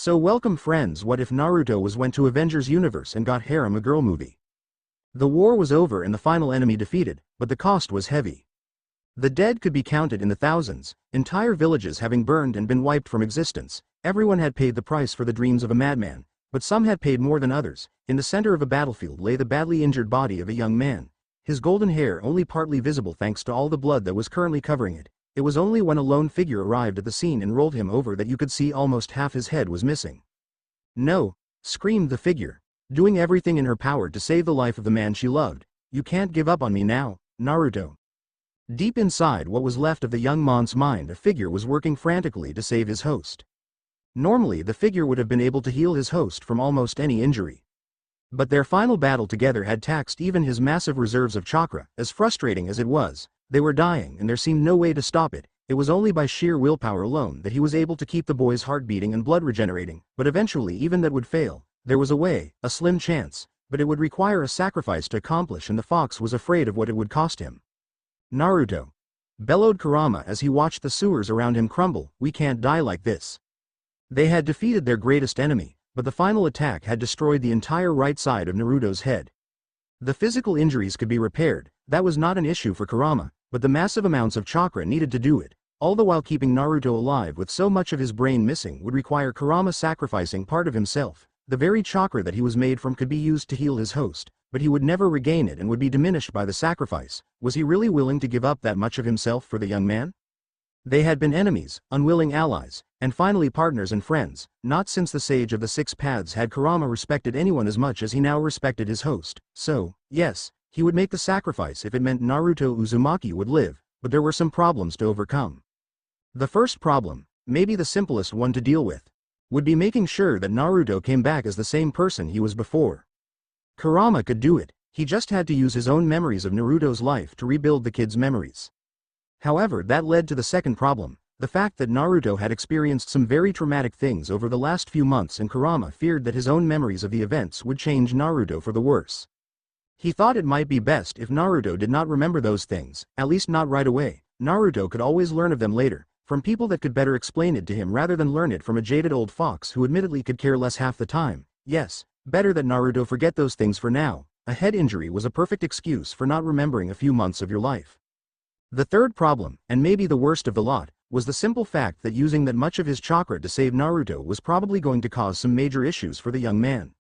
So welcome friends, what if Naruto went to Avengers universe and got Harem a girl movie? The war was over and the final enemy defeated, but the cost was heavy. The dead could be counted in the thousands, entire villages having burned and been wiped from existence. Everyone had paid the price for the dreams of a madman, but some had paid more than others. In the center of a battlefield lay the badly injured body of a young man, his golden hair only partly visible thanks to all the blood that was currently covering it. It was only when a lone figure arrived at the scene and rolled him over that you could see almost half his head was missing. "No!" screamed the figure, doing everything in her power to save the life of the man she loved. "You can't give up on me now, Naruto." Deep inside what was left of the young man's mind, a figure was working frantically to save his host. Normally the figure would have been able to heal his host from almost any injury. But their final battle together had taxed even his massive reserves of chakra. As frustrating as it was, they were dying and there seemed no way to stop it. It was only by sheer willpower alone that he was able to keep the boy's heart beating and blood regenerating, but eventually even that would fail. There was a way, a slim chance, but it would require a sacrifice to accomplish, and the fox was afraid of what it would cost him. "Naruto!" bellowed Kurama as he watched the sewers around him crumble. "We can't die like this." They had defeated their greatest enemy, but the final attack had destroyed the entire right side of Naruto's head. The physical injuries could be repaired, that was not an issue for Kurama, but the massive amounts of chakra needed to do it, all the while keeping Naruto alive with so much of his brain missing would require Kurama sacrificing part of himself. The very chakra that he was made from could be used to heal his host, but he would never regain it and would be diminished by the sacrifice. Was he really willing to give up that much of himself for the young man? They had been enemies, unwilling allies, and finally partners and friends. Not since the Sage of the Six Paths had Kurama respected anyone as much as he now respected his host. So, yes, he would make the sacrifice if it meant Naruto Uzumaki would live, but there were some problems to overcome. The first problem, maybe the simplest one to deal with, would be making sure that Naruto came back as the same person he was before. Kurama could do it, he just had to use his own memories of Naruto's life to rebuild the kid's memories. However, that led to the second problem, the fact that Naruto had experienced some very traumatic things over the last few months, and Kurama feared that his own memories of the events would change Naruto for the worse. He thought it might be best if Naruto did not remember those things, at least not right away. Naruto could always learn of them later, from people that could better explain it to him rather than learn it from a jaded old fox who admittedly could care less half the time. Yes, better that Naruto forget those things for now. A head injury was a perfect excuse for not remembering a few months of your life. The third problem, and maybe the worst of the lot, was the simple fact that using that much of his chakra to save Naruto was probably going to cause some major issues for the young man.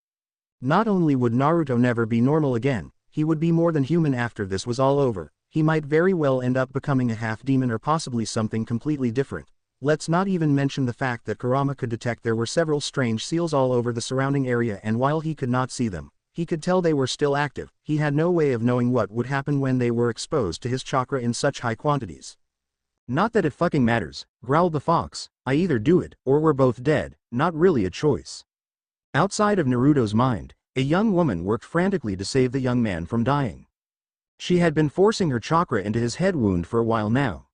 Not only would Naruto never be normal again, he would be more than human after this was all over. He might very well end up becoming a half-demon or possibly something completely different. Let's not even mention the fact that Kurama could detect there were several strange seals all over the surrounding area, and while he could not see them, he could tell they were still active. He had no way of knowing what would happen when they were exposed to his chakra in such high quantities. "Not that it fucking matters," growled the fox. "I either do it, or we're both dead, not really a choice." Outside of Naruto's mind, a young woman worked frantically to save the young man from dying. She had been forcing her chakra into his head wound for a while now.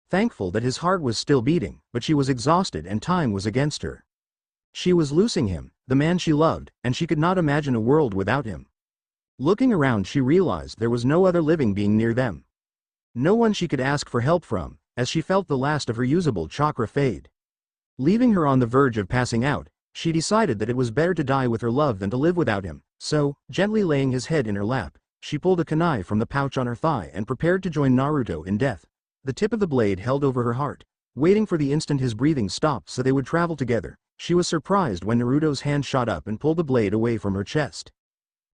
Thankful that his heart was still beating, but she was exhausted and time was against her. She was losing him, the man she loved, and she could not imagine a world without him. Looking around, she realized there was no other living being near them. No one she could ask for help from, as she felt the last of her usable chakra fade. Leaving her on the verge of passing out, she decided that it was better to die with her love than to live without him. So, gently laying his head in her lap, she pulled a kunai from the pouch on her thigh and prepared to join Naruto in death. The tip of the blade held over her heart, waiting for the instant his breathing stopped so they would travel together. She was surprised when Naruto's hand shot up and pulled the blade away from her chest.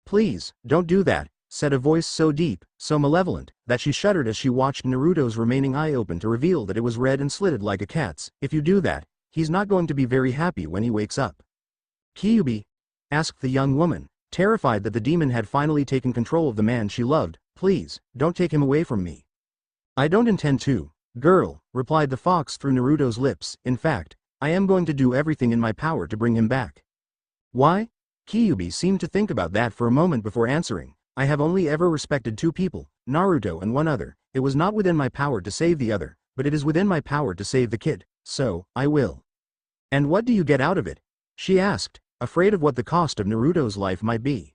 "Please, don't do that," said a voice so deep, so malevolent, that she shuddered as she watched Naruto's remaining eye open to reveal that it was red and slitted like a cat's. "If you do that, he's not going to be very happy when he wakes up." "Kyuubi?" asked the young woman, terrified that the demon had finally taken control of the man she loved. "Please, don't take him away from me." "I don't intend to, girl," replied the fox through Naruto's lips. "In fact, I am going to do everything in my power to bring him back." "Why?" Kyuubi seemed to think about that for a moment before answering. "I have only ever respected two people, Naruto and one other. It was not within my power to save the other, but it is within my power to save the kid, so I will." "And what do you get out of it?" she asked, afraid of what the cost of Naruto's life might be.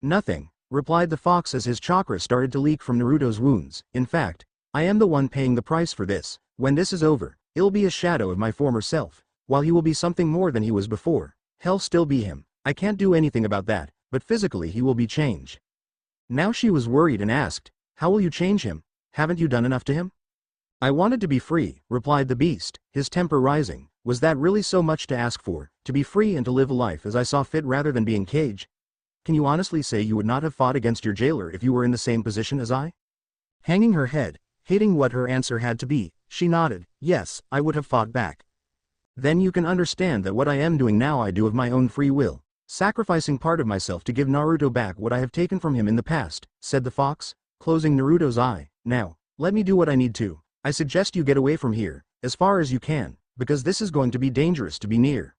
"Nothing," replied the fox as his chakra started to leak from Naruto's wounds. "In fact, I am the one paying the price for this. When this is over, it'll be a shadow of my former self. While he will be something more than he was before, he'll still be him. I can't do anything about that, but physically he will be changed. Now she was worried and asked, how will you change him? Haven't you done enough to him? I wanted to be free, replied the beast, his temper rising. Was that really so much to ask for, to be free and to live a life as I saw fit rather than being caged? Can you honestly say you would not have fought against your jailer if you were in the same position as I? Hanging her head, hating what her answer had to be, she nodded, yes, I would have fought back. Then you can understand that what I am doing now I do of my own free will, sacrificing part of myself to give Naruto back what I have taken from him in the past, said the fox, closing Naruto's eye. Now, let me do what I need to. I suggest you get away from here, as far as you can, because this is going to be dangerous to be near.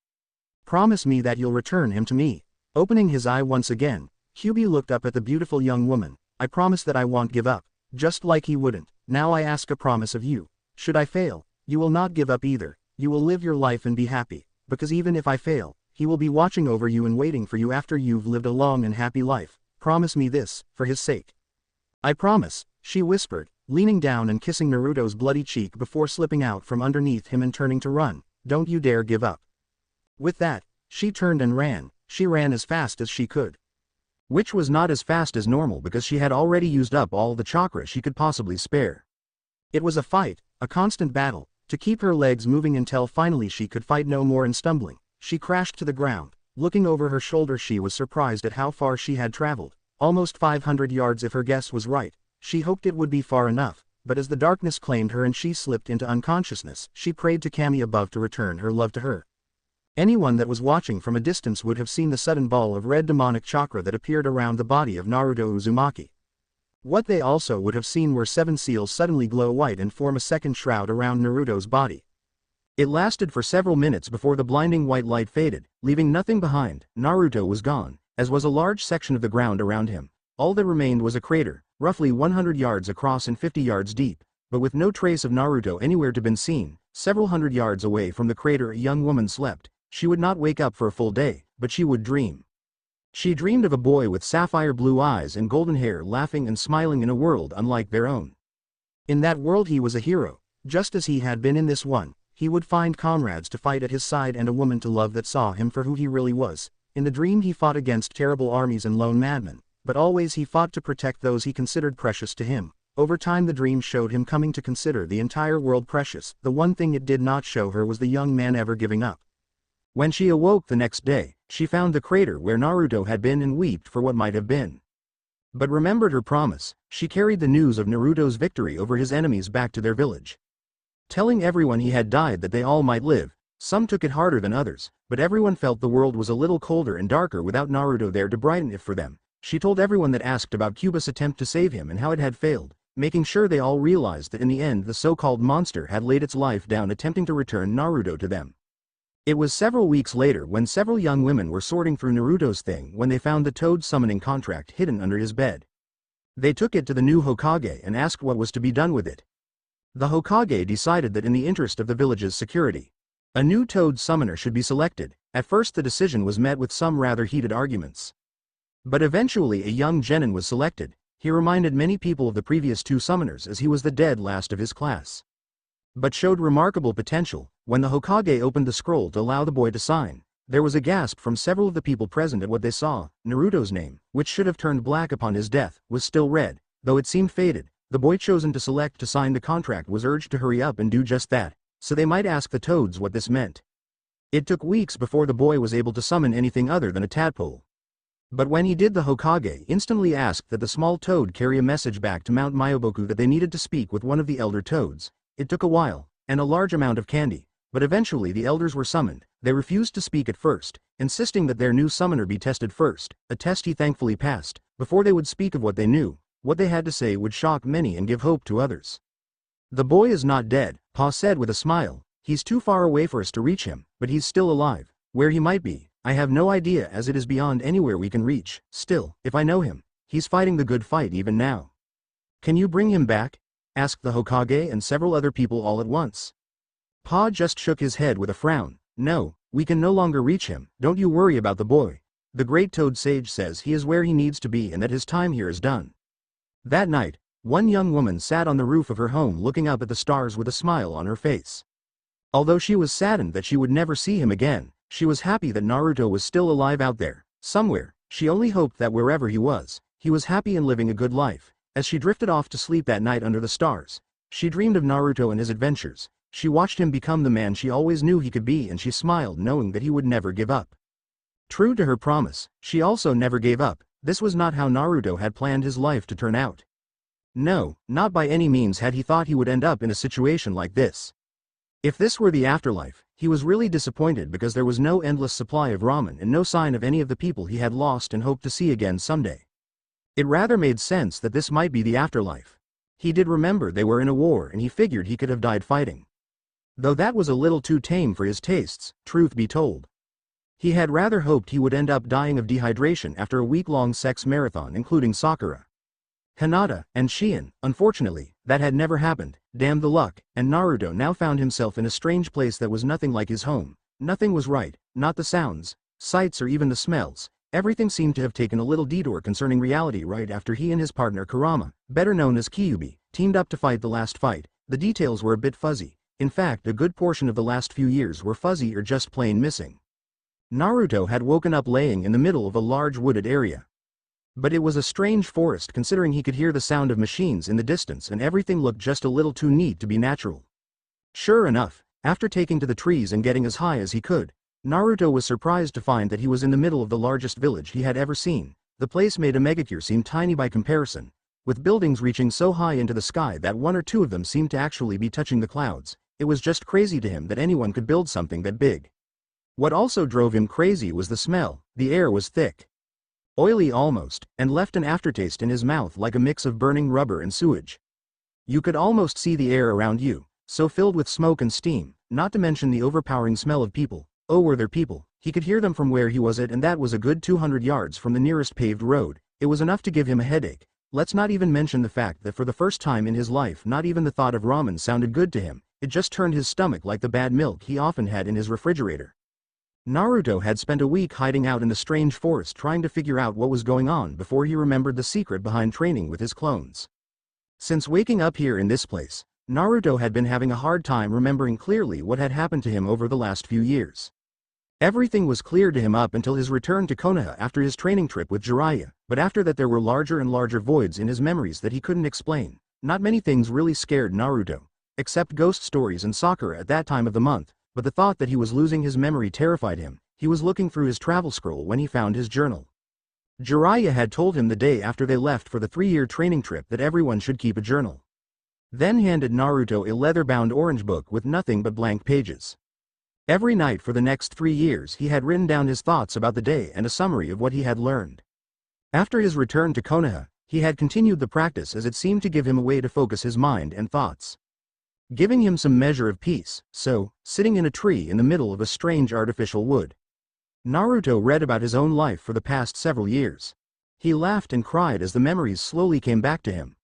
Promise me that you'll return him to me. Opening his eye once again, Kyuubi looked up at the beautiful young woman. I promise that I won't give up, just like he wouldn't. Now I ask a promise of you. Should I fail, you will not give up either. You will live your life and be happy, because even if I fail, he will be watching over you and waiting for you after you've lived a long and happy life. Promise me this, for his sake. I promise, she whispered, leaning down and kissing Naruto's bloody cheek before slipping out from underneath him and turning to run. Don't you dare give up. With that, she turned and ran. She ran as fast as she could. Which was not as fast as normal because she had already used up all the chakra she could possibly spare. It was a fight, a constant battle, to keep her legs moving until finally she could fight no more and stumbling, she crashed to the ground. Looking over her shoulder she was surprised at how far she had traveled, almost 500 yards if her guess was right. She hoped it would be far enough, but as the darkness claimed her and she slipped into unconsciousness, she prayed to Kami above to return her love to her. Anyone that was watching from a distance would have seen the sudden ball of red demonic chakra that appeared around the body of Naruto Uzumaki. What they also would have seen were 7 seals suddenly glow white and form a second shroud around Naruto's body. It lasted for several minutes before the blinding white light faded, leaving nothing behind. Naruto was gone, as was a large section of the ground around him. All that remained was a crater, roughly 100 yards across and 50 yards deep, but with no trace of Naruto anywhere to be seen. Several hundred yards away from the crater a young woman slept. She would not wake up for a full day, but she would dream. She dreamed of a boy with sapphire blue eyes and golden hair laughing and smiling in a world unlike their own. In that world he was a hero, just as he had been in this one. He would find comrades to fight at his side and a woman to love that saw him for who he really was. In the dream he fought against terrible armies and lone madmen, but always he fought to protect those he considered precious to him. Over time the dream showed him coming to consider the entire world precious. The one thing it did not show her was the young man ever giving up. When she awoke the next day, she found the crater where Naruto had been and wept for what might have been. But remembered her promise. She carried the news of Naruto's victory over his enemies back to their village, telling everyone he had died that they all might live. Some took it harder than others, but everyone felt the world was a little colder and darker without Naruto there to brighten it for them. She told everyone that asked about Cuba's attempt to save him and how it had failed, making sure they all realized that in the end the so-called monster had laid its life down attempting to return Naruto to them. It was several weeks later when several young women were sorting through Naruto's thing when they found the toad summoning contract hidden under his bed. They took it to the new Hokage and asked what was to be done with it. The Hokage decided that in the interest of the village's security, a new toad summoner should be selected. At first the decision was met with some rather heated arguments. But eventually a young genin was selected. He reminded many people of the previous 2 summoners as he was the dead last of his class, but showed remarkable potential. When the Hokage opened the scroll to allow the boy to sign, there was a gasp from several of the people present at what they saw. Naruto's name, which should have turned black upon his death, was still red, though it seemed faded. The boy chosen to select to sign the contract was urged to hurry up and do just that, so they might ask the toads what this meant. It took weeks before the boy was able to summon anything other than a tadpole. But when he did, the Hokage instantly asked that the small toad carry a message back to Mount Myoboku that they needed to speak with one of the elder toads. It took a while, and a large amount of candy, but eventually the elders were summoned. They refused to speak at first, insisting that their new summoner be tested first, a test he thankfully passed, before they would speak of what they knew. What they had to say would shock many and give hope to others. The boy is not dead, Pa said with a smile. He's too far away for us to reach him, but he's still alive. Where he might be, I have no idea, as it is beyond anywhere we can reach. Still, if I know him, he's fighting the good fight even now. Can you bring him back? Asked the Hokage and several other people all at once. Pa just shook his head with a frown. No, we can no longer reach him. Don't you worry about the boy. The great toad sage says he is where he needs to be and that his time here is done. That night, one young woman sat on the roof of her home looking up at the stars with a smile on her face. Although she was saddened that she would never see him again, she was happy that Naruto was still alive out there, somewhere. She only hoped that wherever he was happy and living a good life. As she drifted off to sleep that night under the stars, she dreamed of Naruto and his adventures. She watched him become the man she always knew he could be, and she smiled knowing that he would never give up. True to her promise, she also never gave up. This was not how Naruto had planned his life to turn out. No, not by any means had he thought he would end up in a situation like this. If this were the afterlife, he was really disappointed because there was no endless supply of ramen and no sign of any of the people he had lost and hoped to see again someday. It rather made sense that this might be the afterlife. He did remember they were in a war and he figured he could have died fighting. Though that was a little too tame for his tastes, truth be told. He had rather hoped he would end up dying of dehydration after a week-long sex marathon including Sakura, Hinata, and Shion. Unfortunately, that had never happened. Damn the luck, and Naruto now found himself in a strange place that was nothing like his home. Nothing was right, not the sounds, sights, or even the smells. Everything seemed to have taken a little detour concerning reality right after he and his partner Kurama, better known as Kyuubi, teamed up to fight the last fight. The details were a bit fuzzy. In fact, a good portion of the last few years were fuzzy or just plain missing. Naruto had woken up laying in the middle of a large wooded area. But it was a strange forest considering he could hear the sound of machines in the distance and everything looked just a little too neat to be natural. Sure enough, after taking to the trees and getting as high as he could, Naruto was surprised to find that he was in the middle of the largest village he had ever seen. The place made a megacure seem tiny by comparison, with buildings reaching so high into the sky that one or two of them seemed to actually be touching the clouds. It was just crazy to him that anyone could build something that big. What also drove him crazy was the smell. The air was thick, oily almost, and left an aftertaste in his mouth like a mix of burning rubber and sewage. You could almost see the air around you, so filled with smoke and steam, not to mention the overpowering smell of people. Oh, were there people? He could hear them from where he was at, and that was a good 200 yards from the nearest paved road. It was enough to give him a headache. Let's not even mention the fact that for the first time in his life not even the thought of ramen sounded good to him. It just turned his stomach like the bad milk he often had in his refrigerator. Naruto had spent a week hiding out in the strange forest trying to figure out what was going on before he remembered the secret behind training with his clones. Since waking up here in this place, Naruto had been having a hard time remembering clearly what had happened to him over the last few years. Everything was clear to him up until his return to Konoha after his training trip with Jiraiya, but after that there were larger and larger voids in his memories that he couldn't explain. Not many things really scared Naruto, except ghost stories and Sakura at that time of the month, but the thought that he was losing his memory terrified him. He was looking through his travel scroll when he found his journal. Jiraiya had told him the day after they left for the 3-year training trip that everyone should keep a journal. Then handed Naruto a leather-bound orange book with nothing but blank pages. Every night for the next 3 years he had written down his thoughts about the day and a summary of what he had learned. After his return to Konoha, he had continued the practice as it seemed to give him a way to focus his mind and thoughts, giving him some measure of peace. So, sitting in a tree in the middle of a strange artificial wood, Naruto read about his own life for the past several years. He laughed and cried as the memories slowly came back to him.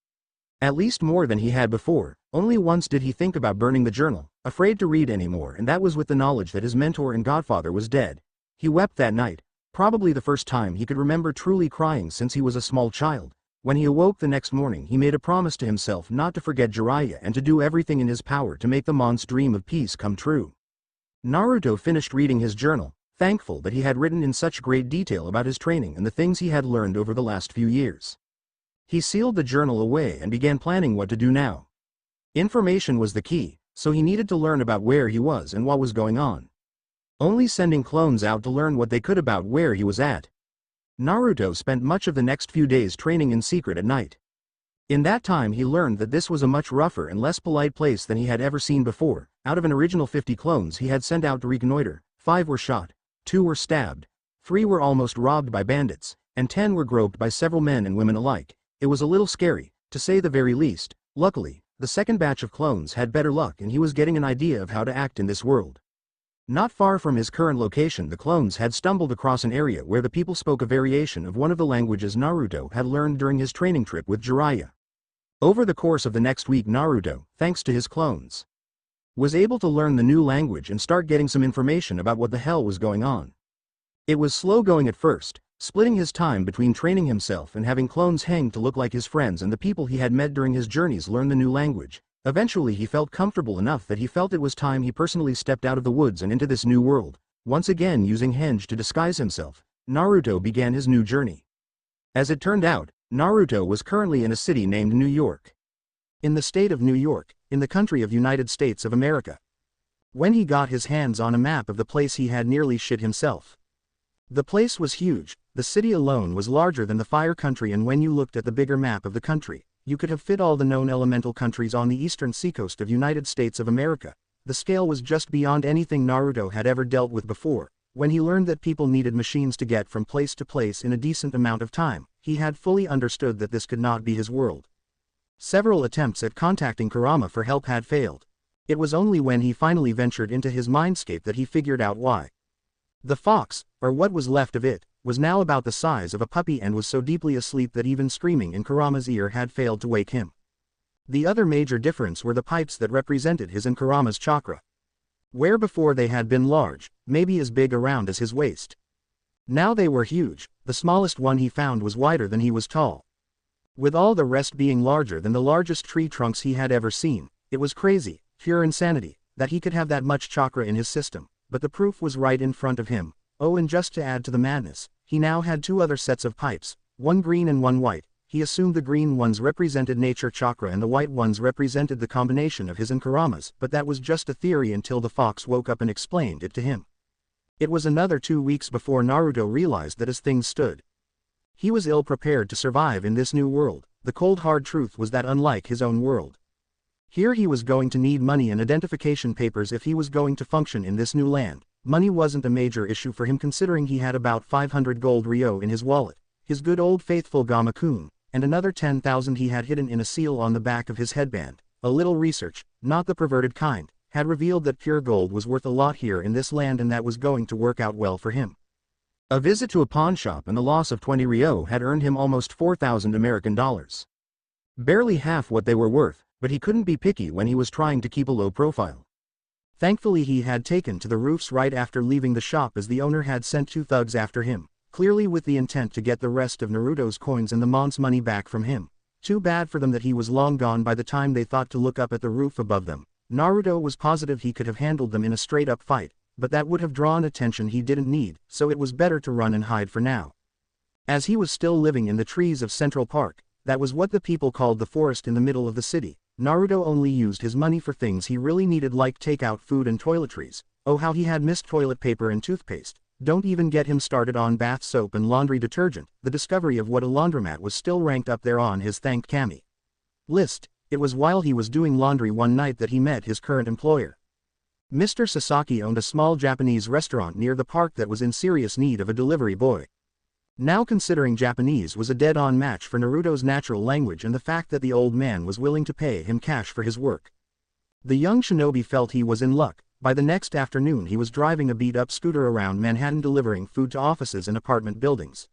At least more than he had before. Only once did he think about burning the journal, afraid to read anymore, and that was with the knowledge that his mentor and godfather was dead. He wept that night, probably the first time he could remember truly crying since he was a small child. When he awoke the next morning he made a promise to himself not to forget Jiraiya and to do everything in his power to make the mon's dream of peace come true. Naruto finished reading his journal, thankful that he had written in such great detail about his training and the things he had learned over the last few years. He sealed the journal away and began planning what to do now. Information was the key, so he needed to learn about where he was and what was going on. Only sending clones out to learn what they could about where he was at. Naruto spent much of the next few days training in secret at night. In that time he learned that this was a much rougher and less polite place than he had ever seen before. Out of an original 50 clones he had sent out to reconnoiter, 5 were shot, 2 were stabbed, 3 were almost robbed by bandits, and 10 were groped by several men and women alike. It was a little scary, to say the very least. Luckily, the second batch of clones had better luck and he was getting an idea of how to act in this world. Not far from his current location the clones had stumbled across an area where the people spoke a variation of one of the languages Naruto had learned during his training trip with Jiraiya. Over the course of the next week Naruto, thanks to his clones, was able to learn the new language and start getting some information about what the hell was going on. It was slow going at first, splitting his time between training himself and having clones hang to look like his friends and the people he had met during his journeys learn the new language. Eventually he felt comfortable enough that he felt it was time he personally stepped out of the woods and into this new world. Once again using henge to disguise himself, Naruto began his new journey. As it turned out, Naruto was currently in a city named New York. In the state of New York, in the country of United States of America. When he got his hands on a map of the place he had nearly shit himself. The place was huge, the city alone was larger than the Fire Country, and when you looked at the bigger map of the country, you could have fit all the known elemental countries on the eastern seacoast of United States of America. The scale was just beyond anything Naruto had ever dealt with before. When he learned that people needed machines to get from place to place in a decent amount of time, he had fully understood that this could not be his world. Several attempts at contacting Kurama for help had failed. It was only when he finally ventured into his mindscape that he figured out why. The fox, or what was left of it, was now about the size of a puppy and was so deeply asleep that even screaming in Kurama's ear had failed to wake him. The other major difference were the pipes that represented his and Kurama's chakra. Where before they had been large, maybe as big around as his waist. Now they were huge, the smallest one he found was wider than he was tall. With all the rest being larger than the largest tree trunks he had ever seen, it was crazy, pure insanity, that he could have that much chakra in his system, but the proof was right in front of him. Oh, and just to add to the madness, he now had two other sets of pipes, one green and one white. He assumed the green ones represented nature chakra and the white ones represented the combination of his and Kurama's, but that was just a theory until the fox woke up and explained it to him. It was another 2 weeks before Naruto realized that as things stood, he was ill-prepared to survive in this new world. The cold hard truth was that unlike his own world, here he was going to need money and identification papers if he was going to function in this new land. Money wasn't a major issue for him considering he had about 500 gold ryo in his wallet, his good old faithful Gamakun, and another 10,000 he had hidden in a seal on the back of his headband. A little research, not the perverted kind, had revealed that pure gold was worth a lot here in this land, and that was going to work out well for him. A visit to a pawn shop and the loss of 20 ryo had earned him almost 4,000 American dollars. Barely half what they were worth, but he couldn't be picky when he was trying to keep a low profile. Thankfully he had taken to the roofs right after leaving the shop, as the owner had sent 2 thugs after him, clearly with the intent to get the rest of Naruto's coins and the month's money back from him. Too bad for them that he was long gone by the time they thought to look up at the roof above them. Naruto was positive he could have handled them in a straight-up fight, but that would have drawn attention he didn't need, so it was better to run and hide for now. As he was still living in the trees of Central Park, that was what the people called the forest in the middle of the city, Naruto only used his money for things he really needed, like takeout food and toiletries. Oh, how he had missed toilet paper and toothpaste. Don't even get him started on bath soap and laundry detergent. The discovery of what a laundromat was still ranked up there on his thanked Kami list. It was while he was doing laundry one night that he met his current employer. Mr. Sasaki owned a small Japanese restaurant near the park that was in serious need of a delivery boy. Now, considering Japanese was a dead-on match for Naruto's natural language and the fact that the old man was willing to pay him cash for his work, the young shinobi felt he was in luck. By the next afternoon he was driving a beat-up scooter around Manhattan delivering food to offices and apartment buildings.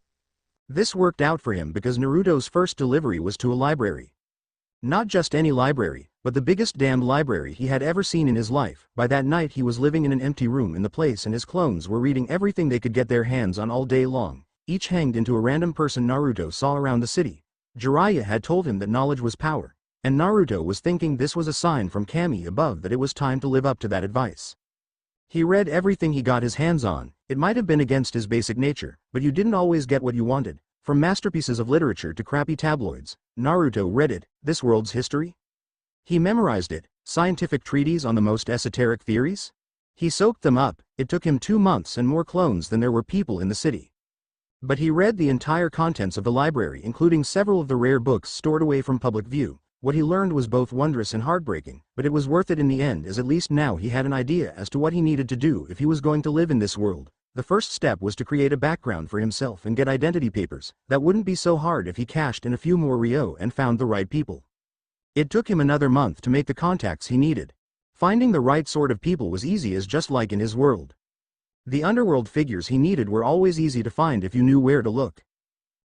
This worked out for him because Naruto's first delivery was to a library. Not just any library, but the biggest damned library he had ever seen in his life. By that night he was living in an empty room in the place, and his clones were reading everything they could get their hands on all day long, each hanged into a random person Naruto saw around the city. Jiraiya had told him that knowledge was power, and Naruto was thinking this was a sign from Kami above that it was time to live up to that advice. He read everything he got his hands on. It might have been against his basic nature, but you didn't always get what you wanted. From masterpieces of literature to crappy tabloids, Naruto read it. This world's history? He memorized it. Scientific treatises on the most esoteric theories? He soaked them up. It took him 2 months and more clones than there were people in the city. But he read the entire contents of the library, including several of the rare books stored away from public view. What he learned was both wondrous and heartbreaking, but it was worth it in the end, as at least now he had an idea as to what he needed to do if he was going to live in this world. The first step was to create a background for himself and get identity papers. That wouldn't be so hard if he cashed in a few more ryo and found the right people. It took him another month to make the contacts he needed. Finding the right sort of people was easy, as just like in his world. The underworld figures he needed were always easy to find if you knew where to look.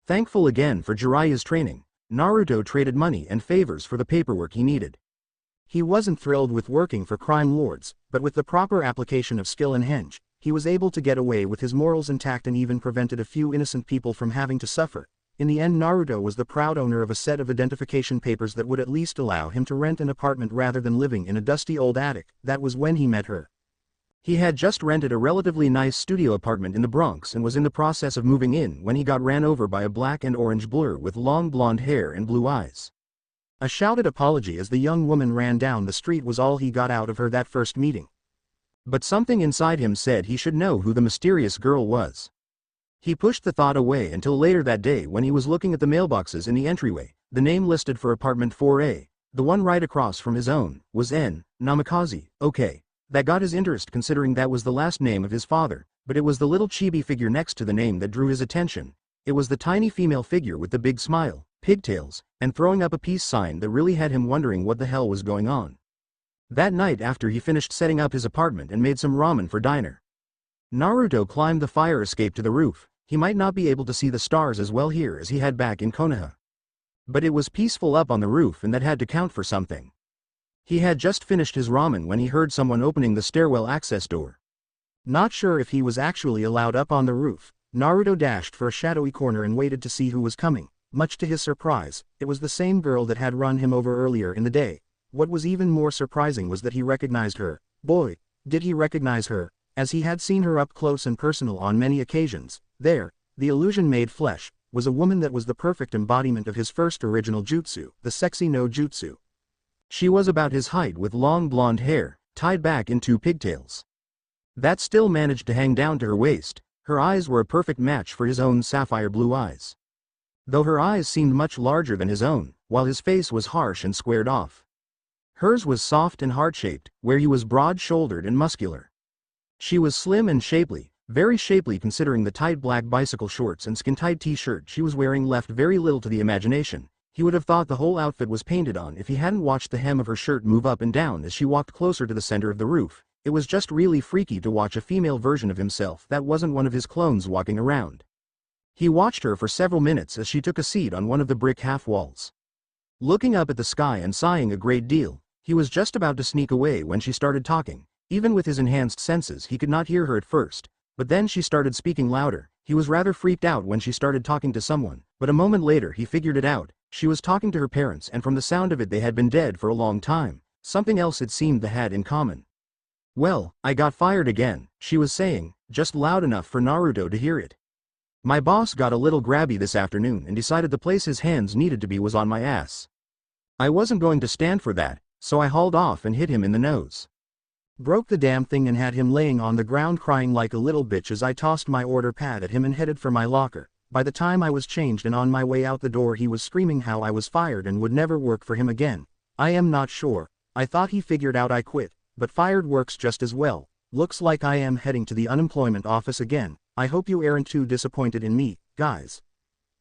Thankful again for Jiraiya's training, Naruto traded money and favors for the paperwork he needed. He wasn't thrilled with working for crime lords, but with the proper application of skill and henge, he was able to get away with his morals intact and even prevented a few innocent people from having to suffer. In the end, Naruto was the proud owner of a set of identification papers that would at least allow him to rent an apartment rather than living in a dusty old attic. That was when he met her. He had just rented a relatively nice studio apartment in the Bronx and was in the process of moving in when he got ran over by a black and orange blur with long blonde hair and blue eyes. A shouted apology as the young woman ran down the street was all he got out of her that first meeting. But something inside him said he should know who the mysterious girl was. He pushed the thought away until later that day when he was looking at the mailboxes in the entryway. The name listed for apartment 4A, the one right across from his own, was N. Namikaze. Okay. That got his interest considering that was the last name of his father, but it was the little chibi figure next to the name that drew his attention. It was the tiny female figure with the big smile, pigtails, and throwing up a peace sign that really had him wondering what the hell was going on. That night after he finished setting up his apartment and made some ramen for dinner, Naruto climbed the fire escape to the roof. He might not be able to see the stars as well here as he had back in Konoha. But it was peaceful up on the roof and that had to count for something. He had just finished his ramen when he heard someone opening the stairwell access door. Not sure if he was actually allowed up on the roof, Naruto dashed for a shadowy corner and waited to see who was coming. Much to his surprise, it was the same girl that had run him over earlier in the day. What was even more surprising was that he recognized her. Boy, did he recognize her, as he had seen her up close and personal on many occasions. There, the illusion made flesh, was a woman that was the perfect embodiment of his first original jutsu, the sexy no jutsu. She was about his height with long blonde hair, tied back in two pigtails that still managed to hang down to her waist. Her eyes were a perfect match for his own sapphire blue eyes, though her eyes seemed much larger than his own, while his face was harsh and squared off. Hers was soft and heart-shaped, where he was broad-shouldered and muscular. She was slim and shapely, very shapely considering the tight black bicycle shorts and skin-tight t-shirt she was wearing left very little to the imagination. He would have thought the whole outfit was painted on if he hadn't watched the hem of her shirt move up and down as she walked closer to the center of the roof. It was just really freaky to watch a female version of himself that wasn't one of his clones walking around. He watched her for several minutes as she took a seat on one of the brick half walls, looking up at the sky and sighing a great deal. He was just about to sneak away when she started talking. Even with his enhanced senses he could not hear her at first, but then she started speaking louder. He was rather freaked out when she started talking to someone, but a moment later he figured it out. She was talking to her parents and from the sound of it they had been dead for a long time. Something else it seemed they had in common. Well, I got fired again, she was saying, just loud enough for Naruto to hear it. My boss got a little grabby this afternoon and decided the place his hands needed to be was on my ass. I wasn't going to stand for that, so I hauled off and hit him in the nose. Broke the damn thing and had him laying on the ground crying like a little bitch as I tossed my order pad at him and headed for my locker. By the time I was changed and on my way out the door he was screaming how I was fired and would never work for him again. I am not sure. I thought he figured out I quit, but fired works just as well. Looks like I am heading to the unemployment office again. I hope you aren't too disappointed in me, guys.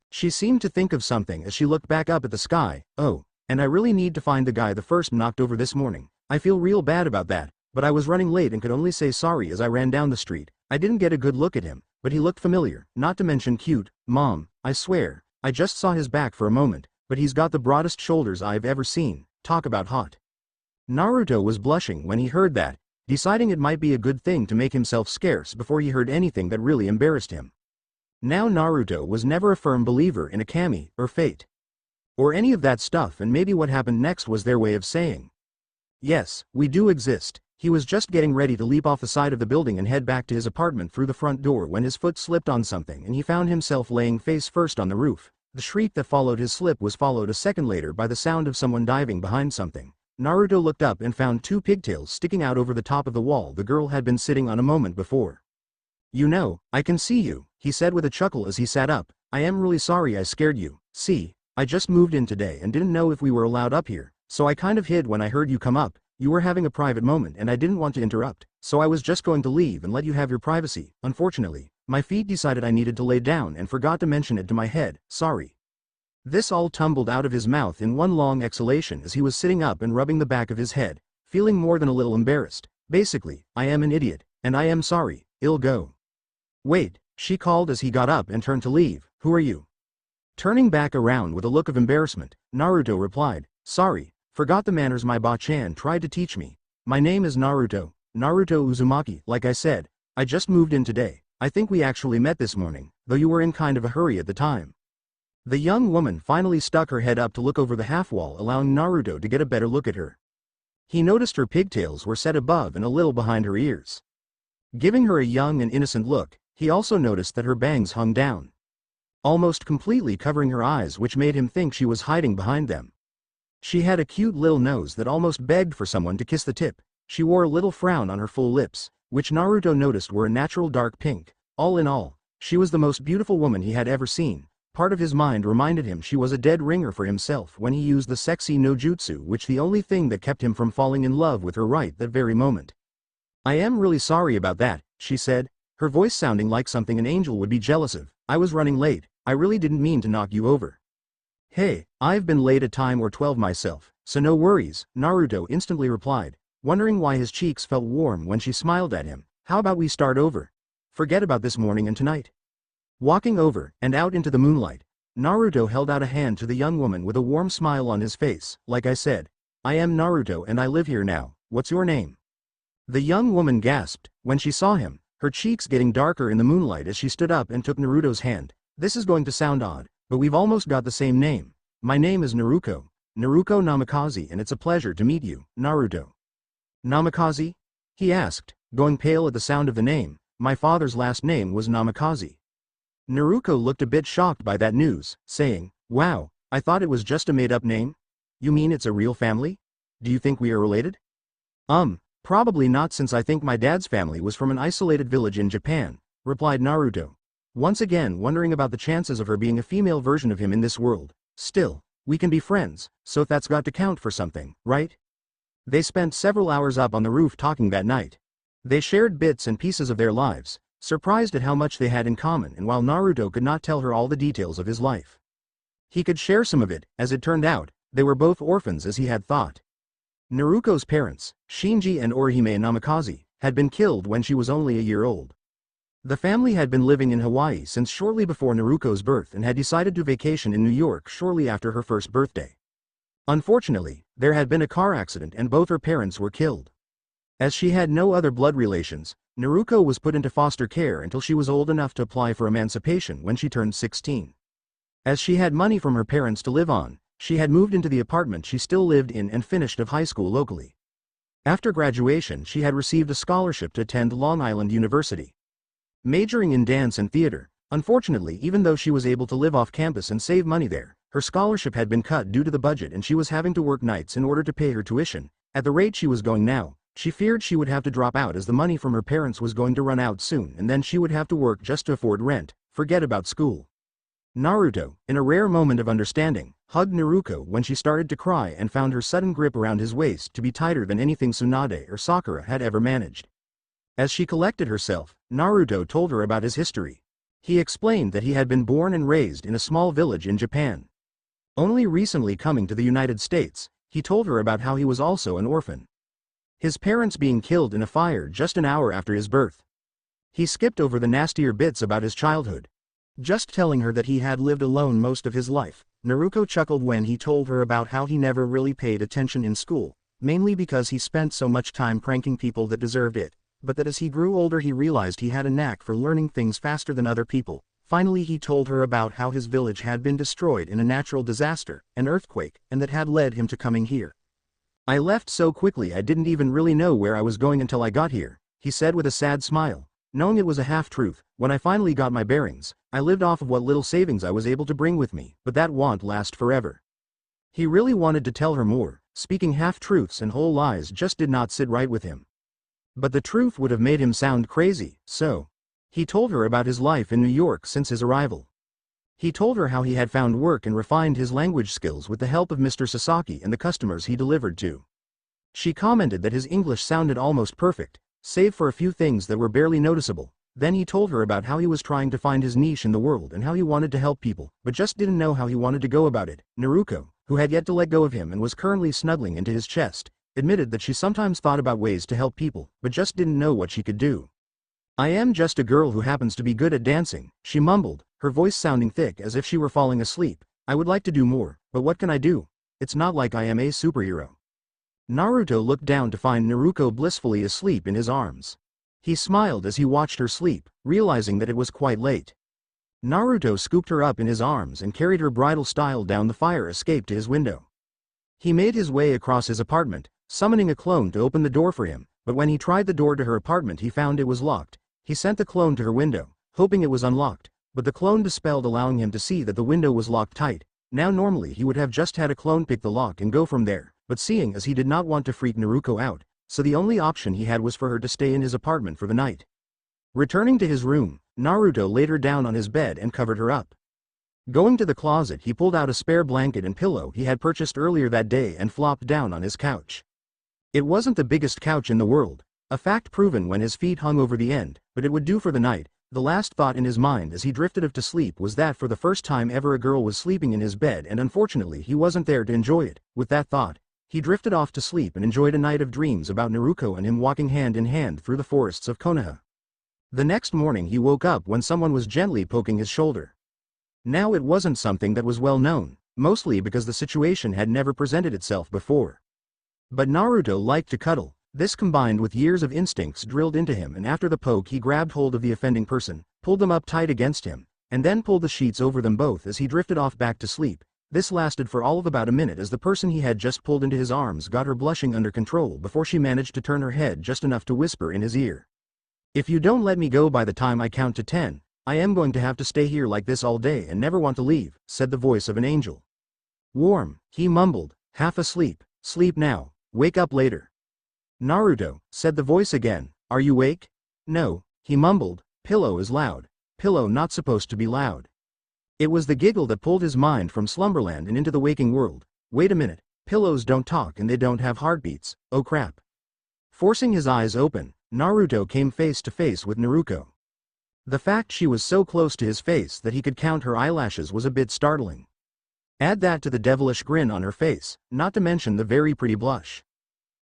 She seemed to think of something as she looked back up at the sky. Oh, and I really need to find the guy the first knocked over this morning. I feel real bad about that, but I was running late and could only say sorry as I ran down the street. I didn't get a good look at him, but he looked familiar, not to mention cute. Mom, I swear, I just saw his back for a moment, but he's got the broadest shoulders I've ever seen. Talk about hot. Naruto was blushing when he heard that, deciding it might be a good thing to make himself scarce before he heard anything that really embarrassed him. Now Naruto was never a firm believer in a kami, or fate, or any of that stuff, and maybe what happened next was their way of saying, yes, we do exist. He was just getting ready to leap off the side of the building and head back to his apartment through the front door when his foot slipped on something and he found himself laying face first on the roof. The shriek that followed his slip was followed a second later by the sound of someone diving behind something. Naruto looked up and found two pigtails sticking out over the top of the wall the girl had been sitting on a moment before. You know, I can see you, he said with a chuckle as he sat up. I am really sorry I scared you. See, I just moved in today and didn't know if we were allowed up here, so I kind of hid when I heard you come up. You were having a private moment and I didn't want to interrupt, so I was just going to leave and let you have your privacy. Unfortunately, my feet decided I needed to lay down and forgot to mention it to my head. Sorry. This all tumbled out of his mouth in one long exhalation as he was sitting up and rubbing the back of his head, feeling more than a little embarrassed. Basically, I am an idiot, and I am sorry. I'll go. Wait, she called as he got up and turned to leave. Who are you? Turning back around with a look of embarrassment, Naruto replied, sorry, forgot the manners my ba-chan tried to teach me. My name is Naruto, Naruto Uzumaki. Like I said, I just moved in today. I think we actually met this morning, though you were in kind of a hurry at the time. The young woman finally stuck her head up to look over the half-wall, allowing Naruto to get a better look at her. He noticed her pigtails were set above and a little behind her ears. Giving her a young and innocent look, he also noticed that her bangs hung down, almost completely covering her eyes, which made him think she was hiding behind them. She had a cute little nose that almost begged for someone to kiss the tip. She wore a little frown on her full lips, which Naruto noticed were a natural dark pink. All in all, she was the most beautiful woman he had ever seen. Part of his mind reminded him she was a dead ringer for himself when he used the sexy no jutsu, which the only thing that kept him from falling in love with her right that very moment. "I am really sorry about that," she said, her voice sounding like something an angel would be jealous of. "I was running late. I really didn't mean to knock you over." "Hey, I've been late a time or 12 myself, so no worries," Naruto instantly replied, wondering why his cheeks felt warm when she smiled at him. "How about we start over? Forget about this morning and tonight." Walking over and out into the moonlight, Naruto held out a hand to the young woman with a warm smile on his face. "Like I said, I am Naruto and I live here now. What's your name?" The young woman gasped when she saw him, her cheeks getting darker in the moonlight as she stood up and took Naruto's hand. "This is going to sound odd, but we've almost got the same name. My name is Naruto Namikaze, and it's a pleasure to meet you, Naruto." "Namikaze?" he asked, going pale at the sound of the name. "My father's last name was Namikaze." Naruto looked a bit shocked by that news, saying, "Wow, I thought it was just a made-up name? You mean it's a real family? Do you think we are related?" Probably not, since I think my dad's family was from an isolated village in Japan," replied Naruto, once again wondering about the chances of her being a female version of him in this world. "Still, we can be friends, so that's got to count for something, right?" They spent several hours up on the roof talking that night. They shared bits and pieces of their lives, surprised at how much they had in common, and while Naruto could not tell her all the details of his life, he could share some of it. As it turned out, they were both orphans as he had thought. Naruto's parents, Shinji and Orihime Namikaze, had been killed when she was only a year old. The family had been living in Hawaii since shortly before Naruto's birth and had decided to vacation in New York shortly after her first birthday. Unfortunately, there had been a car accident and both her parents were killed. As she had no other blood relations, Naruto was put into foster care until she was old enough to apply for emancipation when she turned 16. As she had money from her parents to live on, she had moved into the apartment she still lived in and finished of high school locally. After graduation, she had received a scholarship to attend Long Island University, majoring in dance and theater. Unfortunately, even though she was able to live off campus and save money there, her scholarship had been cut due to the budget and she was having to work nights in order to pay her tuition. At the rate she was going now, she feared she would have to drop out as the money from her parents was going to run out soon, and then she would have to work just to afford rent. Forget about school. Naruto, in a rare moment of understanding, hugged Naruto when she started to cry and found her sudden grip around his waist to be tighter than anything Tsunade or Sakura had ever managed. As she collected herself, Naruto told her about his history. He explained that he had been born and raised in a small village in Japan, only recently coming to the United States. He told her about how he was also an orphan, his parents being killed in a fire just an hour after his birth. He skipped over the nastier bits about his childhood, just telling her that he had lived alone most of his life. Naruto chuckled when he told her about how he never really paid attention in school, mainly because he spent so much time pranking people that deserved it, but that as he grew older he realized he had a knack for learning things faster than other people. Finally, he told her about how his village had been destroyed in a natural disaster, an earthquake, and that had led him to coming here. "I left so quickly I didn't even really know where I was going until I got here," he said with a sad smile, knowing it was a half-truth. "When I finally got my bearings, I lived off of what little savings I was able to bring with me, but that won't last forever." He really wanted to tell her more. Speaking half-truths and whole lies just did not sit right with him. But the truth would have made him sound crazy, so he told her about his life in New York since his arrival. He told her how he had found work and refined his language skills with the help of Mr. Sasaki and the customers he delivered to. She commented that his English sounded almost perfect, save for a few things that were barely noticeable. Then he told her about how he was trying to find his niche in the world and how he wanted to help people, but just didn't know how he wanted to go about it. Naruto, who had yet to let go of him and was currently snuggling into his chest, admitted that she sometimes thought about ways to help people, but just didn't know what she could do. "I am just a girl who happens to be good at dancing," she mumbled, her voice sounding thick as if she were falling asleep. "I would like to do more, but what can I do? It's not like I am a superhero." Naruto looked down to find Naruto blissfully asleep in his arms. He smiled as he watched her sleep, realizing that it was quite late. Naruto scooped her up in his arms and carried her bridal style down the fire escape to his window. He made his way across his apartment, summoning a clone to open the door for him, but when he tried the door to her apartment he found it was locked. He sent the clone to her window, hoping it was unlocked, but the clone dispelled, allowing him to see that the window was locked tight. Now normally he would have just had a clone pick the lock and go from there, but seeing as he did not want to freak Naruto out, so the only option he had was for her to stay in his apartment for the night. Returning to his room, Naruto laid her down on his bed and covered her up. Going to the closet, he pulled out a spare blanket and pillow he had purchased earlier that day and flopped down on his couch. It wasn't the biggest couch in the world, a fact proven when his feet hung over the end, but it would do for the night. The last thought in his mind as he drifted off to sleep was that for the first time ever a girl was sleeping in his bed, and unfortunately he wasn't there to enjoy it. With that thought, he drifted off to sleep and enjoyed a night of dreams about Naruto and him walking hand in hand through the forests of Konoha. The next morning he woke up when someone was gently poking his shoulder. Now it wasn't something that was well known, mostly because the situation had never presented itself before. But Naruto liked to cuddle. This combined with years of instincts drilled into him, and after the poke he grabbed hold of the offending person, pulled them up tight against him, and then pulled the sheets over them both as he drifted off back to sleep. This lasted for all of about a minute as the person he had just pulled into his arms got her blushing under control before she managed to turn her head just enough to whisper in his ear. "If you don't let me go by the time I count to 10, I am going to have to stay here like this all day and never want to leave," said the voice of an angel. "Warm," he mumbled, half asleep. "Sleep now, wake up later." "Naruto," said the voice again, "are you awake?" "No," he mumbled, "pillow is loud. Pillow not supposed to be loud." It was the giggle that pulled his mind from slumberland and into the waking world. Wait a minute, pillows don't talk and they don't have heartbeats, oh crap. Forcing his eyes open, Naruto came face to face with Naruto. The fact she was so close to his face that he could count her eyelashes was a bit startling. Add that to the devilish grin on her face, not to mention the very pretty blush.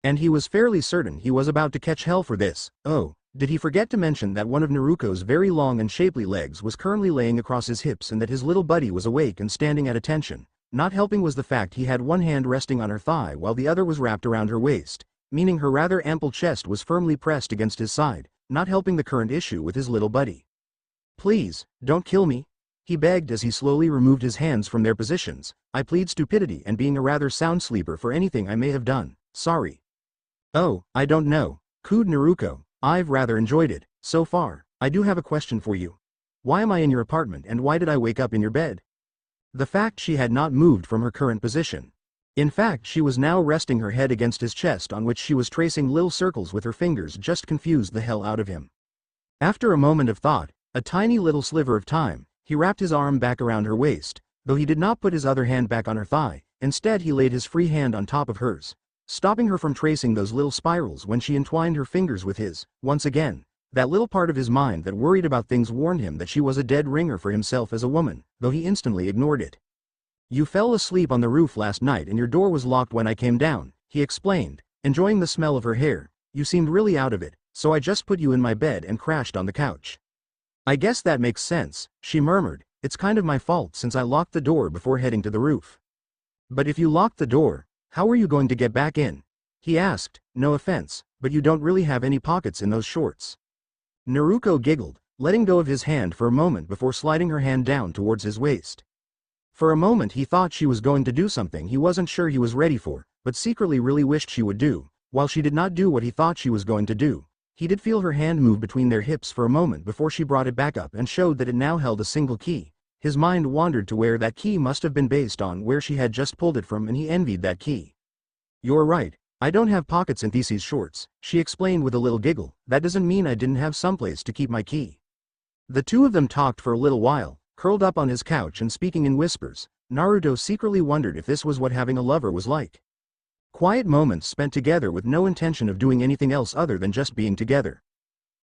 And he was fairly certain he was about to catch hell for this. Oh, did he forget to mention that one of Naruto's very long and shapely legs was currently laying across his hips and that his little buddy was awake and standing at attention? Not helping was the fact he had one hand resting on her thigh while the other was wrapped around her waist, meaning her rather ample chest was firmly pressed against his side, not helping the current issue with his little buddy. "Please, don't kill me," he begged as he slowly removed his hands from their positions. "I plead stupidity and being a rather sound sleeper for anything I may have done, sorry." "Oh, I don't know," cooed Naruto, "I've rather enjoyed it, so far. I do have a question for you. Why am I in your apartment and why did I wake up in your bed?" The fact she had not moved from her current position. In fact, she was now resting her head against his chest on which she was tracing little circles with her fingers just confused the hell out of him. After a moment of thought, a tiny little sliver of time, he wrapped his arm back around her waist, though he did not put his other hand back on her thigh. Instead he laid his free hand on top of hers, stopping her from tracing those little spirals when she entwined her fingers with his. Once again, that little part of his mind that worried about things warned him that she was a dead ringer for himself as a woman, though he instantly ignored it. "You fell asleep on the roof last night and your door was locked when I came down," he explained, enjoying the smell of her hair. "You seemed really out of it, so I just put you in my bed and crashed on the couch." "I guess that makes sense," she murmured. "It's kind of my fault since I locked the door before heading to the roof." "But if you locked the door, how are you going to get back in?" he asked. "No offense, but you don't really have any pockets in those shorts." Naruto giggled, letting go of his hand for a moment before sliding her hand down towards his waist. For a moment he thought she was going to do something he wasn't sure he was ready for, but secretly really wished she would do. While she did not do what he thought she was going to do, he did feel her hand move between their hips for a moment before she brought it back up and showed that it now held a single key. His mind wandered to where that key must have been based on where she had just pulled it from, and he envied that key. "You're right, I don't have pockets in these shorts," she explained with a little giggle. "That doesn't mean I didn't have someplace to keep my key." The two of them talked for a little while, curled up on his couch and speaking in whispers. Naruto secretly wondered if this was what having a lover was like. Quiet moments spent together with no intention of doing anything else other than just being together.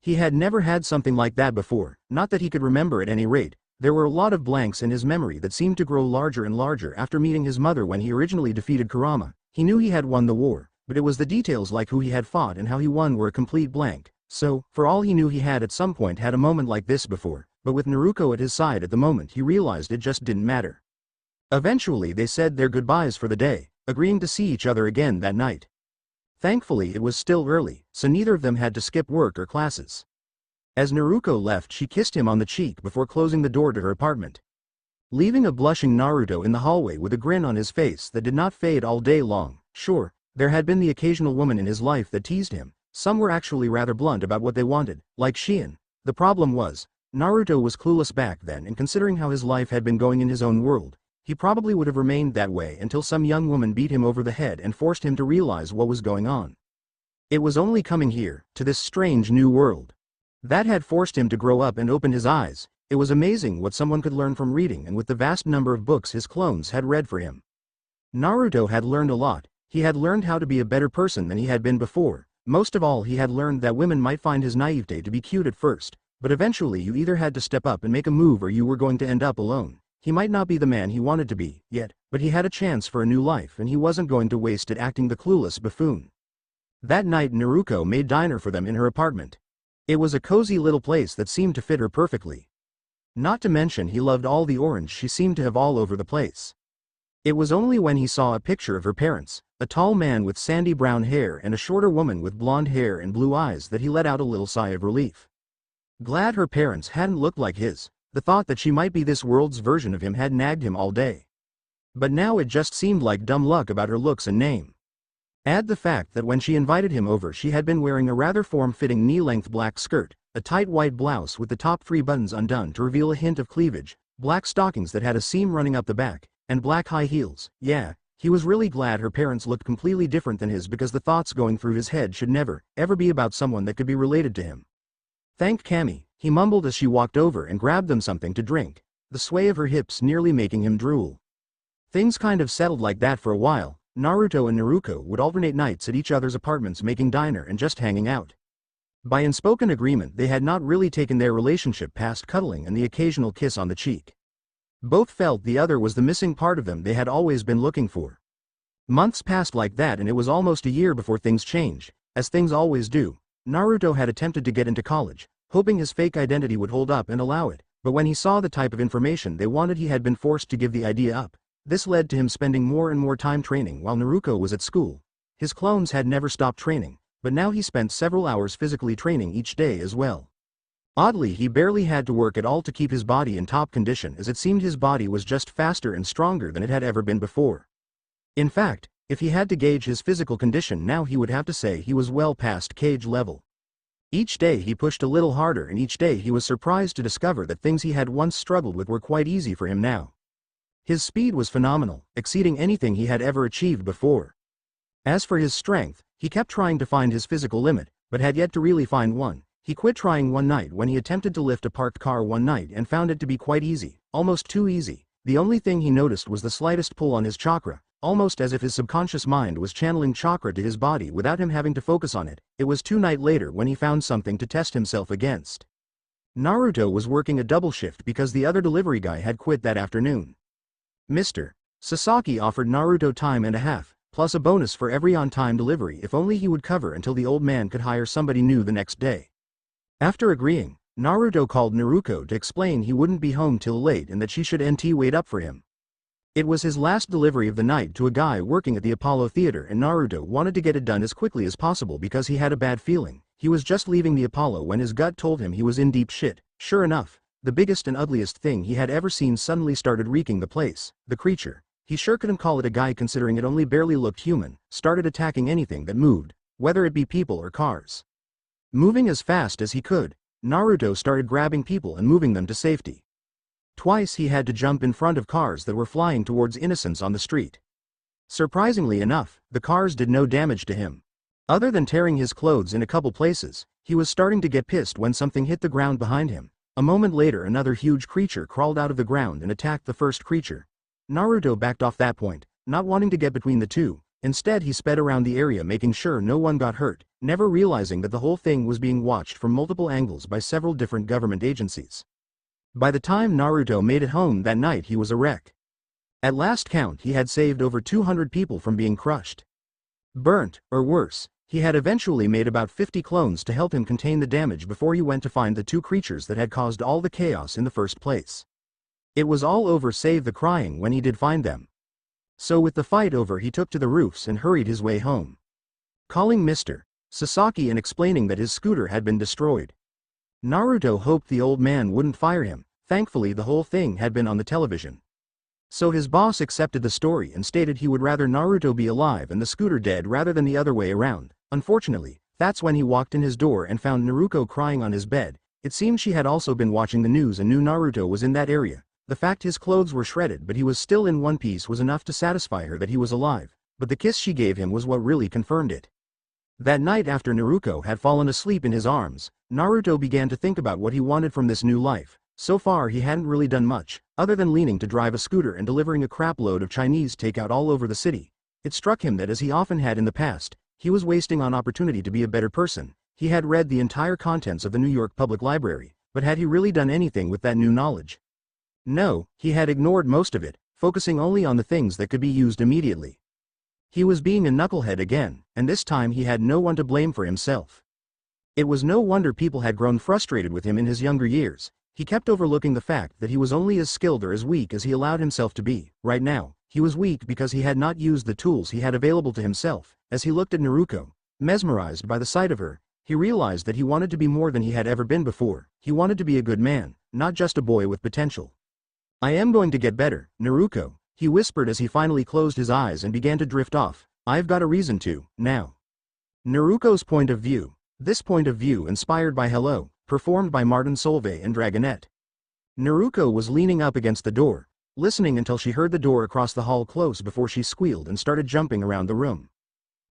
He had never had something like that before, not that he could remember at any rate. There were a lot of blanks in his memory that seemed to grow larger and larger after meeting his mother when he originally defeated Kurama. He knew he had won the war, but it was the details like who he had fought and how he won were a complete blank. So, for all he knew, he had at some point had a moment like this before, but with Naruto at his side at the moment he realized it just didn't matter. Eventually they said their goodbyes for the day, agreeing to see each other again that night. Thankfully it was still early, so neither of them had to skip work or classes. As Naruto left, she kissed him on the cheek before closing the door to her apartment, leaving a blushing Naruto in the hallway with a grin on his face that did not fade all day long. Sure, there had been the occasional woman in his life that teased him. Some were actually rather blunt about what they wanted, like Shion. The problem was, Naruto was clueless back then, and considering how his life had been going in his own world, he probably would have remained that way until some young woman beat him over the head and forced him to realize what was going on. It was only coming here, to this strange new world, that had forced him to grow up and open his eyes. It was amazing what someone could learn from reading and with the vast number of books his clones had read for him. Naruto had learned a lot. He had learned how to be a better person than he had been before. Most of all, he had learned that women might find his naivete to be cute at first, but eventually you either had to step up and make a move or you were going to end up alone. He might not be the man he wanted to be, yet, but he had a chance for a new life and he wasn't going to waste it acting the clueless buffoon. That night Naruto made dinner for them in her apartment. It was a cozy little place that seemed to fit her perfectly. Not to mention he loved all the orange she seemed to have all over the place. It was only when he saw a picture of her parents, a tall man with sandy brown hair and a shorter woman with blonde hair and blue eyes, that he let out a little sigh of relief. Glad her parents hadn't looked like his. The thought that she might be this world's version of him had nagged him all day. But now it just seemed like dumb luck about her looks and name. Add the fact that when she invited him over she had been wearing a rather form-fitting knee-length black skirt, a tight white blouse with the top 3 buttons undone to reveal a hint of cleavage, black stockings that had a seam running up the back, and black high heels. Yeah, he was really glad her parents looked completely different than his, because the thoughts going through his head should never, ever be about someone that could be related to him. Thank Kami, he mumbled as she walked over and grabbed them something to drink, the sway of her hips nearly making him drool. Things kind of settled like that for a while. Naruto and Naruto would alternate nights at each other's apartments making dinner and just hanging out. By unspoken agreement they had not really taken their relationship past cuddling and the occasional kiss on the cheek. Both felt the other was the missing part of them they had always been looking for. Months passed like that and it was almost a year before things changed. As things always do, Naruto had attempted to get into college, hoping his fake identity would hold up and allow it, but when he saw the type of information they wanted he had been forced to give the idea up. This led to him spending more and more time training while Naruto was at school. His clones had never stopped training, but now he spent several hours physically training each day as well. Oddly, he barely had to work at all to keep his body in top condition, as it seemed his body was just faster and stronger than it had ever been before. In fact, if he had to gauge his physical condition now he would have to say he was well past cage level. Each day he pushed a little harder and each day he was surprised to discover that things he had once struggled with were quite easy for him now. His speed was phenomenal, exceeding anything he had ever achieved before. As for his strength, he kept trying to find his physical limit, but had yet to really find one. He quit trying one night when he attempted to lift a parked car one night and found it to be quite easy, almost too easy. The only thing he noticed was the slightest pull on his chakra, almost as if his subconscious mind was channeling chakra to his body without him having to focus on it. It was 2 nights later when he found something to test himself against. Naruto was working a double shift because the other delivery guy had quit that afternoon. Mr. Sasaki offered Naruto time and a half, plus a bonus for every on-time delivery if only he would cover until the old man could hire somebody new the next day. After agreeing, Naruto called Naruko to explain he wouldn't be home till late and that she should wait up for him. It was his last delivery of the night to a guy working at the Apollo Theater and Naruto wanted to get it done as quickly as possible because he had a bad feeling. He was just leaving the Apollo when his gut told him he was in deep shit. Sure enough, the biggest and ugliest thing he had ever seen suddenly started wreaking the place. The creature, he sure couldn't call it a guy considering it only barely looked human, started attacking anything that moved, whether it be people or cars. Moving as fast as he could, Naruto started grabbing people and moving them to safety. Twice he had to jump in front of cars that were flying towards innocents on the street. Surprisingly enough, the cars did no damage to him. Other than tearing his clothes in a couple places, he was starting to get pissed when something hit the ground behind him. A moment later another huge creature crawled out of the ground and attacked the first creature. Naruto backed off that point, not wanting to get between the two. Instead he sped around the area making sure no one got hurt, never realizing that the whole thing was being watched from multiple angles by several different government agencies. By the time Naruto made it home that night he was a wreck. At last count he had saved over 200 people from being crushed. Burnt, or worse. He had eventually made about 50 clones to help him contain the damage before he went to find the 2 creatures that had caused all the chaos in the first place. It was all over save the crying when he did find them. So with the fight over he took to the roofs and hurried his way home. Calling Mr. Sasaki and explaining that his scooter had been destroyed. Naruto hoped the old man wouldn't fire him. Thankfully the whole thing had been on the television. So his boss accepted the story and stated he would rather Naruto be alive and the scooter dead rather than the other way around. Unfortunately, that's when he walked in his door and found Naruto crying on his bed. It seemed she had also been watching the news and knew Naruto was in that area. The fact his clothes were shredded but he was still in one piece was enough to satisfy her that he was alive, but the kiss she gave him was what really confirmed it. That night after Naruto had fallen asleep in his arms, Naruto began to think about what he wanted from this new life. So far he hadn't really done much, other than learning to drive a scooter and delivering a crap load of Chinese takeout all over the city. It struck him that as he often had in the past, he was wasting on opportunity to be a better person. He had read the entire contents of the New York Public Library, but had he really done anything with that new knowledge? No, he had ignored most of it, focusing only on the things that could be used immediately. He was being a knucklehead again, and this time he had no one to blame for himself. It was no wonder people had grown frustrated with him in his younger years. He kept overlooking the fact that he was only as skilled or as weak as he allowed himself to be. Right now, he was weak because he had not used the tools he had available to himself. As he looked at Naruto, mesmerized by the sight of her, he realized that he wanted to be more than he had ever been before. He wanted to be a good man, not just a boy with potential. "I am going to get better, Naruto," he whispered as he finally closed his eyes and began to drift off. "I've got a reason to, now." Naruto's point of view. This point of view inspired by Hello, performed by Martin Solveig and Dragonette. Naruto was leaning up against the door, listening until she heard the door across the hall close before she squealed and started jumping around the room.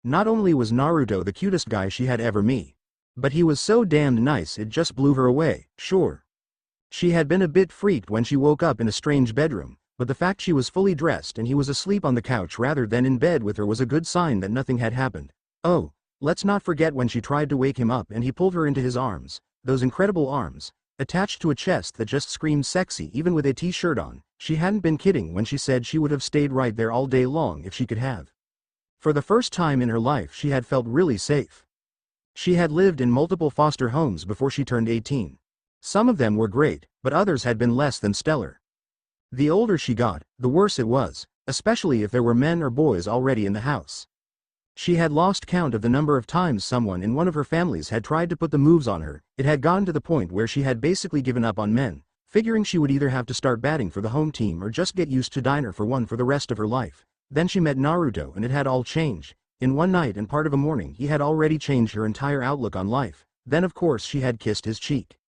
Not only was Naruto the cutest guy she had ever met, but he was so damned nice it just blew her away. Sure, she had been a bit freaked when she woke up in a strange bedroom, but the fact she was fully dressed and he was asleep on the couch rather than in bed with her was a good sign that nothing had happened. Oh, let's not forget when she tried to wake him up and he pulled her into his arms, those incredible arms, attached to a chest that just screamed sexy even with a t-shirt on. She hadn't been kidding when she said she would have stayed right there all day long if she could have. For the first time in her life she had felt really safe. She had lived in multiple foster homes before she turned 18. Some of them were great, but others had been less than stellar. The older she got, the worse it was, especially if there were men or boys already in the house. She had lost count of the number of times someone in one of her families had tried to put the moves on her. It had gotten to the point where she had basically given up on men, figuring she would either have to start batting for the home team or just get used to diner for one for the rest of her life. Then she met Naruto and it had all changed. In one night and part of a morning he had already changed her entire outlook on life. Then of course she had kissed his cheek.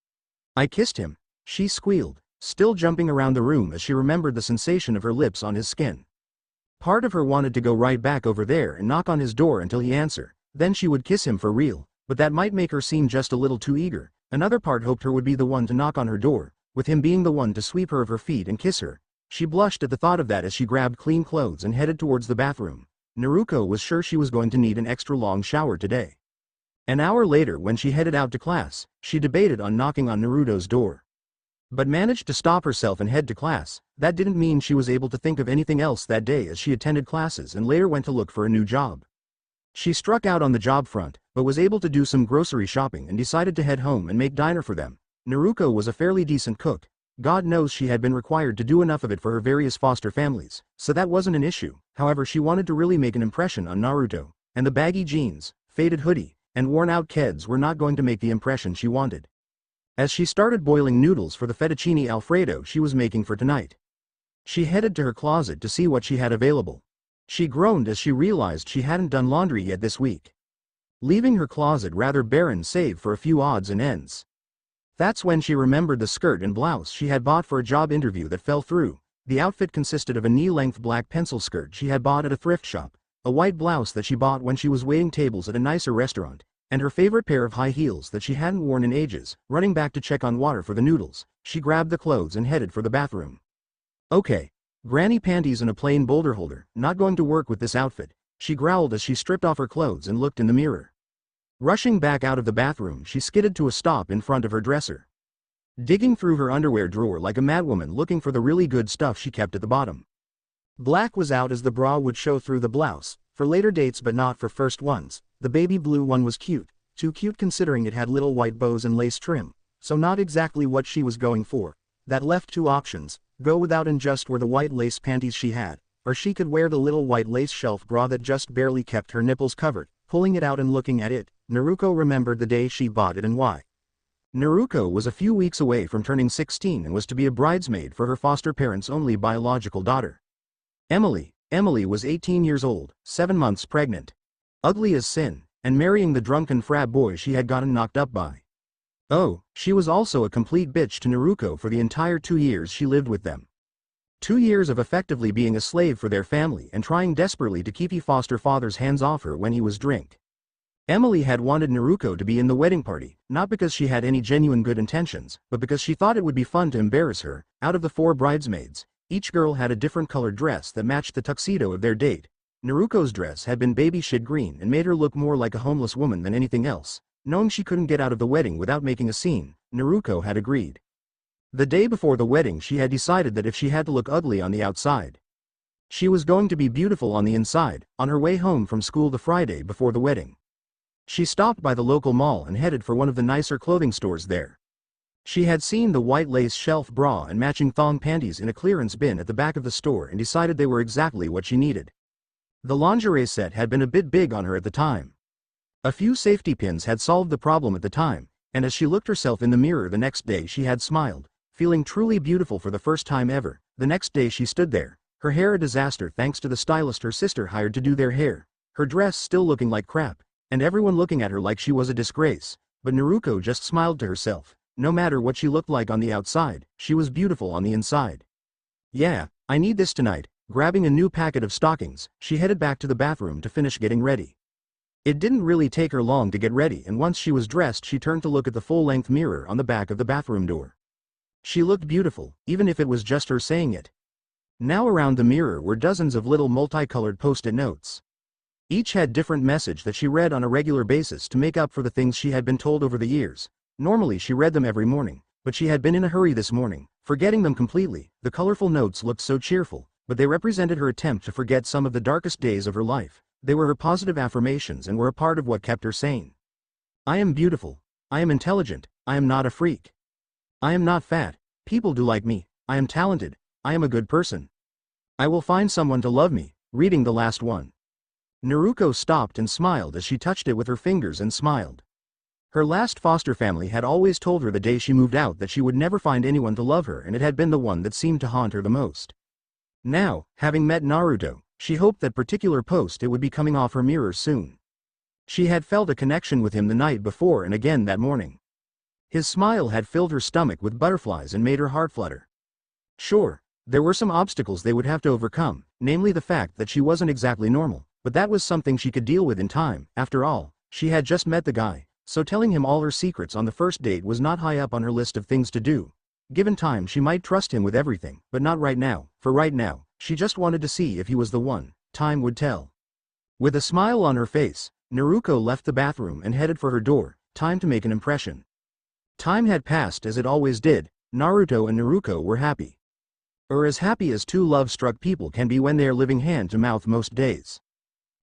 "I kissed him," she squealed, still jumping around the room as she remembered the sensation of her lips on his skin. Part of her wanted to go right back over there and knock on his door until he answered. Then she would kiss him for real, but that might make her seem just a little too eager. Another part hoped her would be the one to knock on her door, with him being the one to sweep her of her feet and kiss her. She blushed at the thought of that as she grabbed clean clothes and headed towards the bathroom. Naruto was sure she was going to need an extra long shower today. An hour later when she headed out to class, she debated on knocking on Naruto's door, but managed to stop herself and head to class. That didn't mean she was able to think of anything else that day as she attended classes and later went to look for a new job. She struck out on the job front, but was able to do some grocery shopping and decided to head home and make dinner for them. Naruto was a fairly decent cook. God knows she had been required to do enough of it for her various foster families, so that wasn't an issue. However, she wanted to really make an impression on Naruto, and the baggy jeans, faded hoodie, and worn-out keds were not going to make the impression she wanted. As she started boiling noodles for the fettuccine alfredo she was making for tonight, she headed to her closet to see what she had available. She groaned as she realized she hadn't done laundry yet this week, leaving her closet rather barren save for a few odds and ends. That's when she remembered the skirt and blouse she had bought for a job interview that fell through. The outfit consisted of a knee-length black pencil skirt she had bought at a thrift shop, a white blouse that she bought when she was waiting tables at a nicer restaurant, and her favorite pair of high heels that she hadn't worn in ages. Running back to check on water for the noodles, she grabbed the clothes and headed for the bathroom. "Okay, granny panties and a plain boulder holder, not going to work with this outfit," she growled as she stripped off her clothes and looked in the mirror. Rushing back out of the bathroom she skidded to a stop in front of her dresser, digging through her underwear drawer like a madwoman looking for the really good stuff she kept at the bottom. Black was out as the bra would show through the blouse, for later dates but not for first ones. The baby blue one was cute, too cute considering it had little white bows and lace trim, so not exactly what she was going for. That left two options: go without and just wear the white lace panties she had, or she could wear the little white lace shelf bra that just barely kept her nipples covered. Pulling it out and looking at it, Naruto remembered the day she bought it and why. Naruto was a few weeks away from turning 16 and was to be a bridesmaid for her foster parents' only biological daughter. Emily was 18 years old, 7 months pregnant. Ugly as sin, and marrying the drunken frat boy she had gotten knocked up by. Oh, she was also a complete bitch to Naruto for the entire 2 years she lived with them. 2 years of effectively being a slave for their family and trying desperately to keep his foster father's hands off her when he was drunk. Emily had wanted Naruto to be in the wedding party, not because she had any genuine good intentions, but because she thought it would be fun to embarrass her. Out of the 4 bridesmaids, each girl had a different colored dress that matched the tuxedo of their date. Naruto's dress had been baby shit green and made her look more like a homeless woman than anything else. Knowing she couldn't get out of the wedding without making a scene, Naruto had agreed. The day before the wedding she had decided that if she had to look ugly on the outside, she was going to be beautiful on the inside. On her way home from school the Friday before the wedding, she stopped by the local mall and headed for one of the nicer clothing stores there. She had seen the white lace shelf bra and matching thong panties in a clearance bin at the back of the store and decided they were exactly what she needed. The lingerie set had been a bit big on her at the time. A few safety pins had solved the problem at the time, and as she looked herself in the mirror the next day she had smiled, feeling truly beautiful for the first time ever. The next day she stood there, her hair a disaster thanks to the stylist her sister hired to do their hair, her dress still looking like crap, and everyone looking at her like she was a disgrace. But Naruto just smiled to herself. No matter what she looked like on the outside, she was beautiful on the inside. Yeah, I need this tonight. Grabbing a new packet of stockings, she headed back to the bathroom to finish getting ready. It didn't really take her long to get ready, and once she was dressed she turned to look at the full-length mirror on the back of the bathroom door. She looked beautiful, even if it was just her saying it. Now around the mirror were dozens of little multicolored post-it notes. Each had different message that she read on a regular basis to make up for the things she had been told over the years. Normally she read them every morning, but she had been in a hurry this morning, forgetting them completely. The colorful notes looked so cheerful, but they represented her attempt to forget some of the darkest days of her life. They were her positive affirmations and were a part of what kept her sane. I am beautiful. I am intelligent. I am not a freak. I am not fat. People do like me. I am talented. I am a good person. I will find someone to love me. Reading the last one, Naruto stopped and smiled as she touched it with her fingers and smiled. Her last foster family had always told her the day she moved out that she would never find anyone to love her, and it had been the one that seemed to haunt her the most. Now, having met Naruto, she hoped that particular post-it would be coming off her mirror soon. She had felt a connection with him the night before and again that morning. His smile had filled her stomach with butterflies and made her heart flutter. Sure, there were some obstacles they would have to overcome, namely the fact that she wasn't exactly normal. But that was something she could deal with in time. After all, she had just met the guy, so telling him all her secrets on the first date was not high up on her list of things to do. Given time she might trust him with everything, but not right now. For right now, she just wanted to see if he was the one. Time would tell. With a smile on her face, Naruto left the bathroom and headed for her door. Time to make an impression. Time had passed as it always did. Naruto and Naruto were happy. Or as happy as two love-struck people can be when they are living hand-to-mouth most days.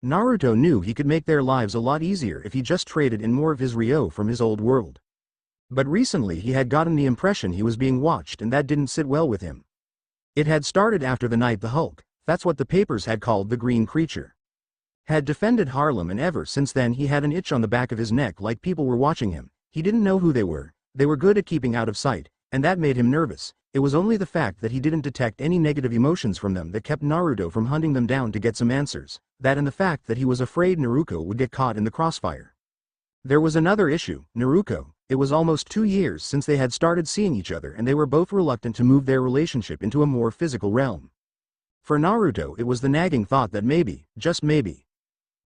Naruto knew he could make their lives a lot easier if he just traded in more of his Ryo from his old world. But recently he had gotten the impression he was being watched, and that didn't sit well with him. It had started after the night the Hulk, that's what the papers had called the green creature, had defended Harlem, and ever since then he had an itch on the back of his neck like people were watching him. He didn't know who they were good at keeping out of sight, and that made him nervous. It was only the fact that he didn't detect any negative emotions from them that kept Naruto from hunting them down to get some answers. That and the fact that he was afraid Naruto would get caught in the crossfire. There was another issue, Naruto. It was almost 2 years since they had started seeing each other, and they were both reluctant to move their relationship into a more physical realm. For Naruto it was the nagging thought that maybe, just maybe,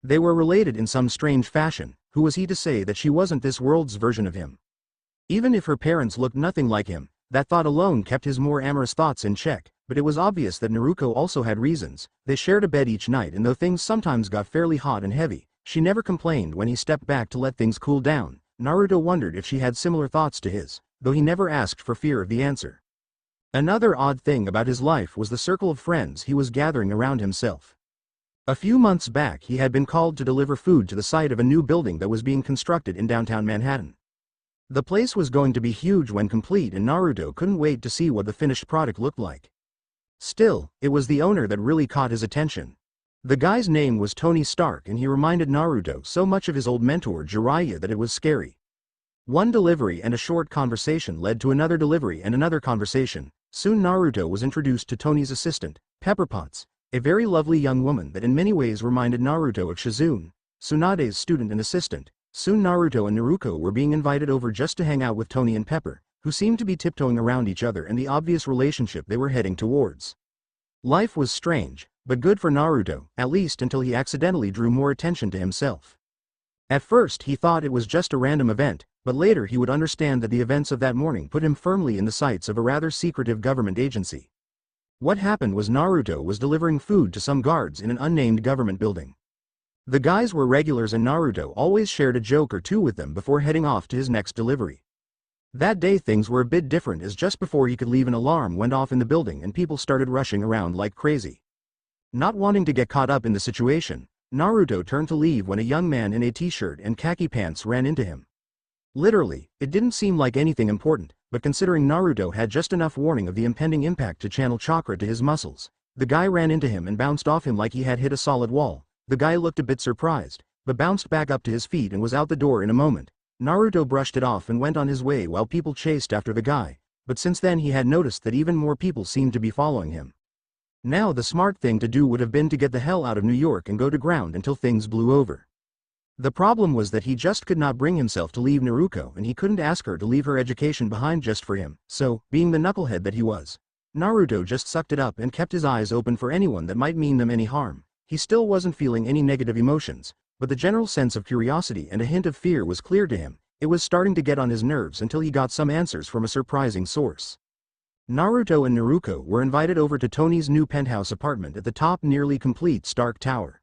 they were related in some strange fashion. Who was he to say that she wasn't this world's version of him? Even if her parents looked nothing like him, that thought alone kept his more amorous thoughts in check. But it was obvious that Naruto also had reasons. They shared a bed each night, and though things sometimes got fairly hot and heavy, she never complained when he stepped back to let things cool down. Naruto wondered if she had similar thoughts to his, though he never asked for fear of the answer. Another odd thing about his life was the circle of friends he was gathering around himself. A few months back he had been called to deliver food to the site of a new building that was being constructed in downtown Manhattan. The place was going to be huge when complete, and Naruto couldn't wait to see what the finished product looked like. Still, it was the owner that really caught his attention. The guy's name was Tony Stark, and he reminded Naruto so much of his old mentor Jiraiya that it was scary. One delivery and a short conversation led to another delivery and another conversation. Soon Naruto was introduced to Tony's assistant, Pepper Potts, a very lovely young woman that in many ways reminded Naruto of Shizune, Tsunade's student and assistant. Soon Naruto and Naruto were being invited over just to hang out with Tony and Pepper, who seemed to be tiptoeing around each other and the obvious relationship they were heading towards. Life was strange, but good for Naruto, at least until he accidentally drew more attention to himself. At first he thought it was just a random event, but later he would understand that the events of that morning put him firmly in the sights of a rather secretive government agency. What happened was Naruto was delivering food to some guards in an unnamed government building. The guys were regulars and Naruto always shared a joke or two with them before heading off to his next delivery. That day things were a bit different as just before he could leave an alarm went off in the building and people started rushing around like crazy. Not wanting to get caught up in the situation, Naruto turned to leave when a young man in a t-shirt and khaki pants ran into him. Literally, it didn't seem like anything important, but considering Naruto had just enough warning of the impending impact to channel chakra to his muscles, the guy ran into him and bounced off him like he had hit a solid wall. The guy looked a bit surprised, but bounced back up to his feet and was out the door in a moment. Naruto brushed it off and went on his way while people chased after the guy, but since then he had noticed that even more people seemed to be following him. Now the smart thing to do would have been to get the hell out of New York and go to ground until things blew over. The problem was that he just could not bring himself to leave Naruto and he couldn't ask her to leave her education behind just for him, so, being the knucklehead that he was, Naruto just sucked it up and kept his eyes open for anyone that might mean them any harm. He still wasn't feeling any negative emotions, but the general sense of curiosity and a hint of fear was clear to him. It was starting to get on his nerves until he got some answers from a surprising source. Naruto and Naruto were invited over to Tony's new penthouse apartment at the top nearly complete Stark Tower.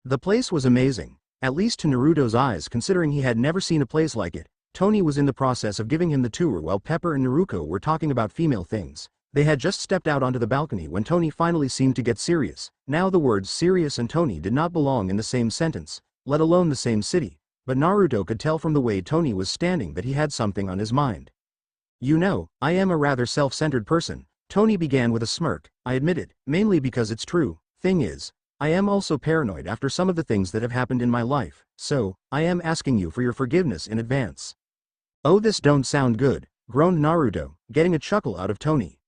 The place was amazing. At least to Naruto's eyes considering he had never seen a place like it. Tony was in the process of giving him the tour while Pepper and Naruto were talking about female things. They had just stepped out onto the balcony when Tony finally seemed to get serious. Now the words serious and Tony did not belong in the same sentence, let alone the same city, but Naruto could tell from the way Tony was standing that he had something on his mind. You know, I am a rather self-centered person, Tony began with a smirk. I admit it, mainly because it's true. Thing is, I am also paranoid after some of the things that have happened in my life, so, I am asking you for your forgiveness in advance. Oh, this don't sound good, groaned Naruto, getting a chuckle out of Tony.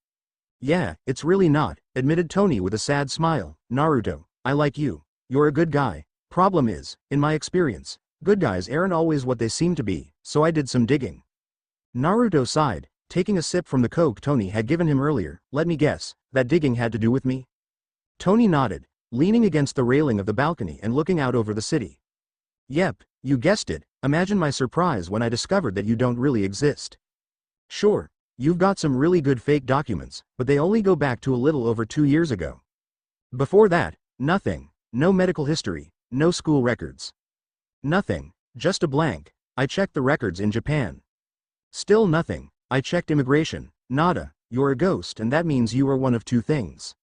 Yeah, it's really not, admitted Tony with a sad smile. Naruto, I like you. You're a good guy. Problem is, in my experience, good guys aren't always what they seem to be, so I did some digging. Naruto sighed, taking a sip from the coke Tony had given him earlier. Let me guess, that digging had to do with me? Tony nodded, leaning against the railing of the balcony and looking out over the city. Yep, you guessed it. Imagine my surprise when I discovered that you don't really exist. Sure, you've got some really good fake documents, but they only go back to a little over 2 years ago. Before that, nothing. No medical history, no school records. Nothing, just a blank. I checked the records in Japan. Still nothing. I checked immigration. Nada. You're a ghost and that means you are one of two things.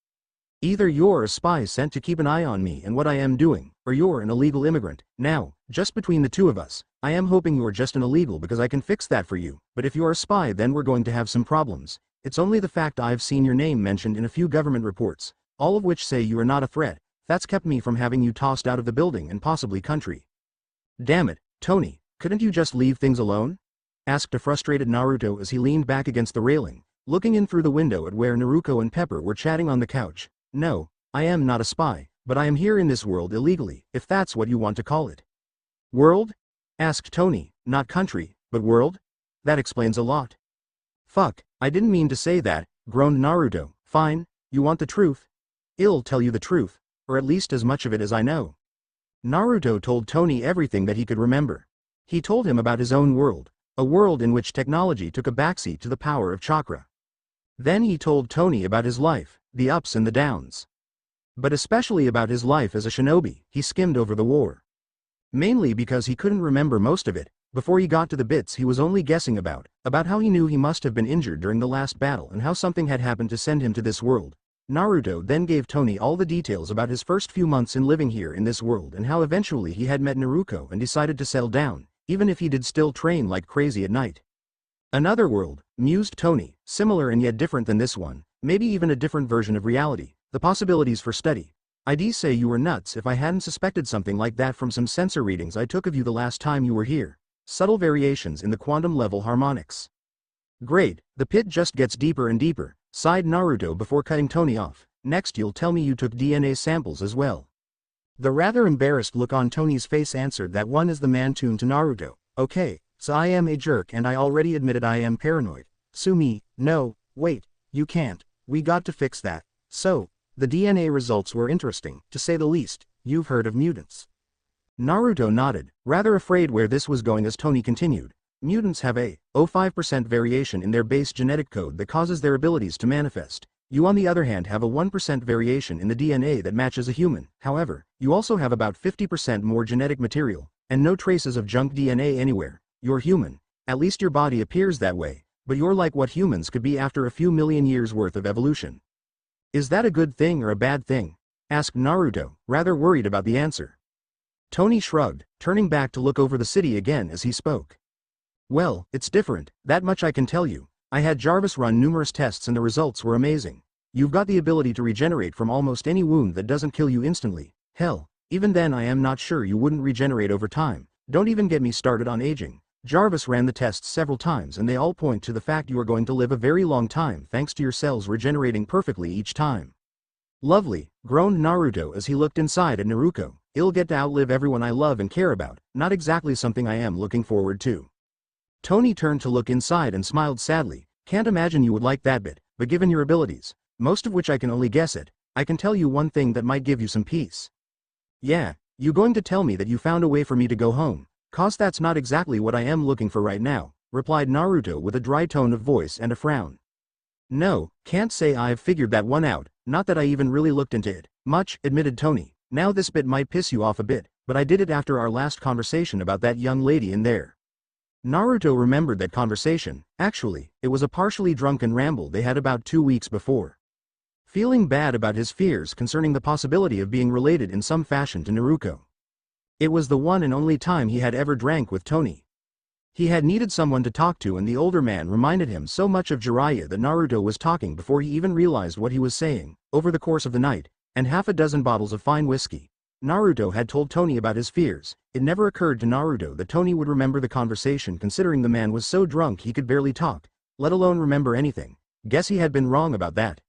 Either you're a spy sent to keep an eye on me and what I am doing, or you're an illegal immigrant. Now, just between the two of us, I am hoping you're just an illegal because I can fix that for you, but if you're a spy then we're going to have some problems. It's only the fact I've seen your name mentioned in a few government reports, all of which say you are not a threat. That's kept me from having you tossed out of the building and possibly country. Damn it, Tony, couldn't you just leave things alone? Asked a frustrated Naruto as he leaned back against the railing, looking in through the window at where Naruto and Pepper were chatting on the couch. No, I am not a spy, but I am here in this world illegally, if that's what you want to call it. World? Asked Tony, not country, but world? That explains a lot. Fuck, I didn't mean to say that, groaned Naruto. Fine, you want the truth? I'll tell you the truth, or at least as much of it as I know. Naruto told Tony everything that he could remember. He told him about his own world, a world in which technology took a backseat to the power of chakra. Then he told Tony about his life, the ups and the downs. But especially about his life as a shinobi. He skimmed over the war. Mainly because he couldn't remember most of it. Before he got to the bits he was only guessing about how he knew he must have been injured during the last battle and how something had happened to send him to this world. Naruto then gave Tony all the details about his first few months in living here in this world and how eventually he had met Naruto and decided to settle down, even if he did still train like crazy at night. Another world, mused Tony, similar and yet different than this one, maybe even a different version of reality, the possibilities for study. I'd say you were nuts if I hadn't suspected something like that from some sensor readings I took of you the last time you were here. subtle variations in the quantum-level harmonics. Great, the pit just gets deeper and deeper, sighed Naruto before cutting Tony off. Next you'll tell me you took DNA samples as well. The rather embarrassed look on Tony's face answered that one is the man tuned to Naruto. Okay, so I am a jerk and I already admitted I am paranoid. Sue me. No, wait, you can't. We got to fix that. So, the DNA results were interesting, to say the least. You've heard of mutants. Naruto nodded, rather afraid where this was going as Tony continued. Mutants have a 0.5% variation in their base genetic code that causes their abilities to manifest. You on the other hand have a 1% variation in the DNA that matches a human. However, you also have about 50% more genetic material, and no traces of junk DNA anywhere. You're human. At least your body appears that way, but you're like what humans could be after a few million years worth of evolution. Is that a good thing or a bad thing? Asked Naruto, rather worried about the answer. Tony shrugged, turning back to look over the city again as he spoke. Well, it's different, that much I can tell you. I had Jarvis run numerous tests and the results were amazing. You've got the ability to regenerate from almost any wound that doesn't kill you instantly. Hell, even then I am not sure you wouldn't regenerate over time. Don't even get me started on aging. Jarvis ran the tests several times and they all point to the fact you are going to live a very long time thanks to your cells regenerating perfectly each time. Lovely, groaned Naruto as he looked inside at Naruto. I'll get to outlive everyone I love and care about, not exactly something I am looking forward to. Tony turned to look inside and smiled sadly. Can't imagine you would like that bit, but given your abilities, most of which I can only guess at, I can tell you one thing that might give you some peace. Yeah, you going to tell me that you found a way for me to go home? 'Cause that's not exactly what I am looking for right now, replied Naruto with a dry tone of voice and a frown. No, can't say I've figured that one out, not that I even really looked into it much, admitted Tony. Now this bit might piss you off a bit, but I did it after our last conversation about that young lady in there. Naruto remembered that conversation. Actually, it was a partially drunken ramble they had about 2 weeks before. Feeling bad about his fears concerning the possibility of being related in some fashion to Naruto. It was the one and only time he had ever drank with Tony. He had needed someone to talk to and the older man reminded him so much of Jiraiya that Naruto was talking before he even realized what he was saying. Over the course of the night, and half a dozen bottles of fine whiskey, Naruto had told Tony about his fears. It never occurred to Naruto that Tony would remember the conversation considering the man was so drunk he could barely talk, let alone remember anything. Guess he had been wrong about that.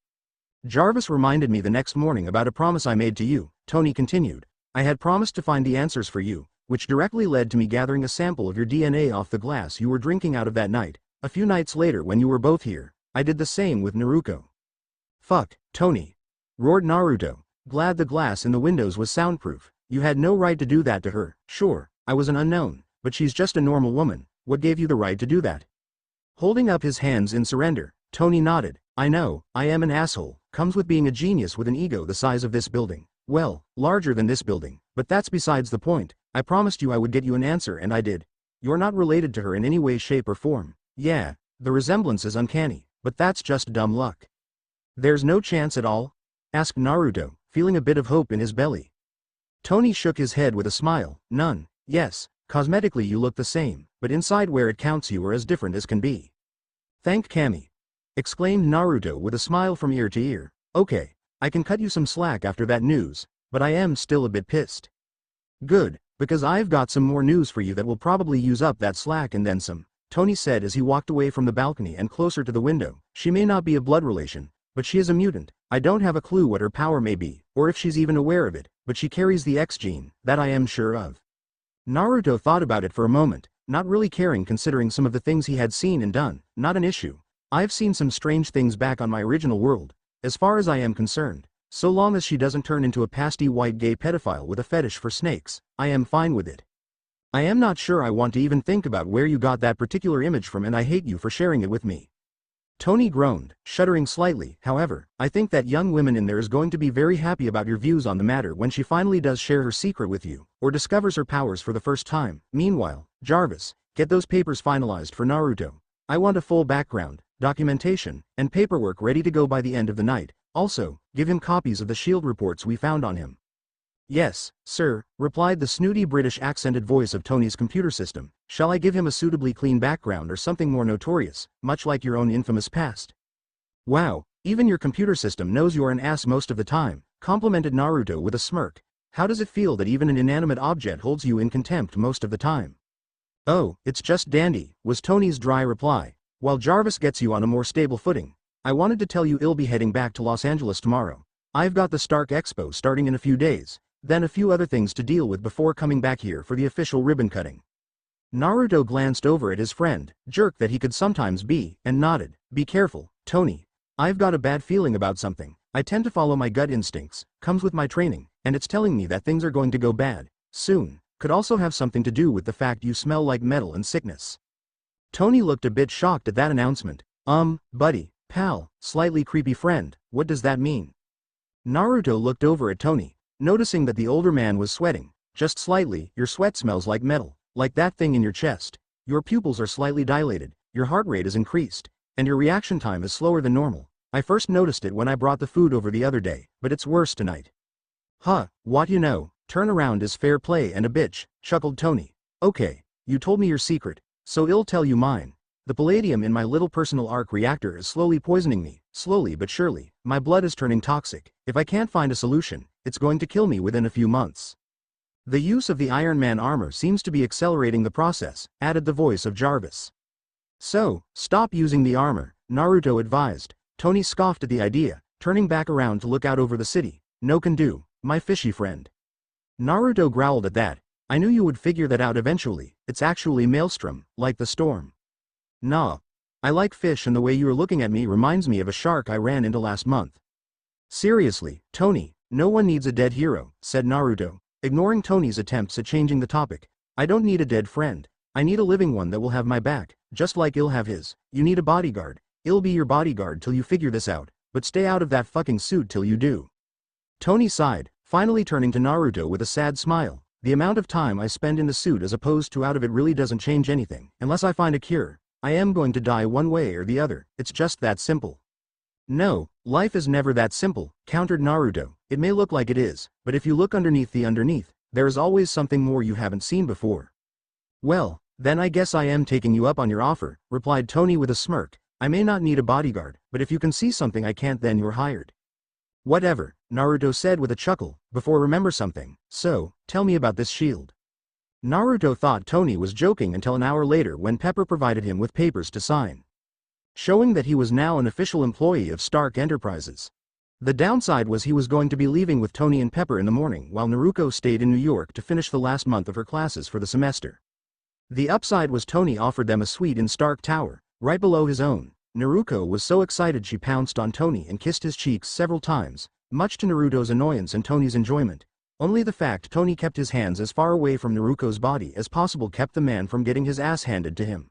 Jarvis reminded me the next morning about a promise I made to you, Tony continued. I had promised to find the answers for you, which directly led to me gathering a sample of your DNA off the glass you were drinking out of that night. A few nights later when you were both here, I did the same with Naruto. Fuck, Tony, roared Naruto. Glad the glass in the windows was soundproof. You had no right to do that to her. Sure, I was an unknown, but she's just a normal woman. What gave you the right to do that? Holding up his hands in surrender, Tony nodded. I know, I am an asshole. Comes with being a genius with an ego the size of this building. Well, larger than this building, but that's besides the point. I promised you I would get you an answer and I did. You're not related to her in any way, shape or form. Yeah, the resemblance is uncanny, but that's just dumb luck. There's no chance at all? Asked Naruto, feeling a bit of hope in his belly. Tony shook his head with a smile. None. Yes, cosmetically you look the same, but inside where it counts you are as different as can be. Thank Kami. Exclaimed Naruto with a smile from ear to ear. Okay, I can cut you some slack after that news, but I am still a bit pissed. Good, because I've got some more news for you that will probably use up that slack and then some, Tony said as he walked away from the balcony and closer to the window. She may not be a blood relation, but she is a mutant. I don't have a clue what her power may be, or if she's even aware of it, but she carries the X gene, that I am sure of. Naruto thought about it for a moment, not really caring considering some of the things he had seen and done. Not an issue. I've seen some strange things back on my original world. As far as I am concerned, so long as she doesn't turn into a pasty white gay pedophile with a fetish for snakes, I am fine with it. I am not sure I want to even think about where you got that particular image from and I hate you for sharing it with me. Tony groaned, shuddering slightly. However, I think that young woman in there is going to be very happy about your views on the matter when she finally does share her secret with you, or discovers her powers for the first time. Meanwhile, Jarvis, get those papers finalized for Naruto. I want a full background, documentation, and paperwork ready to go by the end of the night. Also, give him copies of the shield reports we found on him. Yes, sir, replied the snooty British accented voice of Tony's computer system. Shall I give him a suitably clean background or something more notorious, much like your own infamous past? Wow, even your computer system knows you're an ass most of the time, complimented Naruto with a smirk. How does it feel that even an inanimate object holds you in contempt most of the time? Oh, it's just dandy, was Tony's dry reply. While Jarvis gets you on a more stable footing, I wanted to tell you I'll be heading back to Los Angeles tomorrow. I've got the Stark Expo starting in a few days, then a few other things to deal with before coming back here for the official ribbon cutting. Naruto glanced over at his friend, jerk that he could sometimes be, and nodded. Be careful, Tony. I've got a bad feeling about something. I tend to follow my gut instincts, comes with my training, and it's telling me that things are going to go bad, soon. Could also have something to do with the fact you smell like metal and sickness. Tony looked a bit shocked at that announcement. Buddy, pal, slightly creepy friend, what does that mean? Naruto looked over at Tony, noticing that the older man was sweating, just slightly. Your sweat smells like metal. Like that thing in your chest. Your pupils are slightly dilated, your heart rate is increased, and your reaction time is slower than normal. I first noticed it when I brought the food over the other day, but it's worse tonight. Huh, what you know, turn around is fair play and a bitch, chuckled Tony. Okay, you told me your secret, so I'll tell you mine. The palladium in my little personal arc reactor is slowly poisoning me, slowly but surely. My blood is turning toxic. If I can't find a solution, it's going to kill me within a few months. The use of the Iron Man armor seems to be accelerating the process, added the voice of Jarvis. So, stop using the armor, Naruto advised. Tony scoffed at the idea, turning back around to look out over the city. No can do, my fishy friend. Naruto growled at that. I knew you would figure that out eventually. It's actually Maelstrom, like the storm. Nah. I like fish and the way you're looking at me reminds me of a shark I ran into last month. Seriously, Tony, no one needs a dead hero, said Naruto, ignoring Tony's attempts at changing the topic. I don't need a dead friend. I need a living one that will have my back, just like I'll have his. You need a bodyguard. I'll be your bodyguard till you figure this out, but stay out of that fucking suit till you do. Tony sighed, finally turning to Naruto with a sad smile. The amount of time I spend in the suit as opposed to out of it really doesn't change anything. Unless I find a cure, I am going to die one way or the other. It's just that simple. No, life is never that simple, countered Naruto. It may look like it is, but if you look underneath, there is always something more you haven't seen before. Well, then I guess I am taking you up on your offer, replied Tony with a smirk. I may not need a bodyguard, but if you can see something I can't, then you're hired. Whatever, Naruto said with a chuckle, before remember something. So, tell me about this shield. Naruto thought Tony was joking until an hour later when Pepper provided him with papers to sign, showing that he was now an official employee of Stark Enterprises. The downside was he was going to be leaving with Tony and Pepper in the morning while Naruto stayed in New York to finish the last month of her classes for the semester. The upside was Tony offered them a suite in Stark Tower, right below his own. Naruto was so excited she pounced on Tony and kissed his cheeks several times, much to Naruto's annoyance and Tony's enjoyment. Only the fact Tony kept his hands as far away from Naruto's body as possible kept the man from getting his ass handed to him.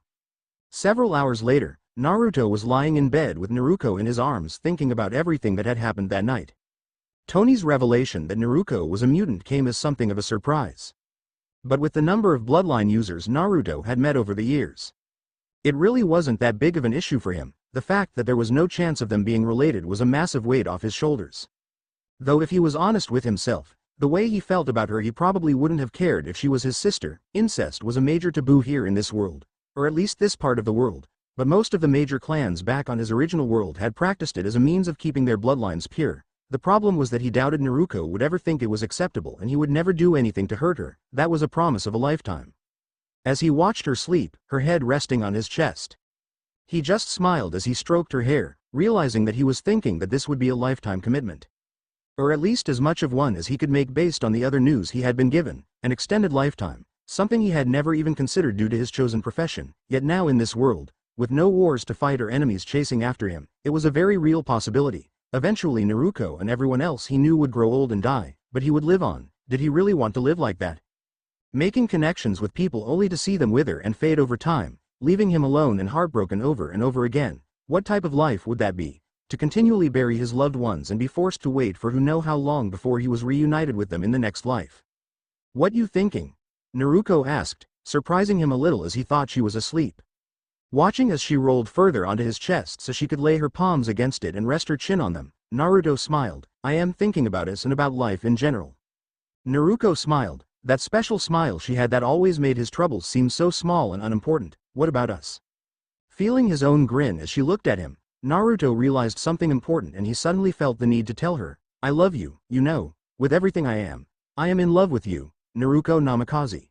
Several hours later, Naruto was lying in bed with Naruto in his arms thinking about everything that had happened that night. Tony's revelation that Naruto was a mutant came as something of a surprise. But with the number of bloodline users Naruto had met over the years, it really wasn't that big of an issue for him. The fact that there was no chance of them being related was a massive weight off his shoulders. Though if he was honest with himself, the way he felt about her, he probably wouldn't have cared if she was his sister. Incest was a major taboo here in this world, or at least this part of the world. But most of the major clans back on his original world had practiced it as a means of keeping their bloodlines pure. The problem was that he doubted Naruto would ever think it was acceptable and he would never do anything to hurt her. That was a promise of a lifetime. As he watched her sleep, her head resting on his chest, he just smiled as he stroked her hair, realizing that he was thinking that this would be a lifetime commitment. Or at least as much of one as he could make based on the other news he had been given, an extended lifetime, something he had never even considered due to his chosen profession. Yet now in this world, with no wars to fight or enemies chasing after him, it was a very real possibility. Eventually Naruto and everyone else he knew would grow old and die, but he would live on. Did he really want to live like that? Making connections with people only to see them wither and fade over time, leaving him alone and heartbroken over and over again. What type of life would that be? To continually bury his loved ones and be forced to wait for who know how long before he was reunited with them in the next life. What you thinking? Naruto asked, surprising him a little as he thought she was asleep. Watching as she rolled further onto his chest so she could lay her palms against it and rest her chin on them, Naruto smiled. I am thinking about us and about life in general. Naruto smiled, that special smile she had that always made his troubles seem so small and unimportant. What about us? Feeling his own grin as she looked at him, Naruto realized something important and he suddenly felt the need to tell her, I love you, you know, with everything I am. I am in love with you, Naruko Namikaze.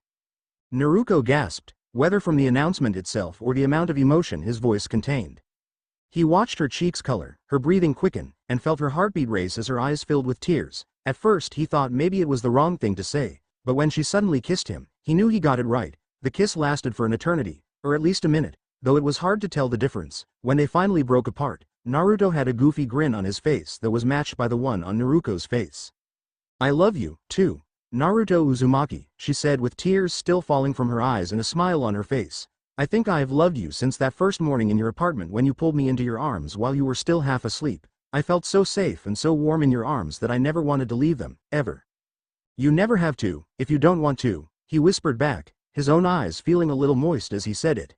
Naruto gasped, whether from the announcement itself or the amount of emotion his voice contained. He watched her cheeks color, her breathing quicken, and felt her heartbeat race as her eyes filled with tears. At first he thought maybe it was the wrong thing to say, but when she suddenly kissed him, he knew he got it right. The kiss lasted for an eternity, or at least a minute, though it was hard to tell the difference. When they finally broke apart, Naruto had a goofy grin on his face that was matched by the one on Naruko's face. "I love you, too, Naruto Uzumaki," she said with tears still falling from her eyes and a smile on her face. "I think I have loved you since that first morning in your apartment when you pulled me into your arms while you were still half asleep. I felt so safe and so warm in your arms that I never wanted to leave them, ever." "You never have to, if you don't want to," he whispered back, his own eyes feeling a little moist as he said it.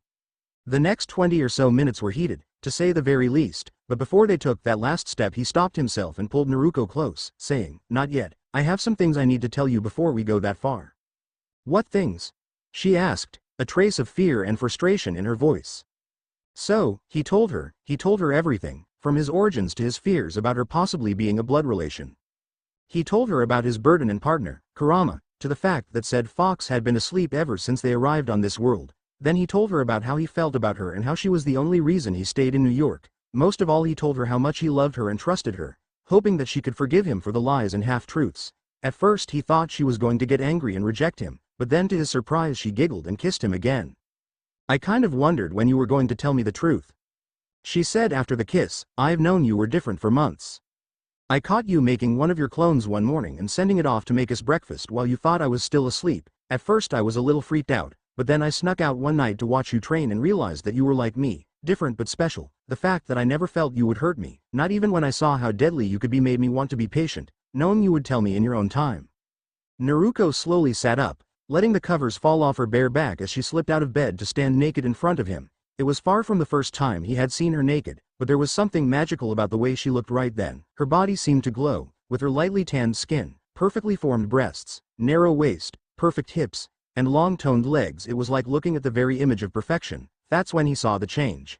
The next 20 or so minutes were heated, to say the very least, but before they took that last step he stopped himself and pulled Naruko close, saying, "Not yet, I have some things I need to tell you before we go that far." "What things?" she asked, a trace of fear and frustration in her voice. So, he told her everything, from his origins to his fears about her possibly being a blood relation. He told her about his burden and partner, Kurama, to the fact that said fox had been asleep ever since they arrived on this world. Then he told her about how he felt about her and how she was the only reason he stayed in New York. Most of all he told her how much he loved her and trusted her, hoping that she could forgive him for the lies and half-truths. At first he thought she was going to get angry and reject him, but then to his surprise she giggled and kissed him again. "I kind of wondered when you were going to tell me the truth," she said after the kiss. "I've known you were different for months. I caught you making one of your clones one morning and sending it off to make us breakfast while you thought I was still asleep. At first I was a little freaked out, but then I snuck out one night to watch you train and realized that you were like me, different but special. The fact that I never felt you would hurt me, not even when I saw how deadly you could be, made me want to be patient, knowing you would tell me in your own time." Naruko slowly sat up, letting the covers fall off her bare back as she slipped out of bed to stand naked in front of him. It was far from the first time he had seen her naked, but there was something magical about the way she looked right then. Her body seemed to glow, with her lightly tanned skin, perfectly formed breasts, narrow waist, perfect hips, and long toned legs. It was like looking at the very image of perfection. That's when he saw the change.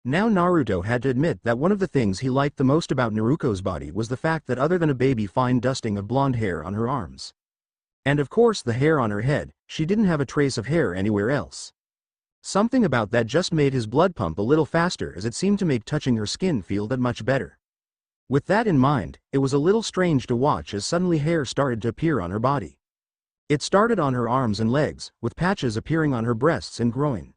Now Naruto had to admit that one of the things he liked the most about Naruko's body was the fact that other than a baby fine dusting of blonde hair on her arms, and of course the hair on her head, she didn't have a trace of hair anywhere else. Something about that just made his blood pump a little faster, as it seemed to make touching her skin feel that much better. With that in mind, it was a little strange to watch as suddenly hair started to appear on her body. It started on her arms and legs, with patches appearing on her breasts and groin.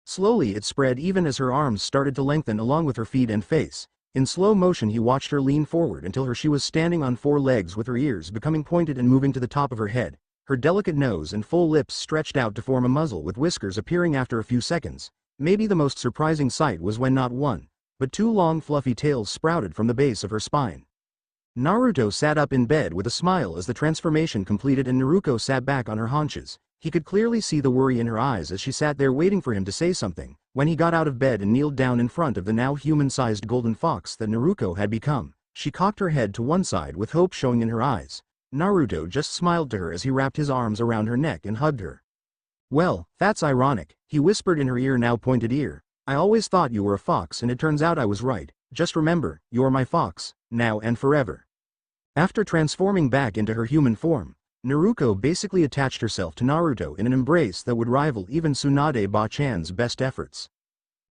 Slowly it spread even as her arms started to lengthen along with her feet and face. In slow motion he watched her lean forward until she was standing on 4 legs with her ears becoming pointed and moving to the top of her head. Her delicate nose and full lips stretched out to form a muzzle with whiskers appearing after a few seconds. Maybe the most surprising sight was when not one, but 2 long fluffy tails sprouted from the base of her spine. Naruto sat up in bed with a smile as the transformation completed and Naruko sat back on her haunches. He could clearly see the worry in her eyes as she sat there waiting for him to say something. When he got out of bed and kneeled down in front of the now human-sized golden fox that Naruko had become, she cocked her head to one side with hope showing in her eyes. Naruto just smiled to her as he wrapped his arms around her neck and hugged her. "Well, that's ironic," he whispered in her now pointed ear. "I always thought you were a fox and it turns out I was right. Just remember, you're my fox, now and forever." After transforming back into her human form, Naruko basically attached herself to Naruto in an embrace that would rival even Tsunade Ba-chan's best efforts.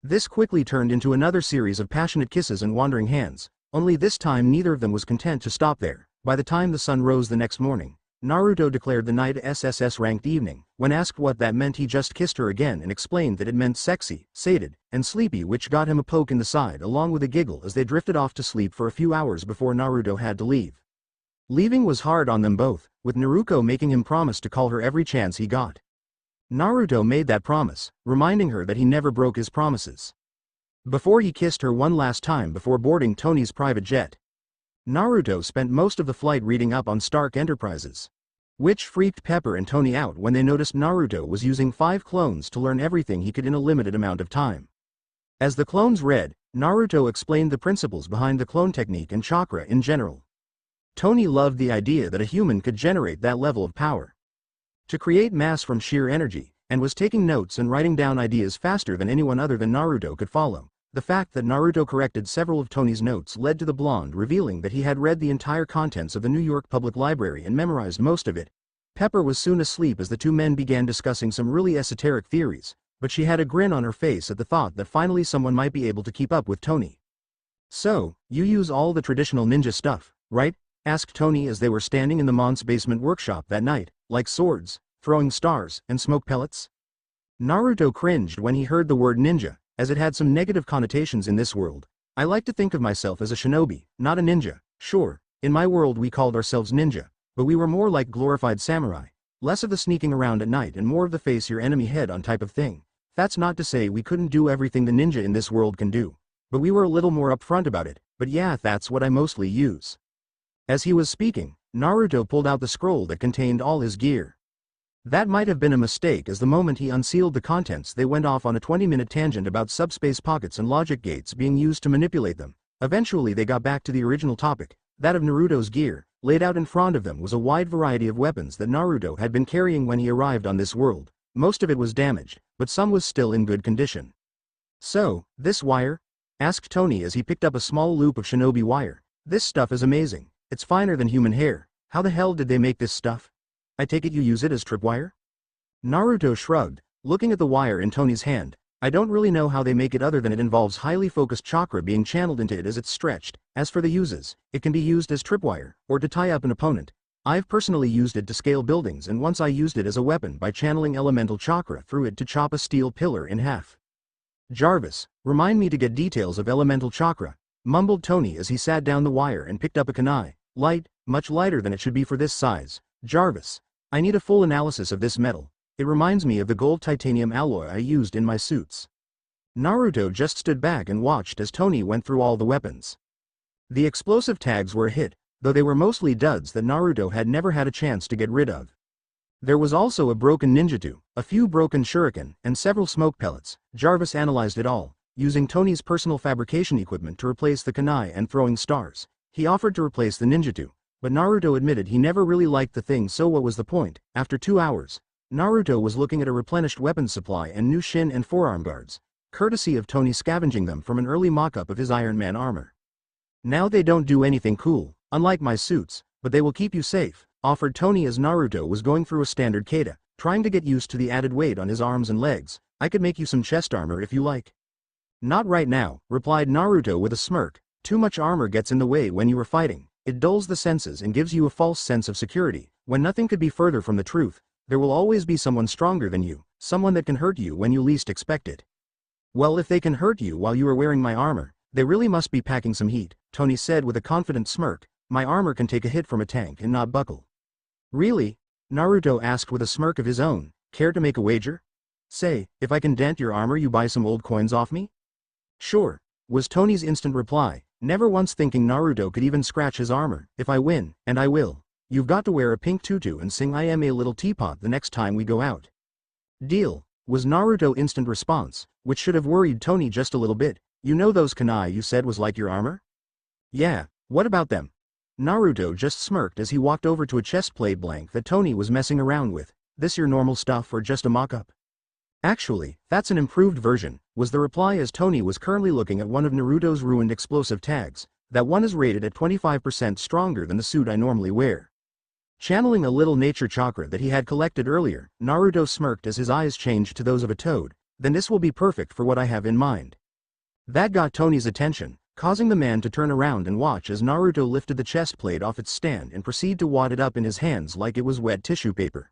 This quickly turned into another series of passionate kisses and wandering hands, only this time neither of them was content to stop there. By the time the sun rose the next morning, Naruto declared the night SSS-ranked evening. When asked what that meant he just kissed her again and explained that it meant sexy, sated, and sleepy, which got him a poke in the side along with a giggle as they drifted off to sleep for a few hours before Naruto had to leave. Leaving was hard on them both, with Naruko making him promise to call her every chance he got. Naruto made that promise, reminding her that he never broke his promises. Before he kissed her one last time before boarding Tony's private jet, Naruto spent most of the flight reading up on Stark Enterprises, which freaked Pepper and Tony out when they noticed Naruto was using 5 clones to learn everything he could in a limited amount of time. As the clones read, Naruto explained the principles behind the clone technique and chakra in general. Tony loved the idea that a human could generate that level of power to create mass from sheer energy, and was taking notes and writing down ideas faster than anyone other than Naruto could follow. The fact that Naruto corrected several of Tony's notes led to the blonde revealing that he had read the entire contents of the New York Public Library and memorized most of it. Pepper was soon asleep as the two men began discussing some really esoteric theories, but she had a grin on her face at the thought that finally someone might be able to keep up with Tony. "So, you use all the traditional ninja stuff, right?" asked Tony as they were standing in the Mont's basement workshop that night, like swords, throwing stars, and smoke pellets. Naruto cringed when he heard the word ninja, as it had some negative connotations in this world. "I like to think of myself as a shinobi, not a ninja. Sure, in my world we called ourselves ninja, but we were more like glorified samurai. Less of the sneaking around at night and more of the face your enemy head on type of thing. That's not to say we couldn't do everything the ninja in this world can do. But we were a little more upfront about it, but yeah, that's what I mostly use." As he was speaking, Naruto pulled out the scroll that contained all his gear. That might have been a mistake, as the moment he unsealed the contents they went off on a 20-minute tangent about subspace pockets and logic gates being used to manipulate them. Eventually they got back to the original topic, that of Naruto's gear. Laid out in front of them was a wide variety of weapons that Naruto had been carrying when he arrived on this world. Most of it was damaged, but some was still in good condition. "So, this wire?" asked Tony as he picked up a small loop of shinobi wire. "This stuff is amazing. It's finer than human hair. How the hell did they make this stuff? I take it you use it as tripwire?" Naruto shrugged, looking at the wire in Tony's hand. "I don't really know how they make it other than it involves highly focused chakra being channeled into it as it's stretched. As for the uses, it can be used as tripwire, or to tie up an opponent. I've personally used it to scale buildings, and once I used it as a weapon by channeling elemental chakra through it to chop a steel pillar in half." "Jarvis, remind me to get details of elemental chakra," mumbled Tony as he sat down the wire and picked up a kunai. "Light, much lighter than it should be for this size. Jarvis, I need a full analysis of this metal. It reminds me of the gold titanium alloy I used in my suits." Naruto just stood back and watched as Tony went through all the weapons. The explosive tags were a hit, though they were mostly duds that Naruto had never had a chance to get rid of. There was also a broken ninjutsu, a few broken shuriken, and several smoke pellets. Jarvis analyzed it all, using Tony's personal fabrication equipment to replace the kunai and throwing stars. He offered to replace the ninjutsu, but Naruto admitted he never really liked the thing, so what was the point? After 2 hours, Naruto was looking at a replenished weapons supply and new shin and forearm guards, courtesy of Tony scavenging them from an early mock-up of his Iron Man armor. "Now they don't do anything cool, unlike my suits, but they will keep you safe," offered Tony as Naruto was going through a standard kata, trying to get used to the added weight on his arms and legs. "I could make you some chest armor if you like." "Not right now," replied Naruto with a smirk. "Too much armor gets in the way when you are fighting. It dulls the senses and gives you a false sense of security, when nothing could be further from the truth. There will always be someone stronger than you, someone that can hurt you when you least expect it." "Well, if they can hurt you while you are wearing my armor, they really must be packing some heat," Tony said with a confident smirk. "My armor can take a hit from a tank and not buckle." "Really?" Naruto asked with a smirk of his own. "Care to make a wager? Say, if I can dent your armor, you buy some old coins off me?" "Sure," was Tony's instant reply, never once thinking Naruto could even scratch his armor. "If I win, and I will, you've got to wear a pink tutu and sing I Am a Little Teapot the next time we go out." "Deal," was Naruto's instant response, which should have worried Tony just a little bit. "You know those kunai you said was like your armor?" "Yeah, what about them?" Naruto just smirked as he walked over to a chest plate blank that Tony was messing around with. "This your normal stuff or just a mock-up?" "Actually, that's an improved version," was the reply as Tony was currently looking at one of Naruto's ruined explosive tags. "That one is rated at 25% stronger than the suit I normally wear." Channeling a little nature chakra that he had collected earlier, Naruto smirked as his eyes changed to those of a toad. "Then this will be perfect for what I have in mind." That got Tony's attention, causing the man to turn around and watch as Naruto lifted the chest plate off its stand and proceed to wad it up in his hands like it was wet tissue paper.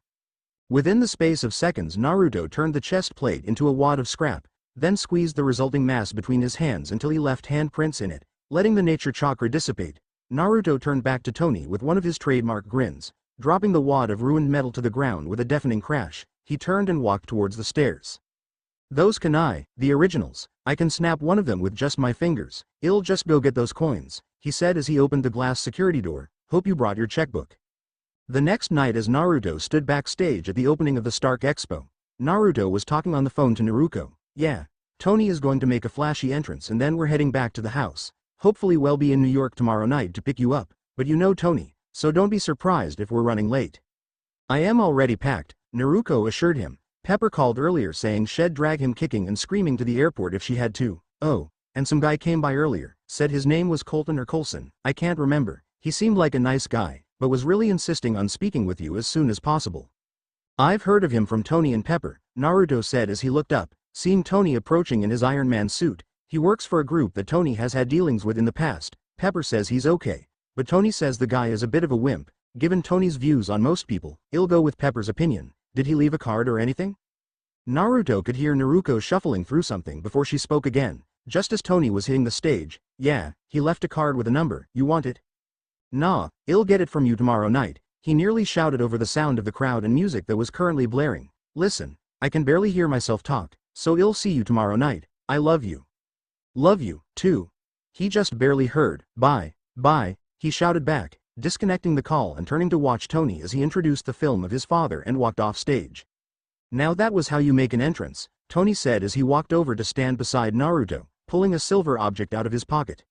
Within the space of seconds, Naruto turned the chest plate into a wad of scrap, then squeezed the resulting mass between his hands until he left handprints in it, letting the nature chakra dissipate. Naruto turned back to Tony with one of his trademark grins, dropping the wad of ruined metal to the ground with a deafening crash. He turned and walked towards the stairs. "Those kunai, the originals, I can snap one of them with just my fingers. I'll just go get those coins," he said as he opened the glass security door. "Hope you brought your checkbook." The next night, as Naruto stood backstage at the opening of the Stark Expo, Naruto was talking on the phone to Naruko. "Yeah, Tony is going to make a flashy entrance and then we're heading back to the house. Hopefully we'll be in New York tomorrow night to pick you up, but you know Tony, so don't be surprised if we're running late." "I am already packed," Naruko assured him. Pepper called earlier saying she'd drag him kicking and screaming to the airport if she had to. "Oh, and some guy came by earlier, said his name was Colton or Colson, I can't remember. He seemed like a nice guy, but was really insisting on speaking with you as soon as possible. I've heard of him from Tony and Pepper, Naruto said as he looked up, seeing Tony approaching in his Iron Man suit. He works for a group that Tony has had dealings with in the past. Pepper says he's okay, but Tony says the guy is a bit of a wimp. Given Tony's views on most people, he'll go with Pepper's opinion. Did he leave a card or anything? Naruto could hear Naruko shuffling through something before she spoke again, just as Tony was hitting the stage. Yeah, he left a card with a number. You want it? Nah, I'll get it from you tomorrow night, he nearly shouted over the sound of the crowd and music that was currently blaring. Listen, I can barely hear myself talk, so I'll see you tomorrow night. I love you. Love you, too. He just barely heard. Bye, he shouted back, disconnecting the call and turning to watch Tony as he introduced the film of his father and walked off stage. Now that was how you make an entrance, Tony said as he walked over to stand beside Naruto, pulling a silver object out of his pocket.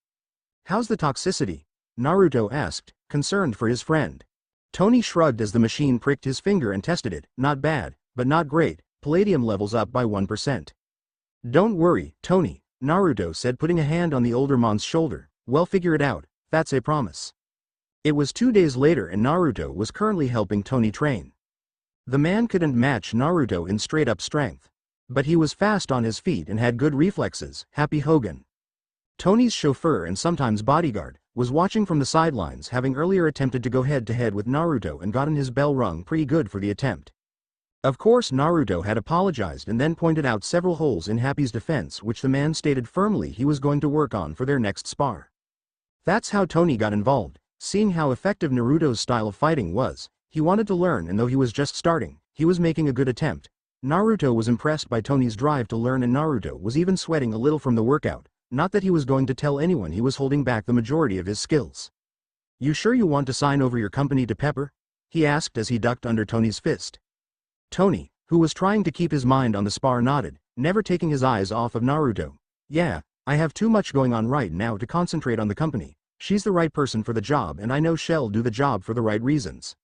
How's the toxicity? Naruto asked, concerned for his friend. Tony shrugged as the machine pricked his finger and tested it. Not bad, but not great. Palladium levels up by 1%. Don't worry, Tony, Naruto said, putting a hand on the older man's shoulder. We'll figure it out, that's a promise. It was 2 days later and Naruto was currently helping Tony train. The man couldn't match Naruto in straight-up strength. But he was fast on his feet and had good reflexes. Happy Hogan, Tony's chauffeur and sometimes bodyguard, was watching from the sidelines, having earlier attempted to go head-to-head with Naruto and gotten his bell rung pretty good for the attempt. Of course Naruto had apologized and then pointed out several holes in Happy's defense which the man stated firmly he was going to work on for their next spar. That's how Tony got involved. Seeing how effective Naruto's style of fighting was, he wanted to learn, and though he was just starting, he was making a good attempt. Naruto was impressed by Tony's drive to learn, and Naruto was even sweating a little from the workout. Not that he was going to tell anyone he was holding back the majority of his skills. You sure you want to sign over your company to Pepper? He asked as he ducked under Tony's fist. Tony, who was trying to keep his mind on the spar, nodded, never taking his eyes off of Naruto. Yeah, I have too much going on right now to concentrate on the company. She's the right person for the job and I know she'll do the job for the right reasons.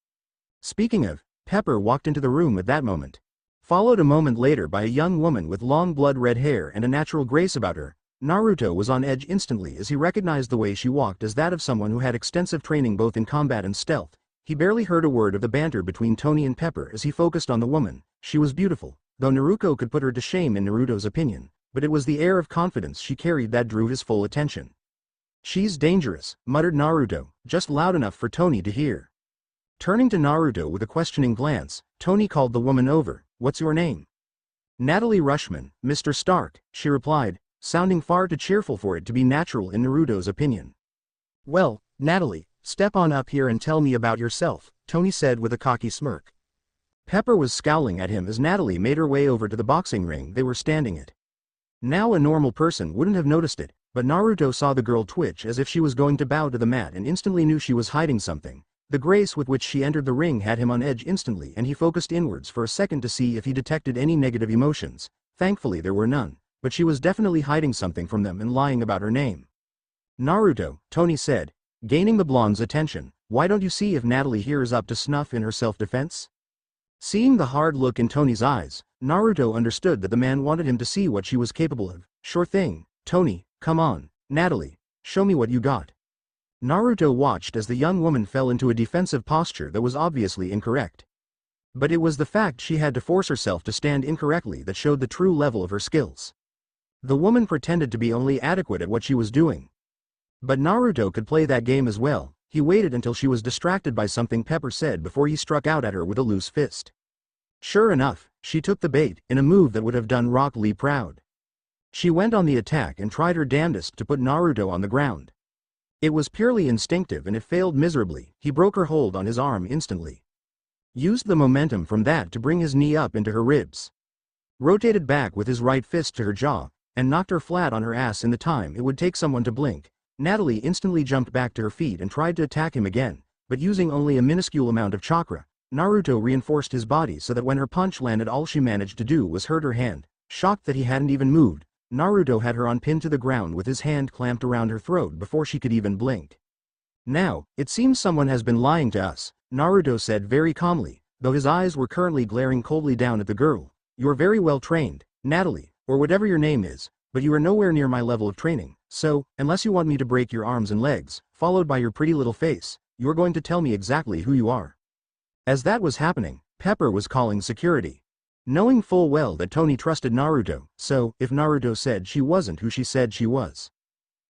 Speaking of, Pepper walked into the room at that moment. Followed a moment later by a young woman with long blood-red hair and a natural grace about her. Naruto was on edge instantly as he recognized the way she walked as that of someone who had extensive training both in combat and stealth. He barely heard a word of the banter between Tony and Pepper as he focused on the woman. She was beautiful, though Naruto could put her to shame in Naruto's opinion, but it was the air of confidence she carried that drew his full attention. She's dangerous, muttered Naruto, just loud enough for Tony to hear. Turning to Naruto with a questioning glance, Tony called the woman over. What's your name? Natalie Rushman, Mr. Stark, she replied, sounding far too cheerful for it to be natural in Naruto's opinion. Well, Natalie, step on up here and tell me about yourself, Tony said with a cocky smirk. Pepper was scowling at him as Natalie made her way over to the boxing ring they were standing at. Now a normal person wouldn't have noticed it, but Naruto saw the girl twitch as if she was going to bow to the mat and instantly knew she was hiding something. The grace with which she entered the ring had him on edge instantly, and he focused inwards for a second to see if he detected any negative emotions. Thankfully there were none, but she was definitely hiding something from them and lying about her name. Naruto, Tony said, gaining the blonde's attention, why don't you see if Natalie here is up to snuff in her self-defense? Seeing the hard look in Tony's eyes, Naruto understood that the man wanted him to see what she was capable of. Sure thing, Tony, come on, Natalie, show me what you got. Naruto watched as the young woman fell into a defensive posture that was obviously incorrect. But it was the fact she had to force herself to stand incorrectly that showed the true level of her skills. The woman pretended to be only adequate at what she was doing. But Naruto could play that game as well. He waited until she was distracted by something Pepper said before he struck out at her with a loose fist. Sure enough, she took the bait, in a move that would have done Rock Lee proud. She went on the attack and tried her damnedest to put Naruto on the ground. It was purely instinctive and it failed miserably. He broke her hold on his arm instantly. Used the momentum from that to bring his knee up into her ribs. Rotated back with his right fist to her jaw, and knocked her flat on her ass in the time it would take someone to blink. Natalie instantly jumped back to her feet and tried to attack him again, but using only a minuscule amount of chakra. Naruto reinforced his body so that when her punch landed all she managed to do was hurt her hand. Shocked that he hadn't even moved, Naruto had her on pinned to the ground with his hand clamped around her throat before she could even blink. Now, it seems someone has been lying to us, Naruto said very calmly, though his eyes were currently glaring coldly down at the girl. You're very well trained, Natalie, or whatever your name is, but you are nowhere near my level of training, so, unless you want me to break your arms and legs, followed by your pretty little face, you're going to tell me exactly who you are. As that was happening, Pepper was calling security. Knowing full well that Tony trusted Naruto, so, if Naruto said she wasn't who she said she was,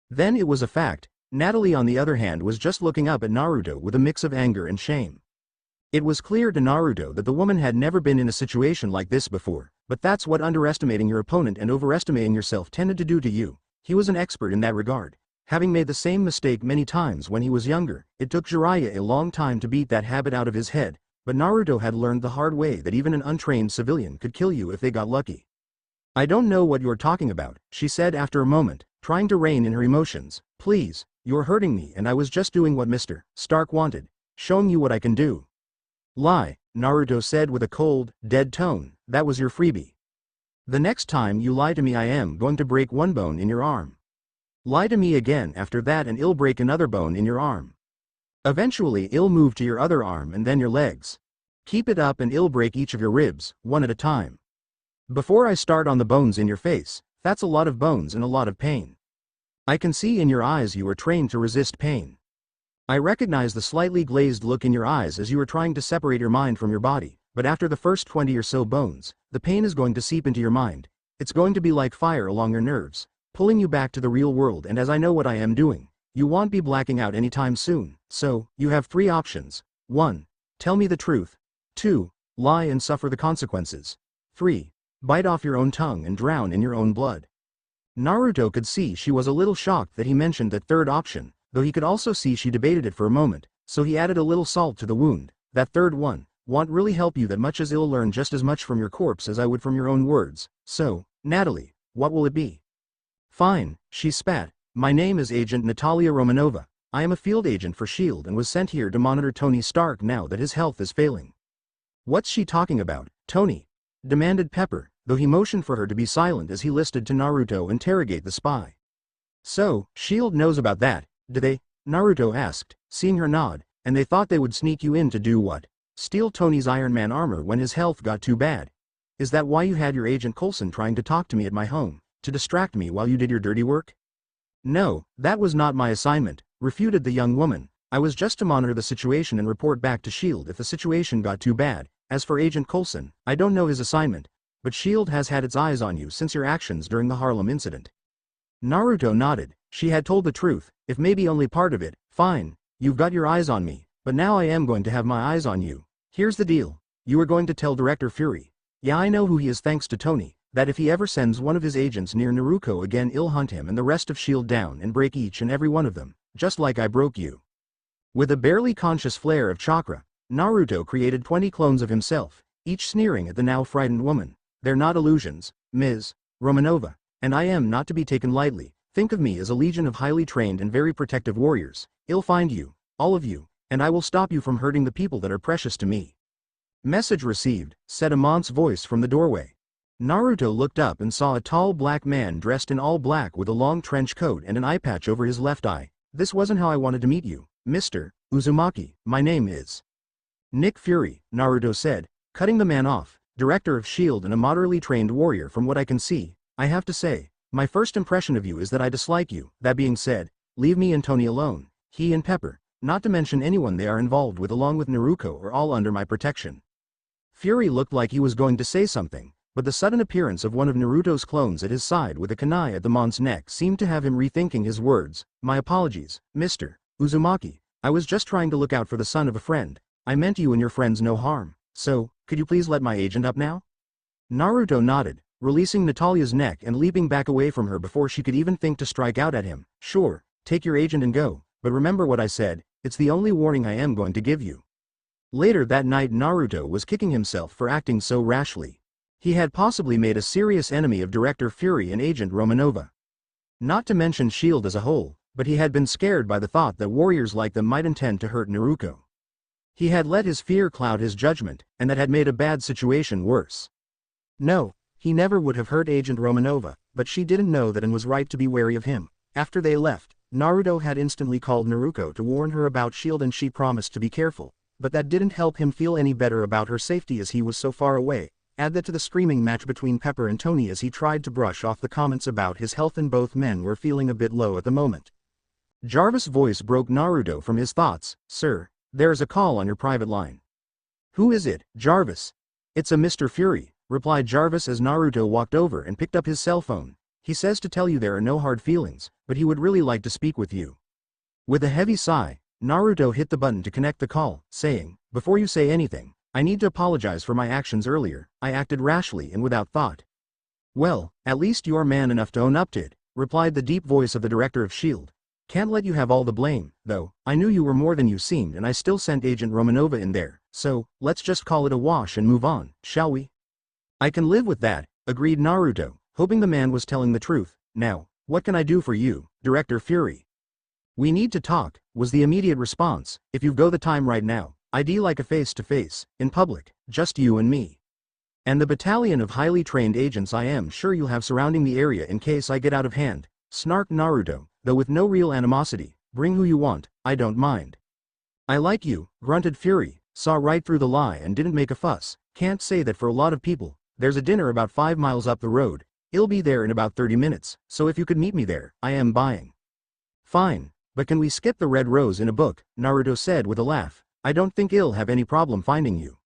then it was a fact. Natalie on the other hand was just looking up at Naruto with a mix of anger and shame. It was clear to Naruto that the woman had never been in a situation like this before, but that's what underestimating your opponent and overestimating yourself tended to do to you. He was an expert in that regard. Having made the same mistake many times when he was younger, it took Jiraiya a long time to beat that habit out of his head, but Naruto had learned the hard way that even an untrained civilian could kill you if they got lucky. I don't know what you're talking about, she said after a moment, trying to rein in her emotions. Please, you're hurting me and I was just doing what Mr. Stark wanted, showing you what I can do. Lie, Naruto said with a cold, dead tone, that was your freebie. The next time you lie to me I am going to break one bone in your arm. Lie to me again after that and I'll break another bone in your arm. Eventually I'll move to your other arm and then your legs. Keep it up and I'll break each of your ribs, one at a time. Before I start on the bones in your face, that's a lot of bones and a lot of pain. I can see in your eyes you are trained to resist pain. I recognize the slightly glazed look in your eyes as you are trying to separate your mind from your body, but after the first 20 or so bones, the pain is going to seep into your mind. It's going to be like fire along your nerves, pulling you back to the real world, and as I know what I am doing, you won't be blacking out anytime soon, so, you have 3 options. 1. Tell me the truth. 2. Lie and suffer the consequences. 3. Bite off your own tongue and drown in your own blood. Naruto could see she was a little shocked that he mentioned that third option, though he could also see she debated it for a moment, so he added a little salt to the wound. That third one won't really help you that much, as I'll learn just as much from your corpse as I would from your own words. So, Natalie, what will it be? Fine, she spat. My name is Agent Natalia Romanova. I am a field agent for S.H.I.E.L.D. and was sent here to monitor Tony Stark now that his health is failing. What's she talking about, Tony? Demanded Pepper, though he motioned for her to be silent as he listed to Naruto interrogate the spy. So, S.H.I.E.L.D. knows about that, do they? Naruto asked, seeing her nod, and they thought they would sneak you in to do what? Steal Tony's Iron Man armor when his health got too bad. Is that why you had your Agent Coulson trying to talk to me at my home, to distract me while you did your dirty work? No, that was not my assignment, refuted the young woman. I was just to monitor the situation and report back to S.H.I.E.L.D. if the situation got too bad. As for Agent Coulson, I don't know his assignment, but S.H.I.E.L.D. has had its eyes on you since your actions during the Harlem incident. Naruto nodded. She had told the truth, if maybe only part of it. Fine, you've got your eyes on me, but now I am going to have my eyes on you. Here's the deal. You are going to tell Director Fury. Yeah, I know who he is thanks to Tony, that if he ever sends one of his agents near Naruto again, I'll hunt him and the rest of S.H.I.E.L.D. down and break each and every one of them, just like I broke you. With a barely conscious flare of chakra, Naruto created 20 clones of himself, each sneering at the now frightened woman. They're not illusions, Ms. Romanova, and I am not to be taken lightly. Think of me as a legion of highly trained and very protective warriors. I'll find you, all of you, and I will stop you from hurting the people that are precious to me. Message received, said a man's voice from the doorway. Naruto looked up and saw a tall black man dressed in all black with a long trench coat and an eye patch over his left eye. This wasn't how I wanted to meet you, Mr. Uzumaki. My name is Nick Fury, Naruto said, cutting the man off. Director of S.H.I.E.L.D. and a moderately trained warrior. From what I can see, I have to say, my first impression of you is that I dislike you. That being said, leave me and Tony alone. He and Pepper, not to mention anyone they are involved with along with Naruto, are all under my protection. Fury looked like he was going to say something, but the sudden appearance of one of Naruto's clones at his side with a kunai at the man's neck seemed to have him rethinking his words. My apologies, Mr. Uzumaki. I was just trying to look out for the son of a friend. I meant you and your friends no harm. So, could you please let my agent up now? Naruto nodded, releasing Natalia's neck and leaping back away from her before she could even think to strike out at him. Sure, take your agent and go, but remember what I said, it's the only warning I am going to give you. Later that night Naruto was kicking himself for acting so rashly. He had possibly made a serious enemy of Director Fury and Agent Romanova. Not to mention S.H.I.E.L.D. as a whole, but he had been scared by the thought that warriors like them might intend to hurt Naruto. He had let his fear cloud his judgment, and that had made a bad situation worse. No, he never would have hurt Agent Romanova, but she didn't know that and was right to be wary of him. After they left, Naruto had instantly called Naruko to warn her about S.H.I.E.L.D. and she promised to be careful, but that didn't help him feel any better about her safety as he was so far away. Add that to the screaming match between Pepper and Tony as he tried to brush off the comments about his health, and both men were feeling a bit low at the moment. Jarvis' voice broke Naruto from his thoughts. Sir, there is a call on your private line. Who is it, Jarvis? It's a Mr. Fury, replied Jarvis as Naruto walked over and picked up his cell phone. He says to tell you there are no hard feelings, but he would really like to speak with you. With a heavy sigh, Naruto hit the button to connect the call, saying, before you say anything, I need to apologize for my actions earlier. I acted rashly and without thought. Well, at least you're man enough to own up to it, replied the deep voice of the director of S.H.I.E.L.D. Can't let you have all the blame, though. I knew you were more than you seemed and I still sent Agent Romanova in there, so, let's just call it a wash and move on, shall we? I can live with that, agreed Naruto, hoping the man was telling the truth. Now, what can I do for you, Director Fury? We need to talk, was the immediate response. If you've got the time right now, I'd like a face-to-face, in public, just you and me. And the battalion of highly trained agents I am sure you'll have surrounding the area in case I get out of hand, snarked Naruto, though with no real animosity. Bring who you want, I don't mind. I like you, grunted Fury, saw right through the lie and didn't make a fuss. Can't say that for a lot of people. There's a dinner about 5 miles up the road. I'll be there in about 30 minutes, so if you could meet me there, I am buying. Fine, but can we skip the red rose in a book, Naruto said with a laugh. I don't think I'll have any problem finding you.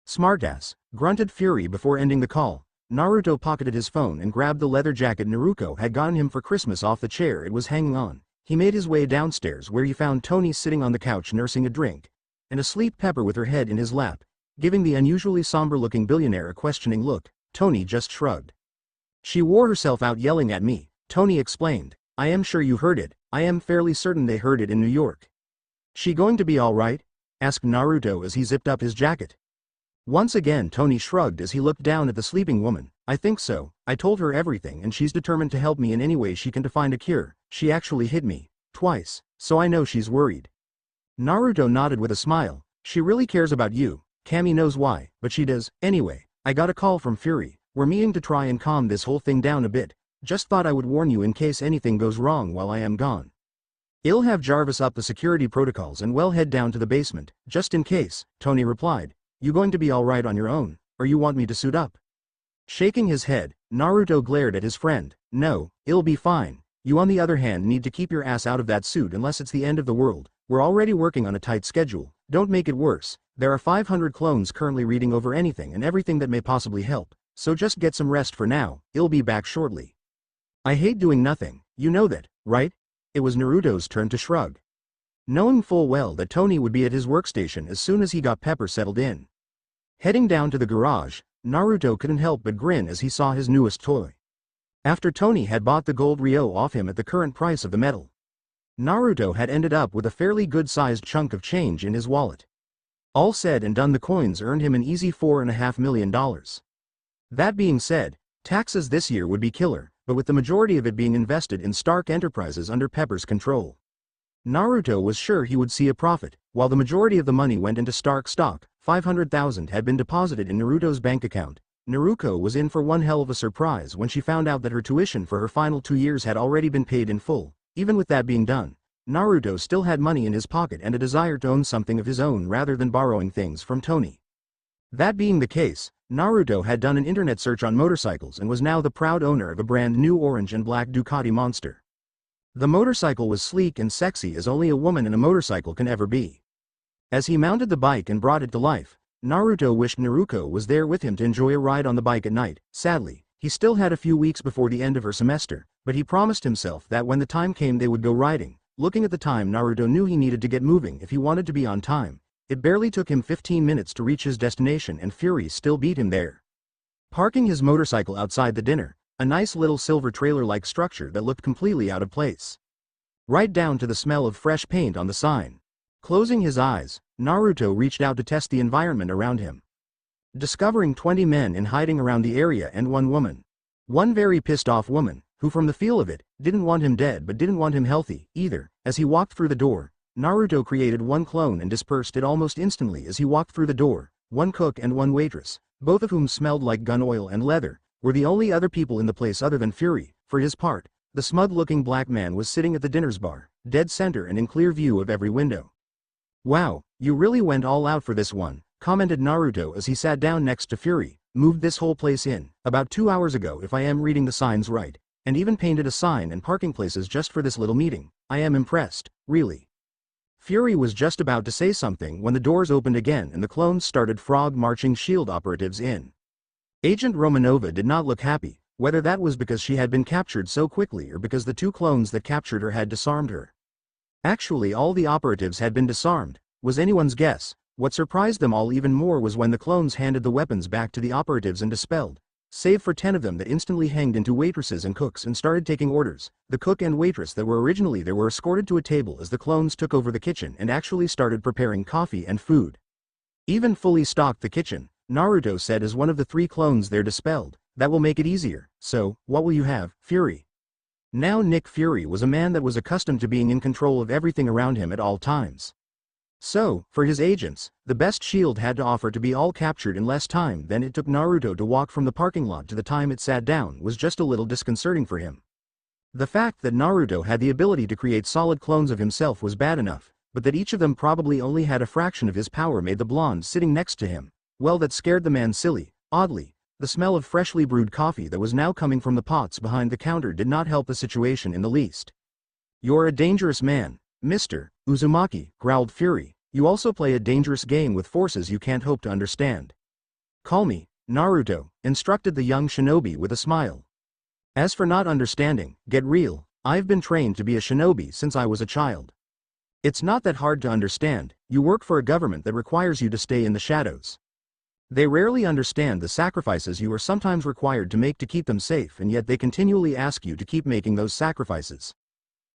Smartass, grunted Fury before ending the call. Naruto pocketed his phone and grabbed the leather jacket Naruto had gotten him for Christmas off the chair it was hanging on. He made his way downstairs where he found Tony sitting on the couch nursing a drink, and asleep Pepper with her head in his lap. Giving the unusually somber-looking billionaire a questioning look, Tony just shrugged. She wore herself out yelling at me, Tony explained. I am sure you heard it. I am fairly certain they heard it in New York. She going to be all right? Asked Naruto as he zipped up his jacket. Once again Tony shrugged as he looked down at the sleeping woman. I think so. I told her everything and she's determined to help me in any way she can to find a cure. She actually hit me, twice, so I know she's worried. Naruto nodded with a smile. She really cares about you. Cammy knows why, but she does. Anyway, I got a call from Fury. We're meeting to try and calm this whole thing down a bit. Just thought I would warn you in case anything goes wrong while I am gone. I'll have Jarvis up the security protocols and we'll head down to the basement, just in case, Tony replied. You going to be alright on your own, or you want me to suit up? Shaking his head, Naruto glared at his friend. No, I'll be fine. You on the other hand need to keep your ass out of that suit unless it's the end of the world. We're already working on a tight schedule. Don't make it worse. There are 500 clones currently reading over anything and everything that may possibly help. So just get some rest for now. I'll be back shortly. I hate doing nothing. You know that, right? It was Naruto's turn to shrug. Knowing full well that Tony would be at his workstation as soon as he got Pepper settled in. Heading down to the garage, Naruto couldn't help but grin as he saw his newest toy. After Tony had bought the gold Ryo off him at the current price of the metal, Naruto had ended up with a fairly good-sized chunk of change in his wallet. All said and done, the coins earned him an easy $4.5 million. That being said, taxes this year would be killer, but with the majority of it being invested in Stark Enterprises under Pepper's control, Naruto was sure he would see a profit. While the majority of the money went into Stark stock, 500,000 had been deposited in Naruto's bank account. Naruto was in for one hell of a surprise when she found out that her tuition for her final 2 years had already been paid in full. Even with that being done, Naruto still had money in his pocket and a desire to own something of his own rather than borrowing things from Tony. That being the case, Naruto had done an internet search on motorcycles and was now the proud owner of a brand new orange and black Ducati Monster. The motorcycle was sleek and sexy as only a woman in a motorcycle can ever be. As he mounted the bike and brought it to life, Naruto wished Naruko was there with him to enjoy a ride on the bike at night. Sadly, he still had a few weeks before the end of her semester, but he promised himself that when the time came they would go riding. Looking at the time, Naruto knew he needed to get moving if he wanted to be on time. It barely took him 15 minutes to reach his destination and Fury still beat him there. Parking his motorcycle outside the dinner, a nice little silver trailer-like structure that looked completely out of place. Right down to the smell of fresh paint on the sign. Closing his eyes, Naruto reached out to test the environment around him. Discovering 20 men in hiding around the area and one woman. One very pissed off woman, who from the feel of it, didn't want him dead but didn't want him healthy, either. As he walked through the door, Naruto created one clone and dispersed it almost instantly as he walked through the door. One cook and one waitress, both of whom smelled like gun oil and leather, were the only other people in the place other than Fury. For his part, the smug-looking black man was sitting at the dinner's bar, dead center and in clear view of every window. Wow, you really went all out for this one, commented Naruto as he sat down next to Fury. Moved this whole place in, about 2 hours ago if I am reading the signs right, and even painted a sign and parking places just for this little meeting. I am impressed, really. Fury was just about to say something when the doors opened again and the clones started frog-marching SHIELD operatives in. Agent Romanova did not look happy, whether that was because she had been captured so quickly or because the 2 clones that captured her had disarmed her. Actually, all the operatives had been disarmed, was anyone's guess. What surprised them all even more was when the clones handed the weapons back to the operatives and dispelled, save for 10 of them that instantly hanged into waitresses and cooks and started taking orders. The cook and waitress that were originally there were escorted to a table as the clones took over the kitchen and actually started preparing coffee and food. Even fully stocked the kitchen, Naruto said as one of the 3 clones there dispelled, that will make it easier. So, what will you have, Fury? Now Nick Fury was a man that was accustomed to being in control of everything around him at all times. So, for his agents, the best SHIELD had to offer to be all captured in less time than it took Naruto to walk from the parking lot to the time it sat down was just a little disconcerting for him. The fact that Naruto had the ability to create solid clones of himself was bad enough, but that each of them probably only had a fraction of his power made the blonde sitting next to him, well, that scared the man silly. Oddly, the smell of freshly brewed coffee that was now coming from the pots behind the counter did not help the situation in the least. You're a dangerous man, Mr. Uzumaki, growled Fury. You also play a dangerous game with forces you can't hope to understand. Call me Naruto, instructed the young shinobi with a smile. As for not understanding, get real, I've been trained to be a shinobi since I was a child. It's not that hard to understand, you work for a government that requires you to stay in the shadows. They rarely understand the sacrifices you are sometimes required to make to keep them safe, and yet they continually ask you to keep making those sacrifices.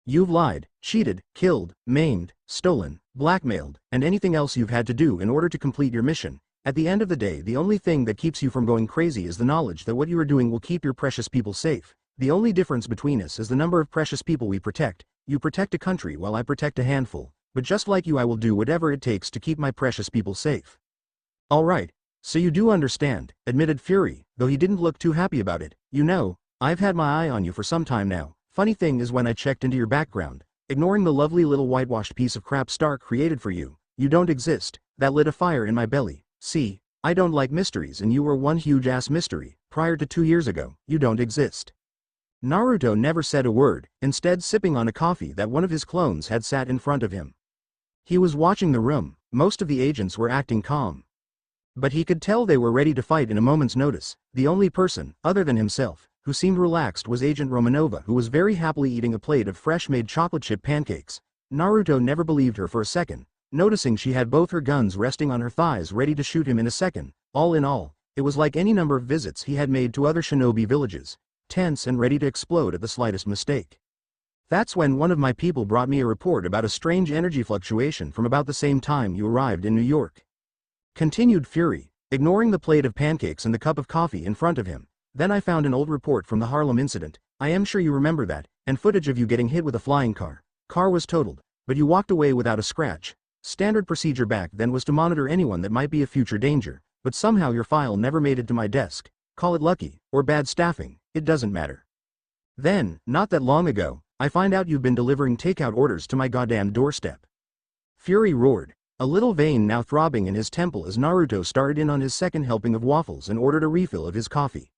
You've lied, cheated, killed, maimed, stolen, blackmailed, and anything else you've had to do in order to complete your mission. At the end of the day, the only thing that keeps you from going crazy is the knowledge that what you are doing will keep your precious people safe. The only difference between us is the number of precious people we protect. You protect a country while I protect a handful, but just like you, I will do whatever it takes to keep my precious people safe. Alright, so you do understand, admitted Fury, though he didn't look too happy about it. You know, I've had my eye on you for some time now. Funny thing is, when I checked into your background, ignoring the lovely little whitewashed piece of crap Stark created for you, you don't exist. That lit a fire in my belly. See, I don't like mysteries and you were one huge ass mystery. Prior to 2 years ago, you don't exist. Naruto never said a word, instead sipping on a coffee that one of his clones had sat in front of him. He was watching the room. Most of the agents were acting calm, but he could tell they were ready to fight in a moment's notice. The only person, other than himself, who seemed relaxed was Agent Romanova, who was very happily eating a plate of fresh-made chocolate chip pancakes. Naruto never believed her for a second, noticing she had both her guns resting on her thighs ready to shoot him in a second. All in all, it was like any number of visits he had made to other shinobi villages, tense and ready to explode at the slightest mistake. That's when one of my people brought me a report about a strange energy fluctuation from about the same time you arrived in New York. Continued Fury, ignoring the plate of pancakes and the cup of coffee in front of him. Then I found an old report from the Harlem incident. I am sure you remember that, and footage of you getting hit with a flying car. Car was totaled, but you walked away without a scratch. Standard procedure back then was to monitor anyone that might be a future danger, but somehow your file never made it to my desk. Call it lucky, or bad staffing, it doesn't matter. Then, not that long ago, I find out you've been delivering takeout orders to my goddamn doorstep. Fury roared, a little vein now throbbing in his temple as Naruto started in on his second helping of waffles and ordered a refill of his coffee.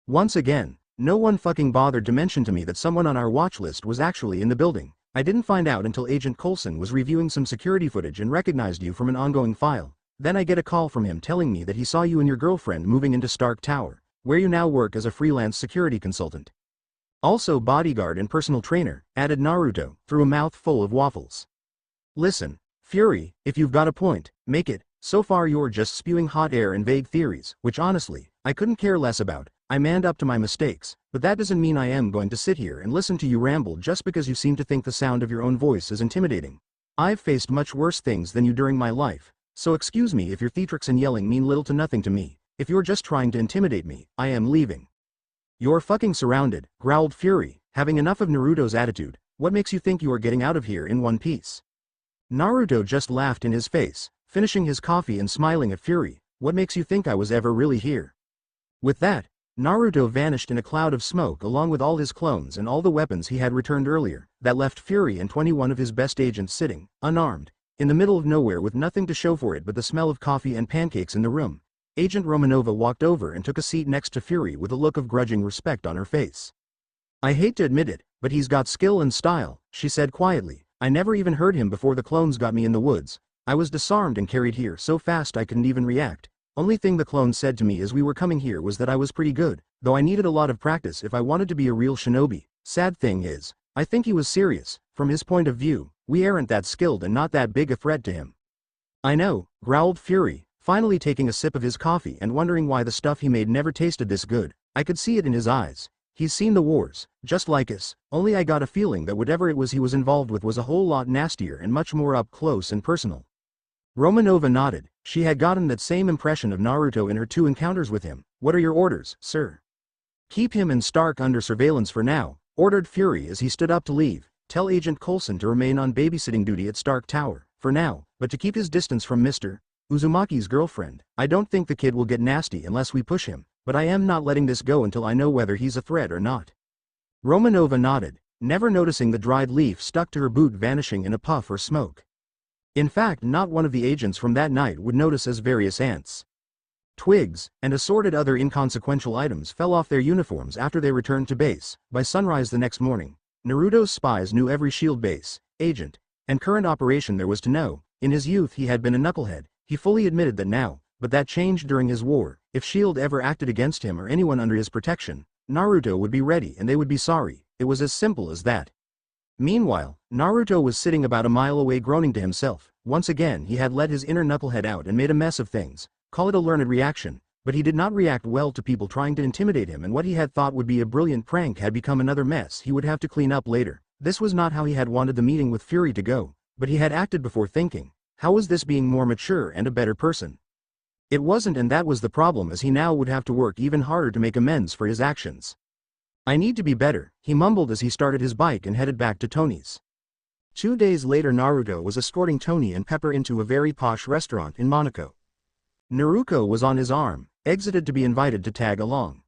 Once again, no one fucking bothered to mention to me that someone on our watch list was actually in the building. I didn't find out until Agent Coulson was reviewing some security footage and recognized you from an ongoing file. Then I get a call from him telling me that he saw you and your girlfriend moving into Stark Tower, where you now work as a freelance security consultant. Also bodyguard and personal trainer, added Naruto, through a mouth full of waffles. Listen, Fury, if you've got a point, make it. So far you're just spewing hot air and vague theories, which honestly, I couldn't care less about. I manned up to my mistakes, but that doesn't mean I am going to sit here and listen to you ramble just because you seem to think the sound of your own voice is intimidating. I've faced much worse things than you during my life, so excuse me if your theatrics and yelling mean little to nothing to me. If you're just trying to intimidate me, I am leaving. You're fucking surrounded, growled Fury, having enough of Naruto's attitude. What makes you think you are getting out of here in one piece? Naruto just laughed in his face, finishing his coffee and smiling at Fury. What makes you think I was ever really here? With that, Naruto vanished in a cloud of smoke along with all his clones and all the weapons he had returned earlier. That left Fury and 21 of his best agents sitting, unarmed, in the middle of nowhere with nothing to show for it but the smell of coffee and pancakes in the room. Agent Romanova walked over and took a seat next to Fury with a look of grudging respect on her face. I hate to admit it, But he's got skill and style, she said quietly. I never even heard him before the clones got me in the woods. I was disarmed and carried here so fast I couldn't even react. Only thing the clone said to me as we were coming here was that I was pretty good, though I needed a lot of practice if I wanted to be a real shinobi. Sad thing is, I think he was serious. From his point of view, we aren't that skilled and not that big a threat to him. I know, growled Fury, finally taking a sip of his coffee and wondering why the stuff he made never tasted this good. I could see it in his eyes. He's seen the wars, just like us, only I got a feeling that whatever it was he was involved with was a whole lot nastier and much more up close and personal. Romanova nodded. She had gotten that same impression of Naruto in her 2 encounters with him. What are your orders, sir? Keep him and Stark under surveillance for now, ordered Fury as he stood up to leave. Tell Agent Coulson to remain on babysitting duty at Stark Tower, for now, but to keep his distance from Mr. Uzumaki's girlfriend. I don't think the kid will get nasty unless we push him, but I am not letting this go until I know whether he's a threat or not. Romanova nodded, never noticing the dried leaf stuck to her boot vanishing in a puff or smoke. In fact, not one of the agents from that night would notice as various ants, twigs, and assorted other inconsequential items fell off their uniforms after they returned to base. By sunrise the next morning, Naruto's spies knew every shield base, agent, and current operation there was to know. In his youth he had been a knucklehead, he fully admitted that now, but that changed during his war. If SHIELD ever acted against him or anyone under his protection, Naruto would be ready and they would be sorry. It was as simple as that. Meanwhile, Naruto was sitting about a mile away groaning to himself. Once again he had let his inner knucklehead out and made a mess of things. Call it a learned reaction, but he did not react well to people trying to intimidate him, and what he had thought would be a brilliant prank had become another mess he would have to clean up later. This was not how he had wanted the meeting with Fury to go, but he had acted before thinking. How was this being more mature and a better person? It wasn't, and that was the problem, as he now would have to work even harder to make amends for his actions. I need to be better, he mumbled as he started his bike and headed back to Tony's. 2 days later Naruto was escorting Tony and Pepper into a very posh restaurant in Monaco. Naruto was on his arm, exited to be invited to tag along.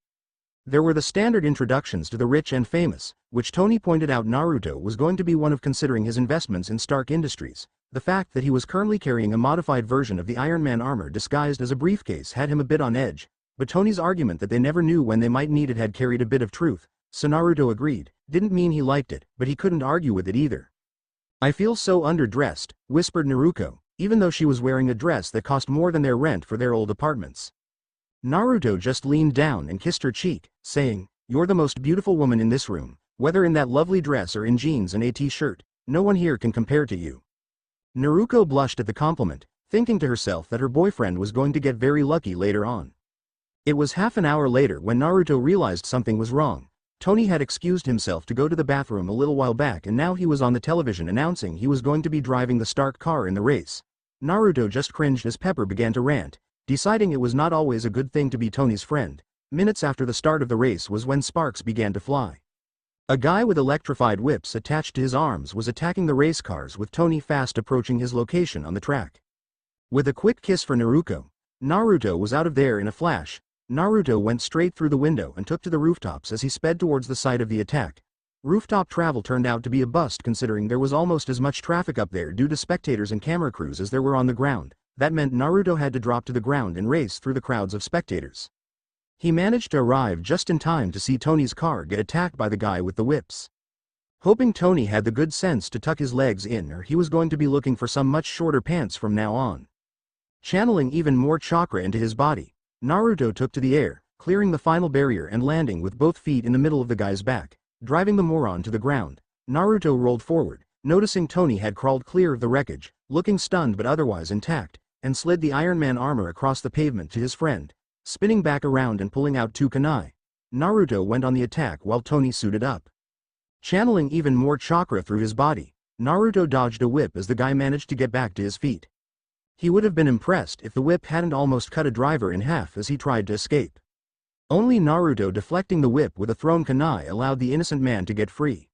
There were the standard introductions to the rich and famous, which Tony pointed out Naruto was going to be one of considering his investments in Stark Industries. The fact that he was currently carrying a modified version of the Iron Man armor disguised as a briefcase had him a bit on edge, but Tony's argument that they never knew when they might need it had carried a bit of truth, so Naruto agreed. Didn't mean he liked it, but he couldn't argue with it either. I feel so underdressed, whispered Naruto, even though she was wearing a dress that cost more than their rent for their old apartments. Naruto just leaned down and kissed her cheek, saying, "You're the most beautiful woman in this room, whether in that lovely dress or in jeans and a t-shirt, no one here can compare to you." Naruto blushed at the compliment, thinking to herself that her boyfriend was going to get very lucky later on. It was half an hour later when Naruto realized something was wrong. Tony had excused himself to go to the bathroom a little while back, and now he was on the television announcing he was going to be driving the Stark car in the race. Naruto just cringed as Pepper began to rant, deciding it was not always a good thing to be Tony's friend. Minutes after the start of the race was when sparks began to fly. A guy with electrified whips attached to his arms was attacking the race cars, with Tony fast approaching his location on the track. With a quick kiss for Naruto was out of there in a flash. Naruto went straight through the window and took to the rooftops as he sped towards the site of the attack. Rooftop travel turned out to be a bust, considering there was almost as much traffic up there due to spectators and camera crews as there were on the ground. That meant Naruto had to drop to the ground and race through the crowds of spectators. He managed to arrive just in time to see Tony's car get attacked by the guy with the whips. Hoping Tony had the good sense to tuck his legs in, or he was going to be looking for some much shorter pants from now on. Channeling even more chakra into his body, Naruto took to the air, clearing the final barrier and landing with both feet in the middle of the guy's back, driving the moron to the ground. Naruto rolled forward, noticing Tony had crawled clear of the wreckage, looking stunned but otherwise intact, and slid the Iron Man armor across the pavement to his friend. Spinning back around and pulling out 2 kunai, Naruto went on the attack while Tony suited up. Channeling even more chakra through his body, Naruto dodged a whip as the guy managed to get back to his feet. He would have been impressed if the whip hadn't almost cut a driver in half as he tried to escape. Only Naruto deflecting the whip with a thrown kunai allowed the innocent man to get free.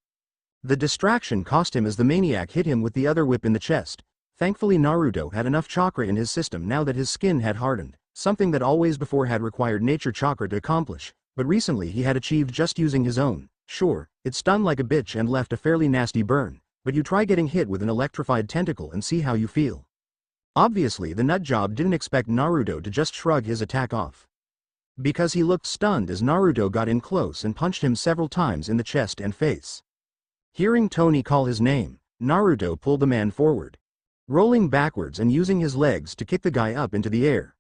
The distraction cost him as the maniac hit him with the other whip in the chest. Thankfully Naruto had enough chakra in his system now that his skin had hardened, something that always before had required nature chakra to accomplish, but recently he had achieved just using his own. Sure, it stung like a bitch and left a fairly nasty burn, but you try getting hit with an electrified tentacle and see how you feel. Obviously the nutjob didn't expect Naruto to just shrug his attack off, because he looked stunned as Naruto got in close and punched him several times in the chest and face. Hearing Tony call his name, Naruto pulled the man forward, rolling backwards and using his legs to kick the guy up into the air.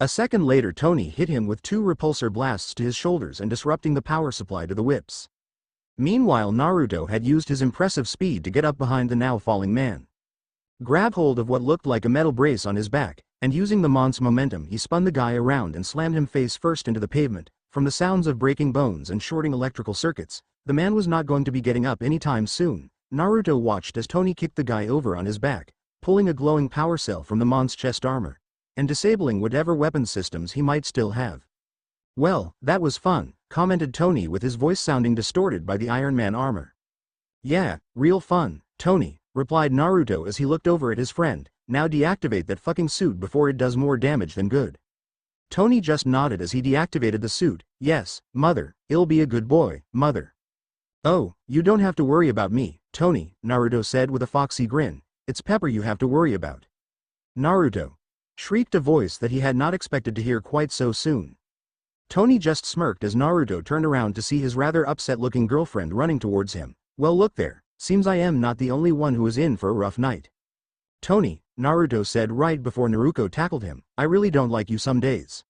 A second later Tony hit him with 2 repulsor blasts to his shoulders and disrupting the power supply to the whips. Meanwhile Naruto had used his impressive speed to get up behind the now falling man. Grab hold of what looked like a metal brace on his back, and using the mon's momentum he spun the guy around and slammed him face first into the pavement. From the sounds of breaking bones and shorting electrical circuits, the man was not going to be getting up anytime soon. Naruto watched as Tony kicked the guy over on his back, pulling a glowing power cell from the mon's chest armor, and disabling whatever weapon systems he might still have. "Well, that was fun," commented Tony with his voice sounding distorted by the Iron Man armor. "Yeah, real fun, Tony," replied Naruto as he looked over at his friend. "Now deactivate that fucking suit before it does more damage than good." Tony just nodded as he deactivated the suit. "Yes, mother, I'll be a good boy, mother." "Oh, you don't have to worry about me, Tony," Naruto said with a foxy grin. "It's Pepper you have to worry about." "Naruto!" shrieked a voice that he had not expected to hear quite so soon. Tony just smirked as Naruto turned around to see his rather upset-looking girlfriend running towards him. "Well, look there, seems I am not the only one who is in for a rough night." "Tony," Naruto said right before Naruto tackled him, "I really don't like you some days."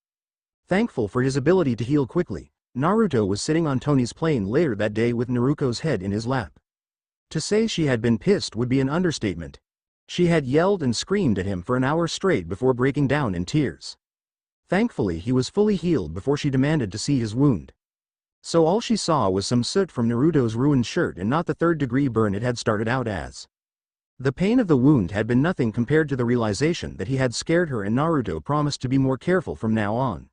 Thankful for his ability to heal quickly, Naruto was sitting on Tony's plane later that day with Naruto's head in his lap. To say she had been pissed would be an understatement. She had yelled and screamed at him for an hour straight before breaking down in tears. Thankfully he was fully healed before she demanded to see his wound. So all she saw was some soot from Naruto's ruined shirt and not the third-degree burn it had started out as. The pain of the wound had been nothing compared to the realization that he had scared her, and Naruto promised to be more careful from now on.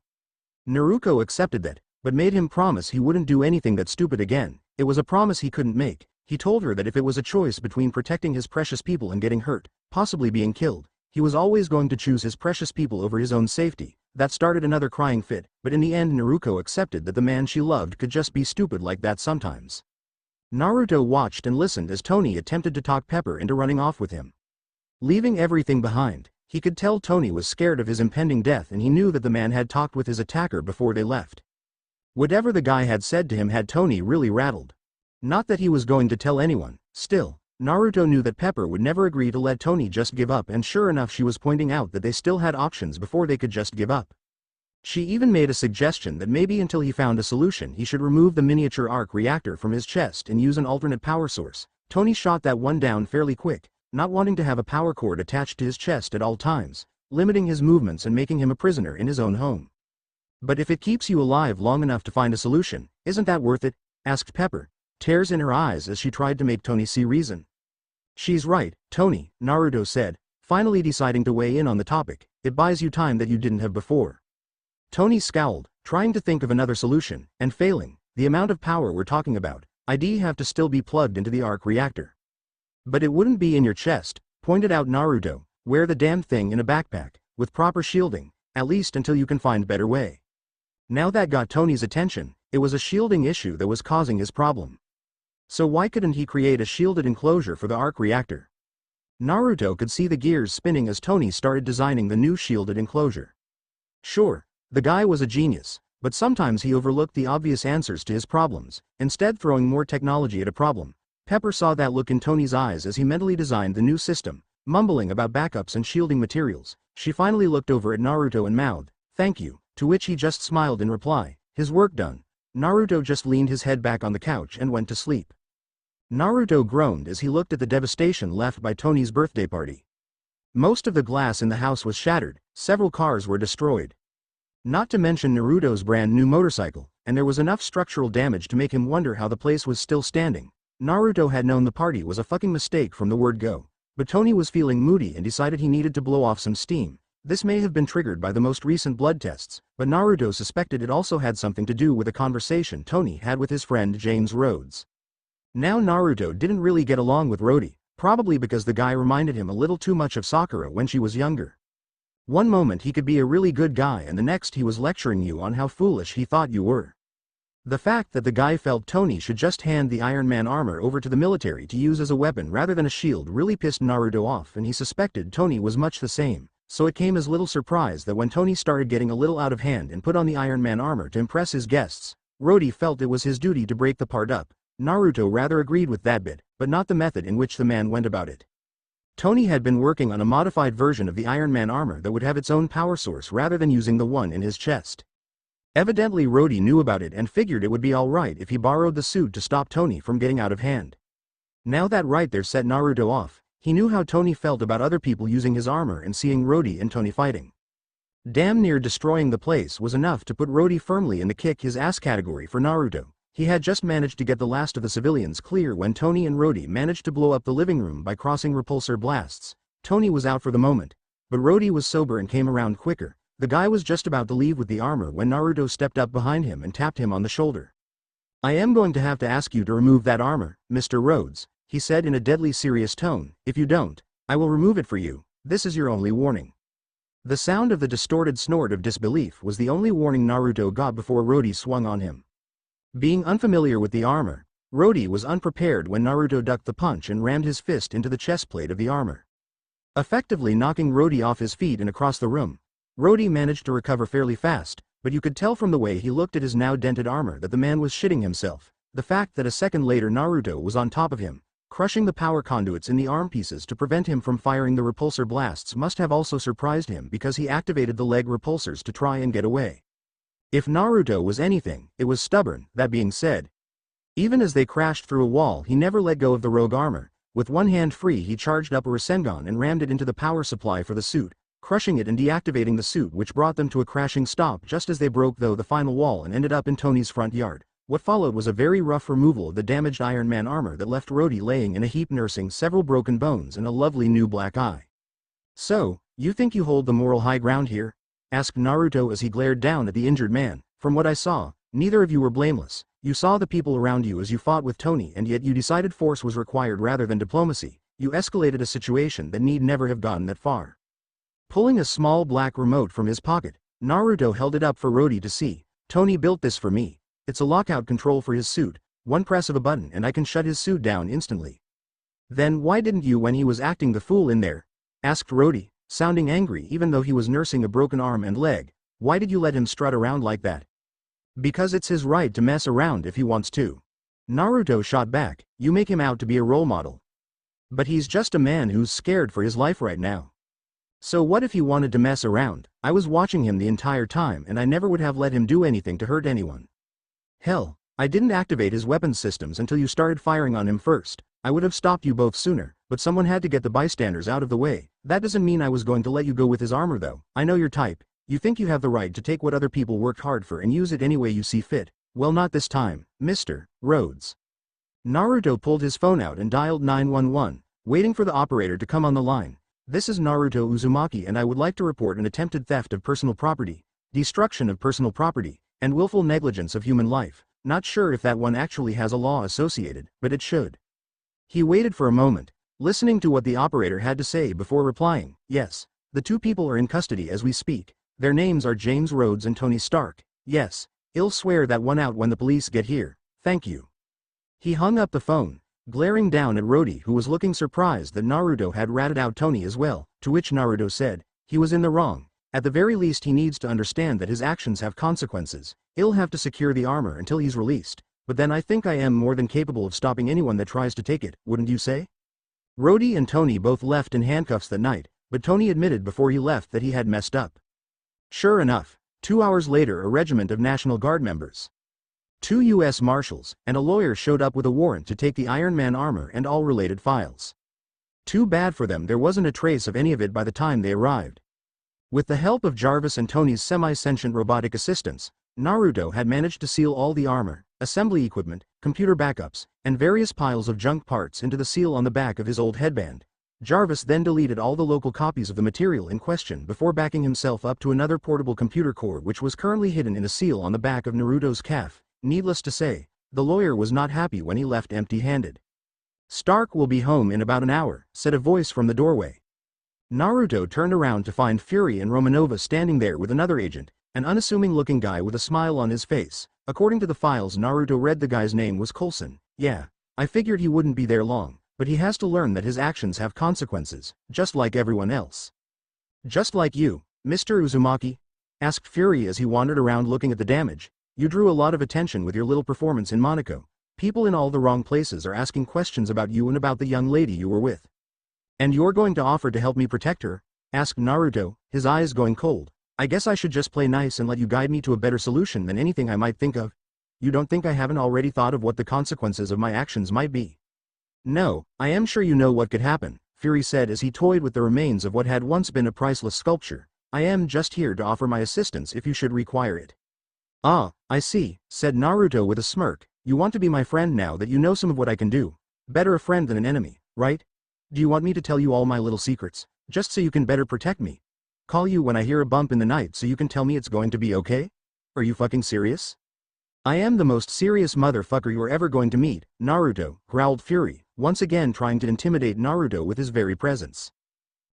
Naruto accepted that, but made him promise he wouldn't do anything that stupid again. It was a promise he couldn't make. He told her that if it was a choice between protecting his precious people and getting hurt, possibly being killed, he was always going to choose his precious people over his own safety. That started another crying fit, but in the end Naruto accepted that the man she loved could just be stupid like that sometimes. Naruto watched and listened as Tony attempted to talk Pepper into running off with him. Leaving everything behind, he could tell Tony was scared of his impending death, and he knew that the man had talked with his attacker before they left. Whatever the guy had said to him had Tony really rattled. Not that he was going to tell anyone. Still, Naruto knew that Pepper would never agree to let Tony just give up, and sure enough she was pointing out that they still had options before they could just give up. She even made a suggestion that maybe until he found a solution he should remove the miniature arc reactor from his chest and use an alternate power source. Tony shot that one down fairly quick, not wanting to have a power cord attached to his chest at all times, limiting his movements and making him a prisoner in his own home. "But if it keeps you alive long enough to find a solution, isn't that worth it?" asked Pepper, tears in her eyes as she tried to make Tony see reason. "She's right, Tony," Naruto said, finally deciding to weigh in on the topic. "It buys you time that you didn't have before." Tony scowled, trying to think of another solution, and failing. "The amount of power we're talking about, I'd have to still be plugged into the arc reactor." "But it wouldn't be in your chest," pointed out Naruto. "Wear the damn thing in a backpack, with proper shielding, at least until you can find a better way." Now that got Tony's attention. It was a shielding issue that was causing his problem. So why couldn't he create a shielded enclosure for the arc reactor? Naruto could see the gears spinning as Tony started designing the new shielded enclosure. Sure, the guy was a genius, but sometimes he overlooked the obvious answers to his problems, instead throwing more technology at a problem. Pepper saw that look in Tony's eyes as he mentally designed the new system, mumbling about backups and shielding materials. She finally looked over at Naruto and mouthed, "Thank you," to which he just smiled in reply. His work done, Naruto just leaned his head back on the couch and went to sleep. Naruto groaned as he looked at the devastation left by Tony's birthday party. Most of the glass in the house was shattered, several cars were destroyed. Not to mention Naruto's brand new motorcycle, and there was enough structural damage to make him wonder how the place was still standing. Naruto had known the party was a fucking mistake from the word go, but Tony was feeling moody and decided he needed to blow off some steam. This may have been triggered by the most recent blood tests, but Naruto suspected it also had something to do with a conversation Tony had with his friend James Rhodes. Now Naruto didn't really get along with Rhodey, probably because the guy reminded him a little too much of Sakura when she was younger. One moment he could be a really good guy and the next he was lecturing you on how foolish he thought you were. The fact that the guy felt Tony should just hand the Iron Man armor over to the military to use as a weapon rather than a shield really pissed Naruto off, and he suspected Tony was much the same. So it came as little surprise that when Tony started getting a little out of hand and put on the Iron Man armor to impress his guests, Rhodey felt it was his duty to break the part up. Naruto rather agreed with that bit, but not the method in which the man went about it. Tony had been working on a modified version of the Iron Man armor that would have its own power source rather than using the one in his chest. Evidently Rhodey knew about it and figured it would be alright if he borrowed the suit to stop Tony from getting out of hand. Now that right there set Naruto off. He knew how Tony felt about other people using his armor and seeing Rhodey and Tony fighting. Damn near destroying the place was enough to put Rhodey firmly in the kick his ass category for Naruto. He had just managed to get the last of the civilians clear when Tony and Rhodey managed to blow up the living room by crossing repulsor blasts. Tony was out for the moment, but Rhodey was sober and came around quicker. The guy was just about to leave with the armor when Naruto stepped up behind him and tapped him on the shoulder. "I am going to have to ask you to remove that armor, Mr. Rhodes," he said in a deadly serious tone. "If you don't, I will remove it for you. This is your only warning." The sound of the distorted snort of disbelief was the only warning Naruto got before Rhodey swung on him. Being unfamiliar with the armor, Rhodey was unprepared when Naruto ducked the punch and rammed his fist into the chest plate of the armor, effectively knocking Rhodey off his feet and across the room. Rhodey managed to recover fairly fast, but you could tell from the way he looked at his now dented armor that the man was shitting himself. The fact that a second later Naruto was on top of him, crushing the power conduits in the arm pieces to prevent him from firing the repulsor blasts must have also surprised him because he activated the leg repulsors to try and get away. If Naruto was anything, it was stubborn. That being said, even as they crashed through a wall, he never let go of the rogue armor. With one hand free, he charged up a Rasengan and rammed it into the power supply for the suit, crushing it and deactivating the suit, which brought them to a crashing stop just as they broke through the final wall and ended up in Tony's front yard. What followed was a very rough removal of the damaged Iron Man armor that left Rhodey laying in a heap nursing several broken bones and a lovely new black eye. "So, you think you hold the moral high ground here?" asked Naruto as he glared down at the injured man. "From what I saw, neither of you were blameless. You saw the people around you as you fought with Tony, and yet you decided force was required rather than diplomacy. You escalated a situation that need never have gotten that far." Pulling a small black remote from his pocket, Naruto held it up for Rhodey to see. "Tony built this for me. It's a lockout control for his suit. One press of a button and I can shut his suit down instantly." "Then why didn't you when he was acting the fool in there?" asked Rhodey, sounding angry even though he was nursing a broken arm and leg. "Why did you let him strut around like that?" "Because it's his right to mess around if he wants to." Naruto shot back. "You make him out to be a role model. But he's just a man who's scared for his life right now. So what if he wanted to mess around? I was watching him the entire time and I never would have let him do anything to hurt anyone. Hell, I didn't activate his weapons systems until you started firing on him first. I would have stopped you both sooner, but someone had to get the bystanders out of the way. That doesn't mean I was going to let you go with his armor though. I know your type. You think you have the right to take what other people worked hard for and use it any way you see fit. Well, not this time, Mr. Rhodes." Naruto pulled his phone out and dialed 911, waiting for the operator to come on the line. "This is Naruto Uzumaki and I would like to report an attempted theft of personal property, destruction of personal property, and willful negligence of human life. Not sure if that one actually has a law associated, but it should." He waited for a moment, listening to what the operator had to say before replying. "Yes, the two people are in custody as we speak. Their names are James Rhodes and Tony Stark. Yes, I'll swear that one out when the police get here. Thank you." He hung up the phone, glaring down at Rhodey, who was looking surprised that Naruto had ratted out Tony as well, to which Naruto said, "He was in the wrong. At the very least he needs to understand that his actions have consequences. I'll have to secure the armor until he's released, but then I think I am more than capable of stopping anyone that tries to take it, wouldn't you say?" Rhodey and Tony both left in handcuffs that night, but Tony admitted before he left that he had messed up. Sure enough, 2 hours later a regiment of National Guard members, 2 U.S. Marshals, and a lawyer showed up with a warrant to take the Iron Man armor and all related files. Too bad for them there wasn't a trace of any of it by the time they arrived. With the help of Jarvis and Tony's semi-sentient robotic assistants, Naruto had managed to seal all the armor, assembly equipment, computer backups, and various piles of junk parts into the seal on the back of his old headband. Jarvis then deleted all the local copies of the material in question before backing himself up to another portable computer core which was currently hidden in a seal on the back of Naruto's calf. Needless to say, the lawyer was not happy when he left empty-handed. "Stark will be home in about an hour," said a voice from the doorway. Naruto turned around to find Fury and Romanova standing there with another agent, an unassuming-looking guy with a smile on his face. According to the files Naruto read, the guy's name was Coulson. "Yeah, I figured he wouldn't be there long. But he has to learn that his actions have consequences, just like everyone else." "Just like you, Mr. Uzumaki?" asked Fury as he wandered around looking at the damage. "You drew a lot of attention with your little performance in Monaco. People in all the wrong places are asking questions about you and about the young lady you were with. And you're going to offer to help me protect her? Asked Naruto, his eyes going cold. I guess I should just play nice and let you guide me to a better solution than anything I might think of. You don't think I haven't already thought of what the consequences of my actions might be? No, I am sure you know what could happen, Fury said as he toyed with the remains of what had once been a priceless sculpture. I am just here to offer my assistance if you should require it. Ah, I see, said Naruto with a smirk. You want to be my friend now that you know some of what I can do. Better a friend than an enemy, right? Do you want me to tell you all my little secrets, just so you can better protect me? Call you when I hear a bump in the night so you can tell me it's going to be okay? Are you fucking serious? I am the most serious motherfucker you're ever going to meet, Naruto, growled Fury, once again trying to intimidate Naruto with his very presence.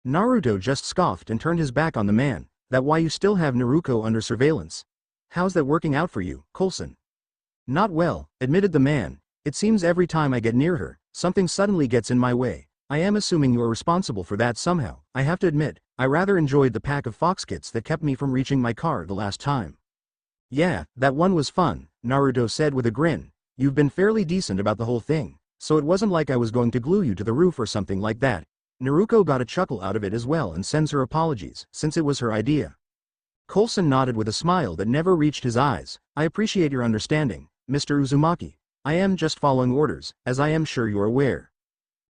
Naruto just scoffed and turned his back on the man. That why you still have Naruto under surveillance? How's that working out for you, Coulson? Not well, admitted the man. It seems every time I get near her, something suddenly gets in my way. I am assuming you are responsible for that somehow. I have to admit, I rather enjoyed the pack of fox kits that kept me from reaching my car the last time. Yeah, that one was fun, Naruto said with a grin. You've been fairly decent about the whole thing, so it wasn't like I was going to glue you to the roof or something like that. Naruto got a chuckle out of it as well and sends her apologies, since it was her idea. Coulson nodded with a smile that never reached his eyes. I appreciate your understanding, Mr. Uzumaki. I am just following orders, as I am sure you're aware.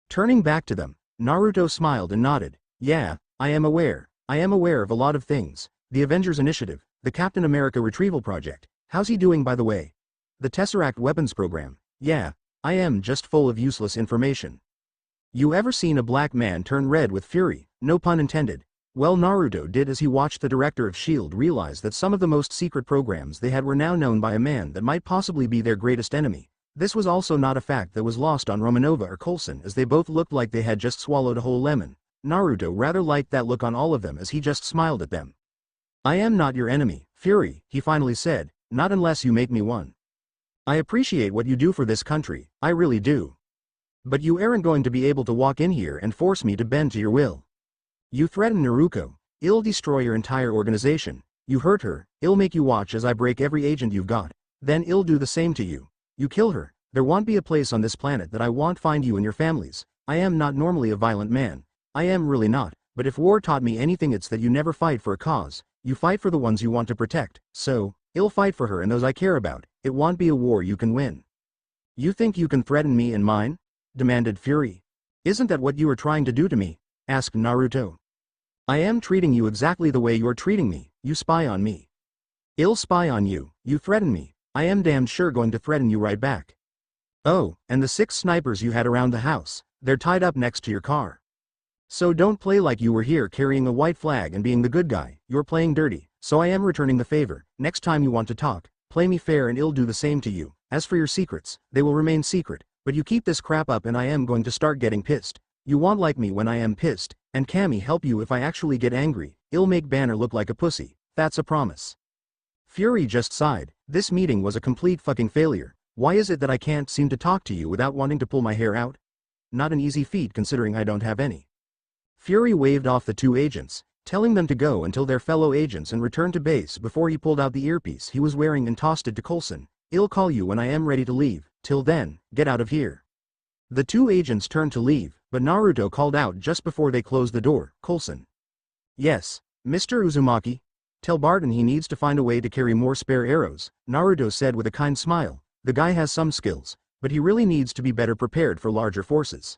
Turning back to them, Naruto smiled and nodded. Yeah, I am aware. I am aware of a lot of things. The Avengers Initiative, the Captain America Retrieval Project. How's he doing by the way? The Tesseract Weapons Program. Yeah, I am just full of useless information. You ever seen a black man turn red with fury? No pun intended. Well, Naruto did as he watched the director of S.H.I.E.L.D. realize that some of the most secret programs they had were now known by a man that might possibly be their greatest enemy. This was also not a fact that was lost on Romanova or Coulson as they both looked like they had just swallowed a whole lemon. Naruto rather liked that look on all of them as he just smiled at them. I am not your enemy, Fury, he finally said, not unless you make me one. I appreciate what you do for this country, I really do. But you aren't going to be able to walk in here and force me to bend to your will. You threaten Naruto, it'll destroy your entire organization. You hurt her, it'll make you watch as I break every agent you've got. Then it'll do the same to you. You kill her, there won't be a place on this planet that I won't find you and your families. I am not normally a violent man. I am really not, but if war taught me anything it's that you never fight for a cause, you fight for the ones you want to protect. So, I'll fight for her and those I care about. It won't be a war you can win. You think you can threaten me and mine? Demanded Fury. Isn't that what you are trying to do to me? Asked Naruto. I am treating you exactly the way you're treating me. You spy on me. I'll spy on you. You threaten me. I am damn sure going to threaten you right back. Oh, and the 6 snipers you had around the house, they're tied up next to your car. So don't play like you were here carrying a white flag and being the good guy. You're playing dirty, so I am returning the favor. Next time you want to talk, play me fair and I'll do the same to you. As for your secrets, they will remain secret, but you keep this crap up and I am going to start getting pissed. You won't like me when I am pissed, and Cammy help you if I actually get angry. I'll make Banner look like a pussy. That's a promise. Fury just sighed. This meeting was a complete fucking failure. Why is it that I can't seem to talk to you without wanting to pull my hair out? Not an easy feat considering I don't have any. Fury waved off the 2 agents, telling them to go until their fellow agents and return to base before he pulled out the earpiece he was wearing and tossed it to Coulson. I'll call you when I am ready to leave. Till then, get out of here. The 2 agents turned to leave, but Naruto called out just before they closed the door. Coulson. Yes, Mr. Uzumaki. Tell Barton he needs to find a way to carry more spare arrows, Naruto said with a kind smile. The guy has some skills, but he really needs to be better prepared for larger forces.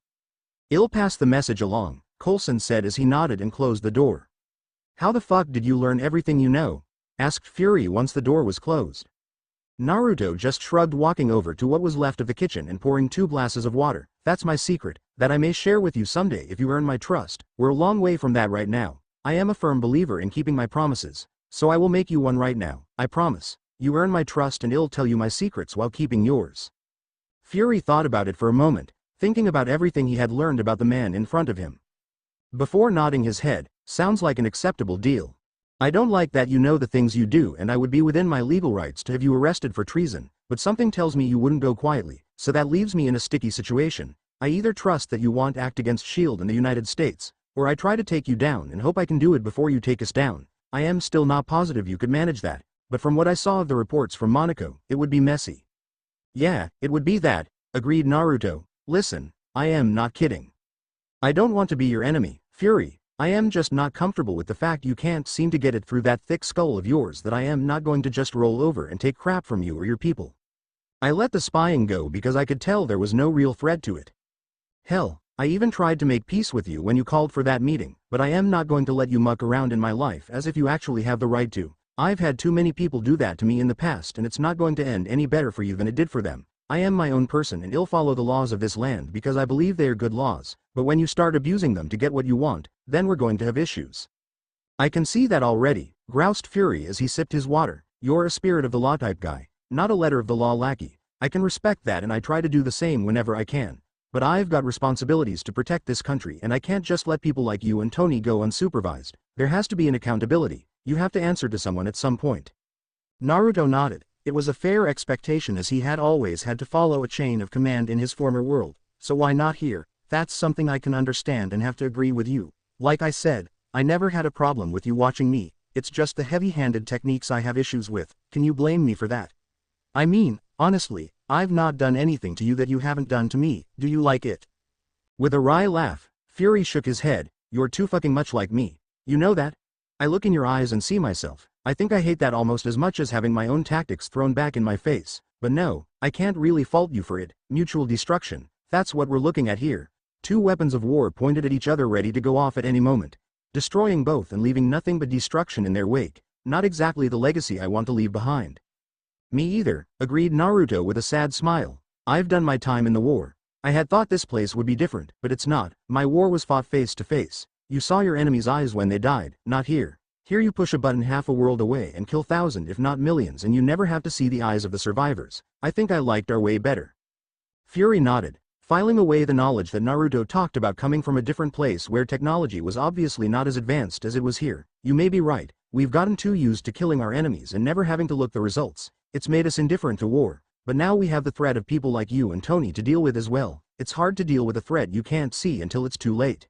I'll pass the message along, Coulson said as he nodded and closed the door. How the fuck did you learn everything you know? Asked Fury once the door was closed. Naruto just shrugged, walking over to what was left of the kitchen and pouring 2 glasses of water. That's my secret, that I may share with you someday if you earn my trust. We're a long way from that right now. I am a firm believer in keeping my promises, so I will make you one right now, I promise. You earn my trust and I'll tell you my secrets while keeping yours. Fury thought about it for a moment, thinking about everything he had learned about the man in front of him. Before nodding his head, sounds like an acceptable deal. I don't like that you know the things you do and I would be within my legal rights to have you arrested for treason, but something tells me you wouldn't go quietly, so that leaves me in a sticky situation. I either trust that you won't act against S.H.I.E.L.D. in the United States, or I try to take you down and hope I can do it before you take us down. I am still not positive you could manage that, but from what I saw of the reports from Monaco, it would be messy. Yeah, it would be that, agreed Naruto. Listen, I am not kidding. I don't want to be your enemy, Fury. I am just not comfortable with the fact you can't seem to get it through that thick skull of yours that I am not going to just roll over and take crap from you or your people. I let the spying go because I could tell there was no real threat to it. Hell, I even tried to make peace with you when you called for that meeting, but I am not going to let you muck around in my life as if you actually have the right to. I've had too many people do that to me in the past and it's not going to end any better for you than it did for them. I am my own person and I'll follow the laws of this land because I believe they are good laws, but when you start abusing them to get what you want, then we're going to have issues. I can see that already, groused Fury as he sipped his water. You're a spirit of the law type guy, not a letter of the law lackey. I can respect that and I try to do the same whenever I can. But I've got responsibilities to protect this country and I can't just let people like you and Tony go unsupervised. There has to be an accountability. You have to answer to someone at some point. Naruto nodded. It was a fair expectation as he had always had to follow a chain of command in his former world, so why not here? That's something I can understand and have to agree with you. Like I said, I never had a problem with you watching me, it's just the heavy-handed techniques I have issues with. Can you blame me for that? I mean, honestly, I've not done anything to you that you haven't done to me. Do you like it? With a wry laugh, Fury shook his head. You're too fucking much like me. You know that? I look in your eyes and see myself. I think I hate that almost as much as having my own tactics thrown back in my face. But no, I can't really fault you for it. Mutual destruction. That's what we're looking at here. Two weapons of war pointed at each other ready to go off at any moment. Destroying both and leaving nothing but destruction in their wake. Not exactly the legacy I want to leave behind. Me either, agreed Naruto with a sad smile. I've done my time in the war. I had thought this place would be different, but it's not. My war was fought face to face. You saw your enemy's eyes when they died, not here. Here you push a button half a world away and kill thousands if not millions and you never have to see the eyes of the survivors. I think I liked our way better. Fury nodded, filing away the knowledge that Naruto talked about coming from a different place where technology was obviously not as advanced as it was here. You may be right, we've gotten too used to killing our enemies and never having to look the results. It's made us indifferent to war, but now we have the threat of people like you and Tony to deal with as well. It's hard to deal with a threat you can't see until it's too late.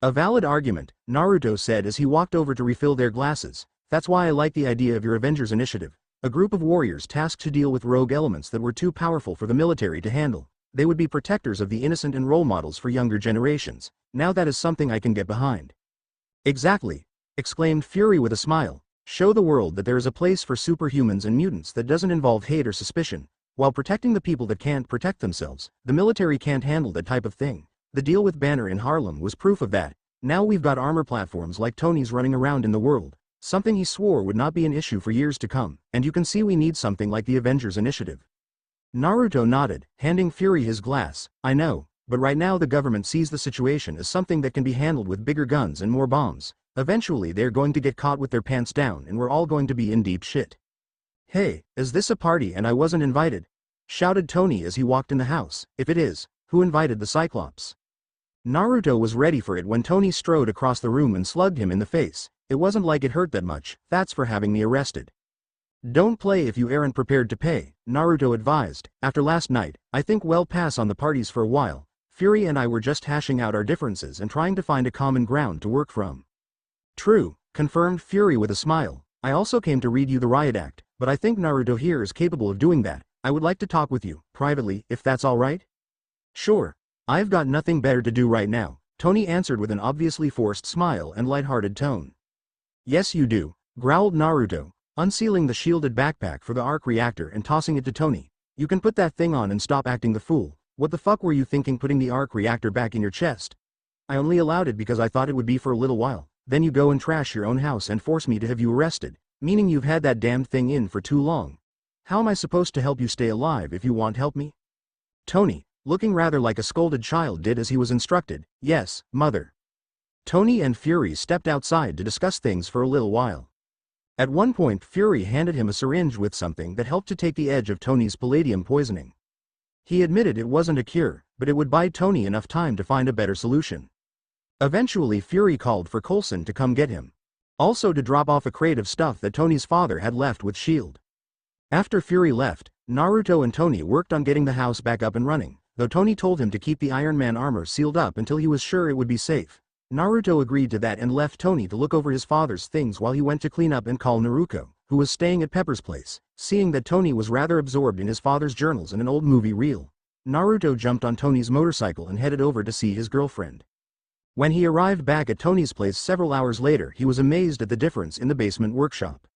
A valid argument, Naruto said as he walked over to refill their glasses. That's why I like the idea of your Avengers initiative. A group of warriors tasked to deal with rogue elements that were too powerful for the military to handle. They would be protectors of the innocent and role models for younger generations. Now that is something I can get behind. Exactly, exclaimed Fury with a smile. Show the world that there is a place for superhumans and mutants that doesn't involve hate or suspicion. While protecting the people that can't protect themselves, the military can't handle that type of thing. The deal with Banner in Harlem was proof of that. Now we've got armor platforms like Tony's running around in the world. Something he swore would not be an issue for years to come, and you can see we need something like the Avengers initiative. Naruto nodded, handing Fury his glass. I know, but right now the government sees the situation as something that can be handled with bigger guns and more bombs. Eventually they're going to get caught with their pants down and we're all going to be in deep shit. Hey, is this a party and I wasn't invited? Shouted Tony as he walked in the house. If it is, who invited the Cyclops? Naruto was ready for it when Tony strode across the room and slugged him in the face. It wasn't like it hurt that much, that's for having me arrested. Don't play if you aren't prepared to pay, Naruto advised. After last night, I think we'll pass on the parties for a while. Fury and I were just hashing out our differences and trying to find a common ground to work from. True, confirmed Fury with a smile. I also came to read you the riot act, but I think Naruto here is capable of doing that. I would like to talk with you, privately, if that's alright? Sure. I've got nothing better to do right now, Tony answered with an obviously forced smile and lighthearted tone. Yes you do, growled Naruto, unsealing the shielded backpack for the arc reactor and tossing it to Tony. You can put that thing on and stop acting the fool. What the fuck were you thinking putting the arc reactor back in your chest? I only allowed it because I thought it would be for a little while. Then you go and trash your own house and force me to have you arrested, meaning you've had that damned thing in for too long. How am I supposed to help you stay alive if you won't help me? Tony, looking rather like a scolded child, did as he was instructed. Yes, mother. Tony and Fury stepped outside to discuss things for a little while. At one point Fury handed him a syringe with something that helped to take the edge of Tony's palladium poisoning. He admitted it wasn't a cure, but it would buy Tony enough time to find a better solution. Eventually Fury called for Coulson to come get him. Also to drop off a crate of stuff that Tony's father had left with S.H.I.E.L.D. After Fury left, Naruto and Tony worked on getting the house back up and running, though Tony told him to keep the Iron Man armor sealed up until he was sure it would be safe. Naruto agreed to that and left Tony to look over his father's things while he went to clean up and call Naruto, who was staying at Pepper's place, seeing that Tony was rather absorbed in his father's journals and an old movie reel. Naruto jumped on Tony's motorcycle and headed over to see his girlfriend. When he arrived back at Tony's place several hours later, he was amazed at the difference in the basement workshop.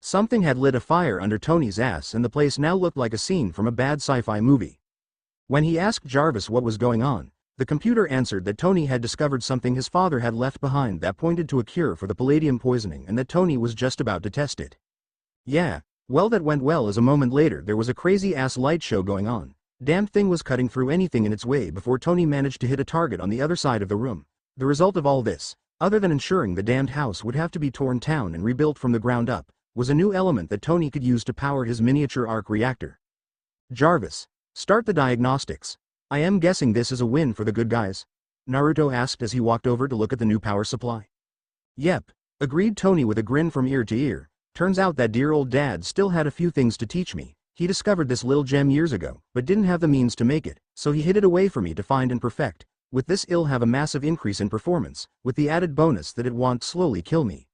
Something had lit a fire under Tony's ass and the place now looked like a scene from a bad sci-fi movie. When he asked Jarvis what was going on, the computer answered that Tony had discovered something his father had left behind that pointed to a cure for the palladium poisoning and that Tony was just about to test it. Yeah, well, that went well, as a moment later there was a crazy-ass light show going on. Damn thing was cutting through anything in its way before Tony managed to hit a target on the other side of the room. The result of all this, other than ensuring the damned house would have to be torn down and rebuilt from the ground up, was a new element that Tony could use to power his miniature arc reactor. Jarvis, start the diagnostics. I am guessing this is a win for the good guys? Naruto asked as he walked over to look at the new power supply. Yep, agreed Tony with a grin from ear to ear. Turns out that dear old dad still had a few things to teach me. He discovered this little gem years ago, but didn't have the means to make it, so he hid it away for me to find and perfect. With this it'll have a massive increase in performance, with the added bonus that it won't slowly kill me.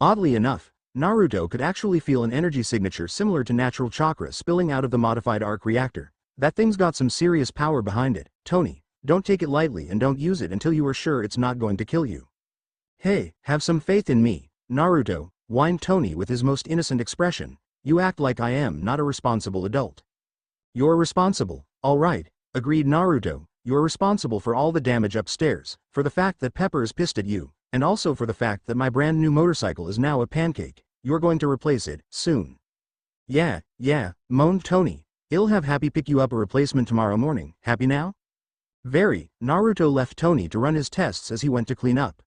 Oddly enough, Naruto could actually feel an energy signature similar to natural chakra spilling out of the modified arc reactor. That thing's got some serious power behind it. Tony, don't take it lightly and don't use it until you are sure it's not going to kill you. Hey, have some faith in me, Naruto, whined Tony with his most innocent expression. You act like I am not a responsible adult. You're responsible, all right, agreed Naruto. You're responsible for all the damage upstairs, for the fact that Pepper is pissed at you, and also for the fact that my brand new motorcycle is now a pancake. You're going to replace it, soon. Yeah, moaned Tony. I'll have Happy pick you up a replacement tomorrow morning. Happy now? Very. Naruto left Tony to run his tests as he went to clean up.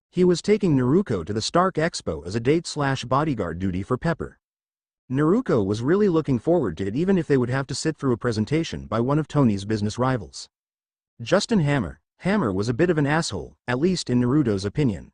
He was taking Naruto to the Stark Expo as a date/bodyguard duty for Pepper. Naruto was really looking forward to it, even if they would have to sit through a presentation by one of Tony's business rivals. Justin Hammer was a bit of an asshole, at least in Naruto's opinion.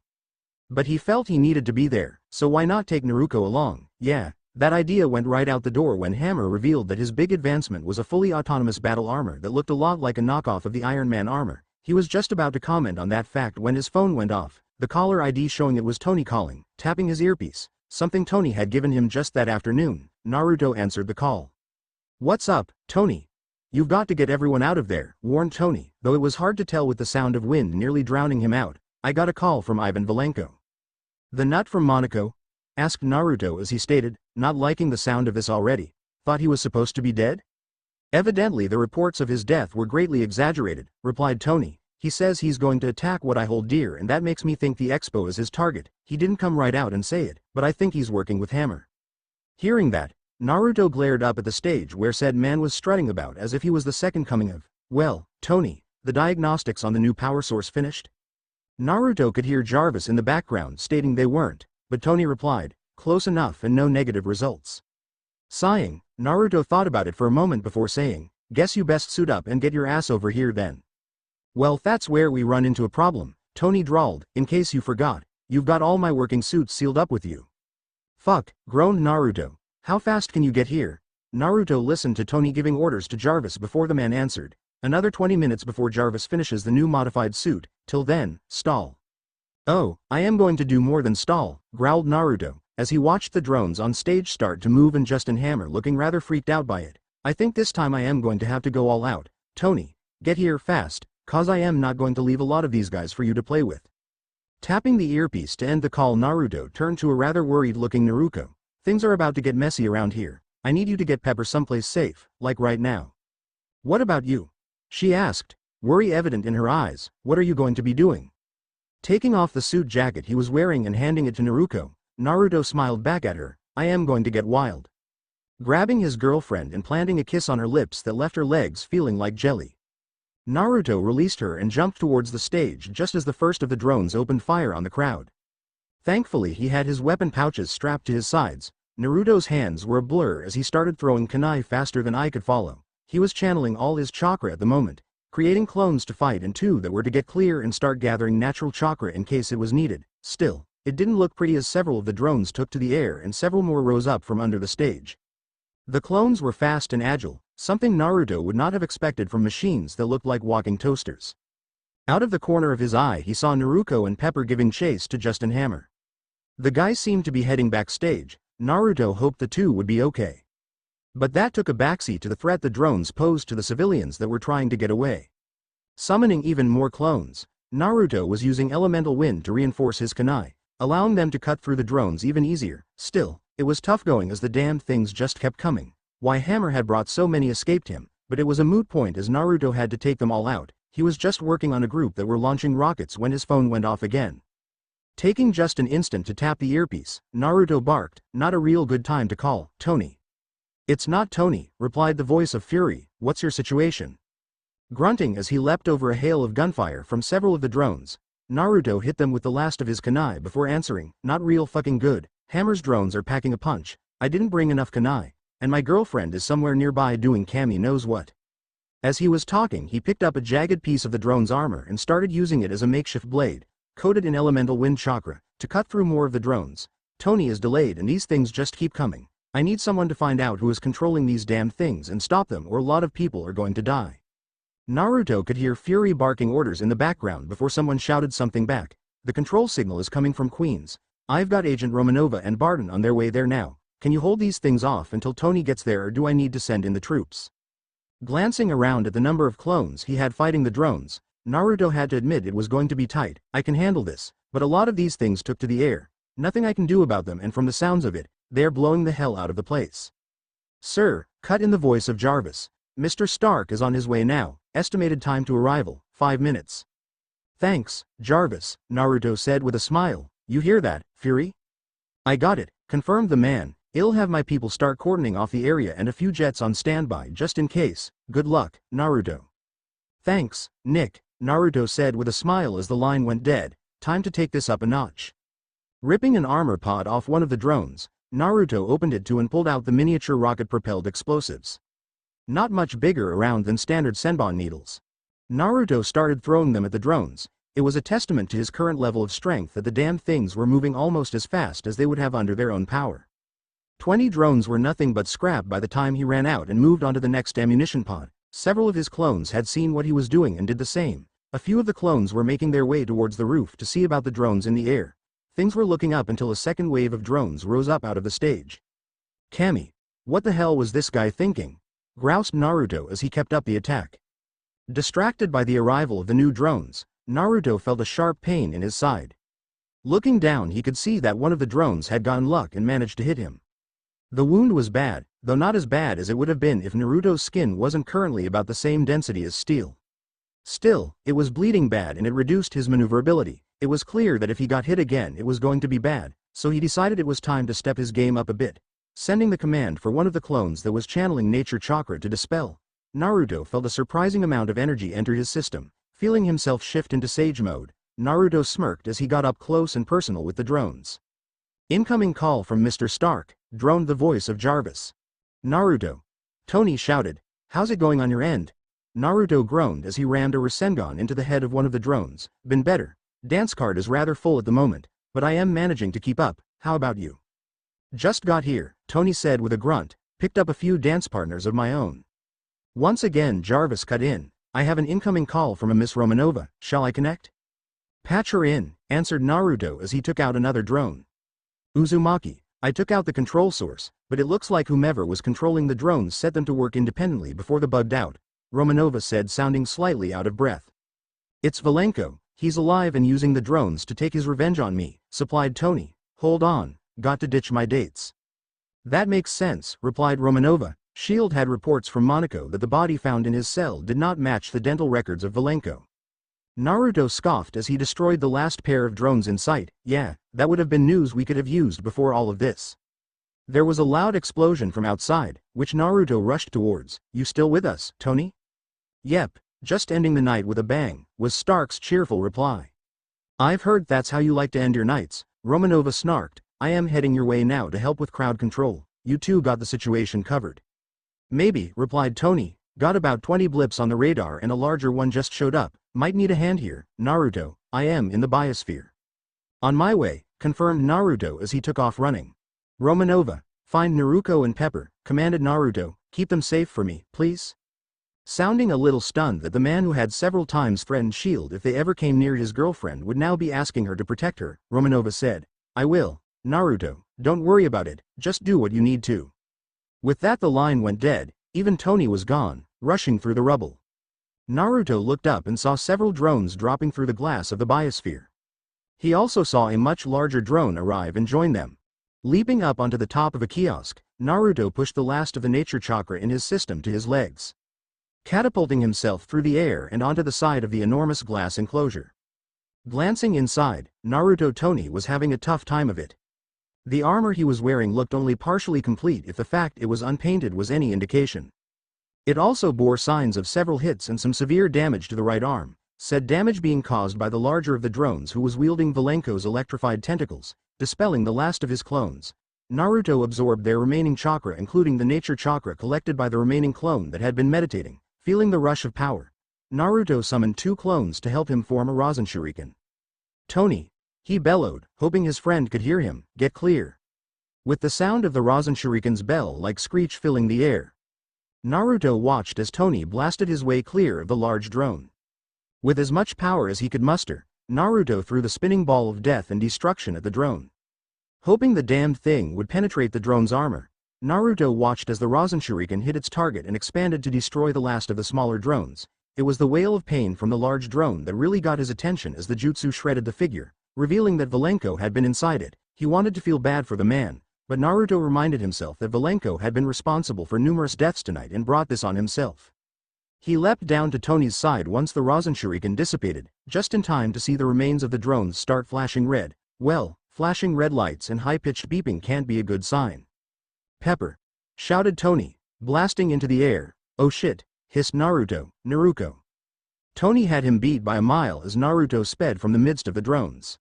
But he felt he needed to be there, so why not take Naruto along? Yeah, that idea went right out the door when Hammer revealed that his big advancement was a fully autonomous battle armor that looked a lot like a knockoff of the Iron Man armor. He was just about to comment on that fact when his phone went off, the caller ID showing it was Tony calling, tapping his earpiece. Something Tony had given him just that afternoon. Naruto answered the call. What's up, Tony? You've got to get everyone out of there, warned Tony, though it was hard to tell with the sound of wind nearly drowning him out. I got a call from Ivan Valenko. The nut from Monaco? Asked Naruto as he stated, not liking the sound of this already. Thought he was supposed to be dead? Evidently the reports of his death were greatly exaggerated, replied Tony. He says he's going to attack what I hold dear, and that makes me think the expo is his target. He didn't come right out and say it, but I think he's working with Hammer. Hearing that, Naruto glared up at the stage where said man was strutting about as if he was the second coming of, well, Tony, the diagnostics on the new power source finished? Naruto could hear Jarvis in the background stating they weren't, but Tony replied, close enough and no negative results. Sighing, Naruto thought about it for a moment before saying, guess you best suit up and get your ass over here then. Well, that's where we run into a problem, Tony drawled. In case you forgot, you've got all my working suits sealed up with you. Fuck, groaned Naruto. How fast can you get here? Naruto listened to Tony giving orders to Jarvis before the man answered. Another 20 minutes before Jarvis finishes the new modified suit. Till then, stall. Oh, I am going to do more than stall, growled Naruto, as he watched the drones on stage start to move and Justin Hammer looking rather freaked out by it. I think this time I am going to have to go all out. Tony, get here fast. Cause I am not going to leave a lot of these guys for you to play with. Tapping the earpiece to end the call, Naruto turned to a rather worried-looking Naruto. Things are about to get messy around here. I need you to get Pepper someplace safe, like right now. What about you? She asked, worry evident in her eyes. What are you going to be doing? Taking off the suit jacket he was wearing and handing it to Naruto smiled back at her. I am going to get wild. Grabbing his girlfriend and planting a kiss on her lips that left her legs feeling like jelly. Naruto released her and jumped towards the stage just as the first of the drones opened fire on the crowd. Thankfully he had his weapon pouches strapped to his sides. Naruto's hands were a blur as he started throwing kunai faster than I could follow. He was channeling all his chakra at the moment, creating clones to fight and two that were to get clear and start gathering natural chakra in case it was needed. Still, it didn't look pretty as several of the drones took to the air and several more rose up from under the stage. The clones were fast and agile, something Naruto would not have expected from machines that looked like walking toasters. Out of the corner of his eye he saw Naruto and Pepper giving chase to Justin Hammer. The guy seemed to be heading backstage, Naruto hoped the two would be okay. But that took a backseat to the threat the drones posed to the civilians that were trying to get away. Summoning even more clones, Naruto was using elemental wind to reinforce his kunai, allowing them to cut through the drones even easier. Still, it was tough going as the damned things just kept coming. Why Hammer had brought so many escaped him, but it was a moot point as Naruto had to take them all out. He was just working on a group that were launching rockets when his phone went off again. Taking just an instant to tap the earpiece, Naruto barked, "Not a real good time to call, Tony." "It's not Tony," replied the voice of Fury, "what's your situation?" Grunting as he leapt over a hail of gunfire from several of the drones, Naruto hit them with the last of his kunai before answering, "Not real fucking good, Hammer's drones are packing a punch, I didn't bring enough kunai, and my girlfriend is somewhere nearby doing Kami knows what." As he was talking, he picked up a jagged piece of the drone's armor and started using it as a makeshift blade, coated in elemental wind chakra, to cut through more of the drones. "Tony is delayed and these things just keep coming. I need someone to find out who is controlling these damned things and stop them or a lot of people are going to die." Naruto could hear Fury barking orders in the background before someone shouted something back. "The control signal is coming from Queens. I've got Agent Romanova and Barton on their way there now. Can you hold these things off until Tony gets there or do I need to send in the troops?" Glancing around at the number of clones he had fighting the drones, Naruto had to admit it was going to be tight. "I can handle this, but a lot of these things took to the air. Nothing I can do about them and from the sounds of it, they're blowing the hell out of the place." "Sir," cut in the voice of Jarvis, "Mr. Stark is on his way now, estimated time to arrival, 5 minutes. "Thanks, Jarvis," Naruto said with a smile. "You hear that, Fury?" "I got it," confirmed the man. "I'll have my people start cordoning off the area and a few jets on standby just in case. Good luck, Naruto." "Thanks, Nick," Naruto said with a smile as the line went dead. "Time to take this up a notch." Ripping an armor pod off one of the drones, Naruto opened it and pulled out the miniature rocket-propelled explosives. Not much bigger around than standard senbon needles. Naruto started throwing them at the drones. It was a testament to his current level of strength that the damn things were moving almost as fast as they would have under their own power. 20 drones were nothing but scrap by the time he ran out and moved on to the next ammunition pod. Several of his clones had seen what he was doing and did the same. A few of the clones were making their way towards the roof to see about the drones in the air. Things were looking up until a second wave of drones rose up out of the stage. "Kami, what the hell was this guy thinking?" groused Naruto as he kept up the attack. Distracted by the arrival of the new drones, Naruto felt a sharp pain in his side. Looking down, he could see that one of the drones had gotten luck and managed to hit him. The wound was bad, though not as bad as it would have been if Naruto's skin wasn't currently about the same density as steel. Still, it was bleeding bad and it reduced his maneuverability. It was clear that if he got hit again it was going to be bad, so he decided it was time to step his game up a bit. Sending the command for one of the clones that was channeling nature chakra to dispel, Naruto felt a surprising amount of energy enter his system. Feeling himself shift into Sage mode, Naruto smirked as he got up close and personal with the drones. "Incoming call from Mr. Stark," droned the voice of Jarvis. "Naruto." Tony shouted, "How's it going on your end?" Naruto groaned as he rammed a Rasengan into the head of one of the drones. "Been better. Dance card is rather full at the moment, but I am managing to keep up. How about you?" "Just got here," Tony said with a grunt. "Picked up a few dance partners of my own." Once again Jarvis cut in. "I have an incoming call from a Miss Romanova, shall I connect?" "Patch her in," answered Naruto as he took out another drone. "Uzumaki, I took out the control source, but it looks like whomever was controlling the drones set them to work independently before they bugged out," Romanova said, sounding slightly out of breath. "It's Valenko, he's alive and using the drones to take his revenge on me," supplied Tony. "Hold on, got to ditch my dates." "That makes sense," replied Romanova. SHIELD had reports from Monaco that the body found in his cell did not match the dental records of Valenko. Naruto scoffed as he destroyed the last pair of drones in sight. "Yeah, that would have been news we could have used before all of this." There was a loud explosion from outside, which Naruto rushed towards. "You still with us, Tony?" "Yep, just ending the night with a bang," was Stark's cheerful reply. "I've heard that's how you like to end your nights," Romanova snarked. "I am heading your way now to help with crowd control. You two got the situation covered." "Maybe," replied Tony. "Got about 20 blips on the radar and a larger one just showed up. Might need a hand here, Naruto. I am in the biosphere." "On my way," confirmed Naruto as he took off running. "Romanova, find Naruto and Pepper," commanded Naruto. "Keep them safe for me, please." Sounding a little stunned that the man who had several times threatened SHIELD if they ever came near his girlfriend would now be asking her to protect her, Romanova said, "I will." Naruto, don't worry about it, just do what you need to. With that the line went dead, even Tony was gone, rushing through the rubble. Naruto looked up and saw several drones dropping through the glass of the biosphere. He also saw a much larger drone arrive and join them. Leaping up onto the top of a kiosk, Naruto pushed the last of the nature chakra in his system to his legs, catapulting himself through the air and onto the side of the enormous glass enclosure. Glancing inside, Naruto Tony was having a tough time of it. The armor he was wearing looked only partially complete if the fact it was unpainted was any indication. It also bore signs of several hits and some severe damage to the right arm, said damage being caused by the larger of the drones who was wielding Valenko's electrified tentacles, dispelling the last of his clones. Naruto absorbed their remaining chakra, including the nature chakra collected by the remaining clone that had been meditating. Feeling the rush of power, Naruto summoned 2 clones to help him form a Rasen Shuriken. Tony, he bellowed, hoping his friend could hear him, get clear. With the sound of the Rasen Shuriken's bell-like screech filling the air, Naruto watched as Tony blasted his way clear of the large drone. With as much power as he could muster, Naruto threw the spinning ball of death and destruction at the drone. Hoping the damned thing would penetrate the drone's armor, Naruto watched as the Rasen Shuriken hit its target and expanded to destroy the last of the smaller drones. It was the wail of pain from the large drone that really got his attention as the jutsu shredded the figure, revealing that Valenko had been inside it. He wanted to feel bad for the man, but Naruto reminded himself that Valenko had been responsible for numerous deaths tonight and brought this on himself. He leapt down to Tony's side once the Rasen Shuriken dissipated, just in time to see the remains of the drones start flashing red. Well, flashing red lights and high-pitched beeping can't be a good sign. Pepper! Shouted Tony, blasting into the air. Oh shit, hissed Naruto. Naruto. Tony had him beat by a mile as Naruto sped from the midst of the drones.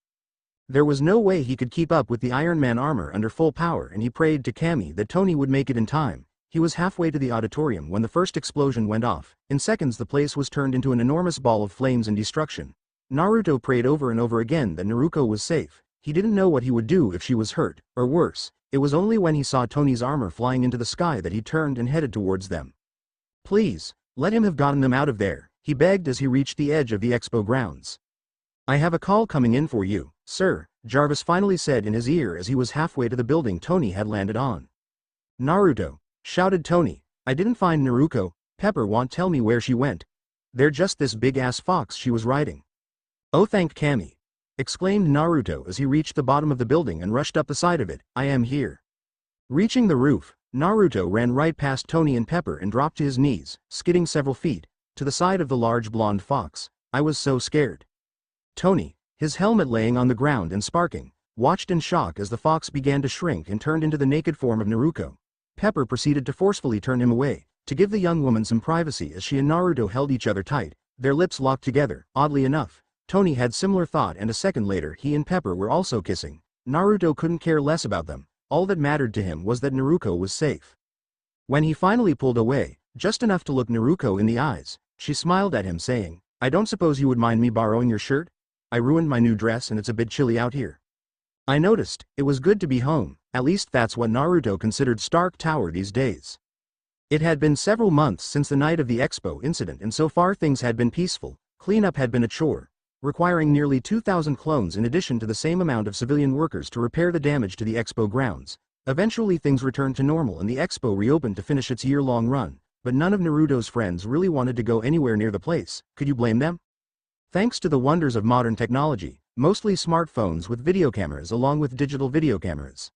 There was no way he could keep up with the Iron Man armor under full power, and he prayed to Kami that Tony would make it in time. He was halfway to the auditorium when the first explosion went off. In seconds the place was turned into an enormous ball of flames and destruction. Naruto prayed over and over again that Naruto was safe. He didn't know what he would do if she was hurt, or worse. It was only when he saw Tony's armor flying into the sky that he turned and headed towards them. Please, let him have gotten them out of there, he begged as he reached the edge of the expo grounds. I have a call coming in for you, sir, Jarvis finally said in his ear as he was halfway to the building Tony had landed on. Naruto, shouted Tony, I didn't find Naruto. Pepper won't tell me where she went. They're just this big-ass fox she was riding. Oh, thank Kami, exclaimed Naruto as he reached the bottom of the building and rushed up the side of it. I am here. Reaching the roof, Naruto ran right past Tony and Pepper and dropped to his knees, skidding several feet, to the side of the large blonde fox. I was so scared. Tony, his helmet laying on the ground and sparking, watched in shock as the fox began to shrink and turned into the naked form of Naruto. Pepper proceeded to forcefully turn him away, to give the young woman some privacy as she and Naruto held each other tight, their lips locked together. Oddly enough, Tony had similar thought, and a second later he and Pepper were also kissing. Naruto couldn't care less about them. All that mattered to him was that Naruto was safe. When he finally pulled away, just enough to look Naruto in the eyes, she smiled at him saying, I don't suppose you would mind me borrowing your shirt? I ruined my new dress and it's a bit chilly out here. I noticed. It was good to be home. At least that's what Naruto considered Stark Tower these days. It had been several months since the night of the Expo incident, and so far things had been peaceful. Cleanup had been a chore, requiring nearly 2,000 clones in addition to the same amount of civilian workers to repair the damage to the Expo grounds. Eventually things returned to normal and the Expo reopened to finish its year-long run, but none of Naruto's friends really wanted to go anywhere near the place. Could you blame them? Thanks to the wonders of modern technology, mostly smartphones with video cameras along with digital video cameras,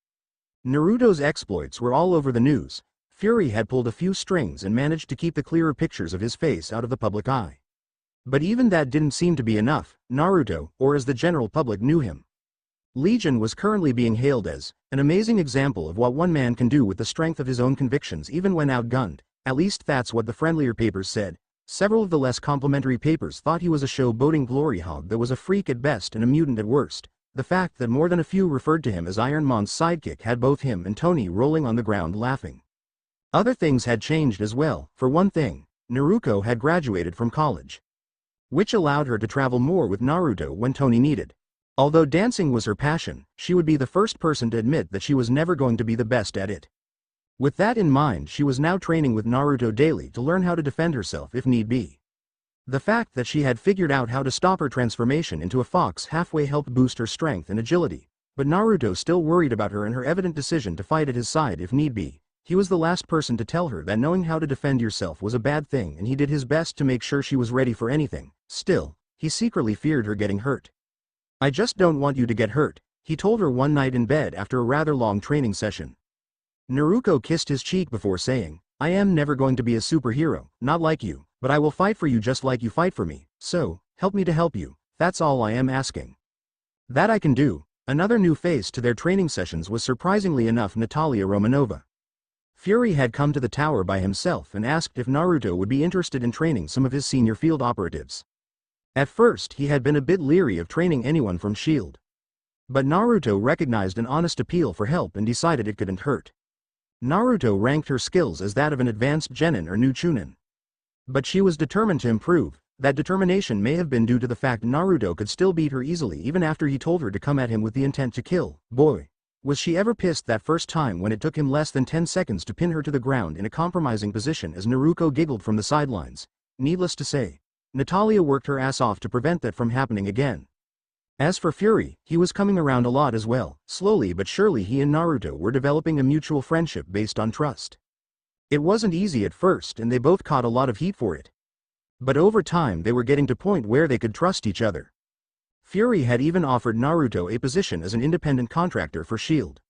Naruto's exploits were all over the news. Fury had pulled a few strings and managed to keep the clearer pictures of his face out of the public eye. But even that didn't seem to be enough. Naruto, or as the general public knew him, Legion, was currently being hailed as an amazing example of what one man can do with the strength of his own convictions even when outgunned. At least that's what the friendlier papers said. Several of the less complimentary papers thought he was a showboating glory hog that was a freak at best and a mutant at worst. The fact that more than a few referred to him as Iron Man's sidekick had both him and Tony rolling on the ground laughing. Other things had changed as well. For one thing, Naruto had graduated from college, which allowed her to travel more with Naruto when Tony needed. Although dancing was her passion, she would be the first person to admit that she was never going to be the best at it. With that in mind, she was now training with Naruto daily to learn how to defend herself if need be. The fact that she had figured out how to stop her transformation into a fox halfway helped boost her strength and agility. But Naruto still worried about her and her evident decision to fight at his side if need be. He was the last person to tell her that knowing how to defend yourself was a bad thing, and he did his best to make sure she was ready for anything. Still, he secretly feared her getting hurt. "I just don't want you to get hurt," he told her one night in bed after a rather long training session. Naruto kissed his cheek before saying, "I am never going to be a superhero, not like you, but I will fight for you just like you fight for me, so, help me to help you, that's all I am asking." "That I can do." Another new face to their training sessions was surprisingly enough Natalia Romanova. Fury had come to the tower by himself and asked if Naruto would be interested in training some of his senior field operatives. At first he had been a bit leery of training anyone from S.H.I.E.L.D. But Naruto recognized an honest appeal for help and decided it couldn't hurt. Naruto ranked her skills as that of an advanced genin or new chunin. But she was determined to improve. That determination may have been due to the fact Naruto could still beat her easily even after he told her to come at him with the intent to kill. Boy, was she ever pissed that first time when it took him less than 10 seconds to pin her to the ground in a compromising position as Naruto giggled from the sidelines. Needless to say, Natalia worked her ass off to prevent that from happening again. As for Fury, he was coming around a lot as well. Slowly but surely he and Naruto were developing a mutual friendship based on trust. It wasn't easy at first and they both caught a lot of heat for it. But over time they were getting to a point where they could trust each other. Fury had even offered Naruto a position as an independent contractor for S.H.I.E.L.D.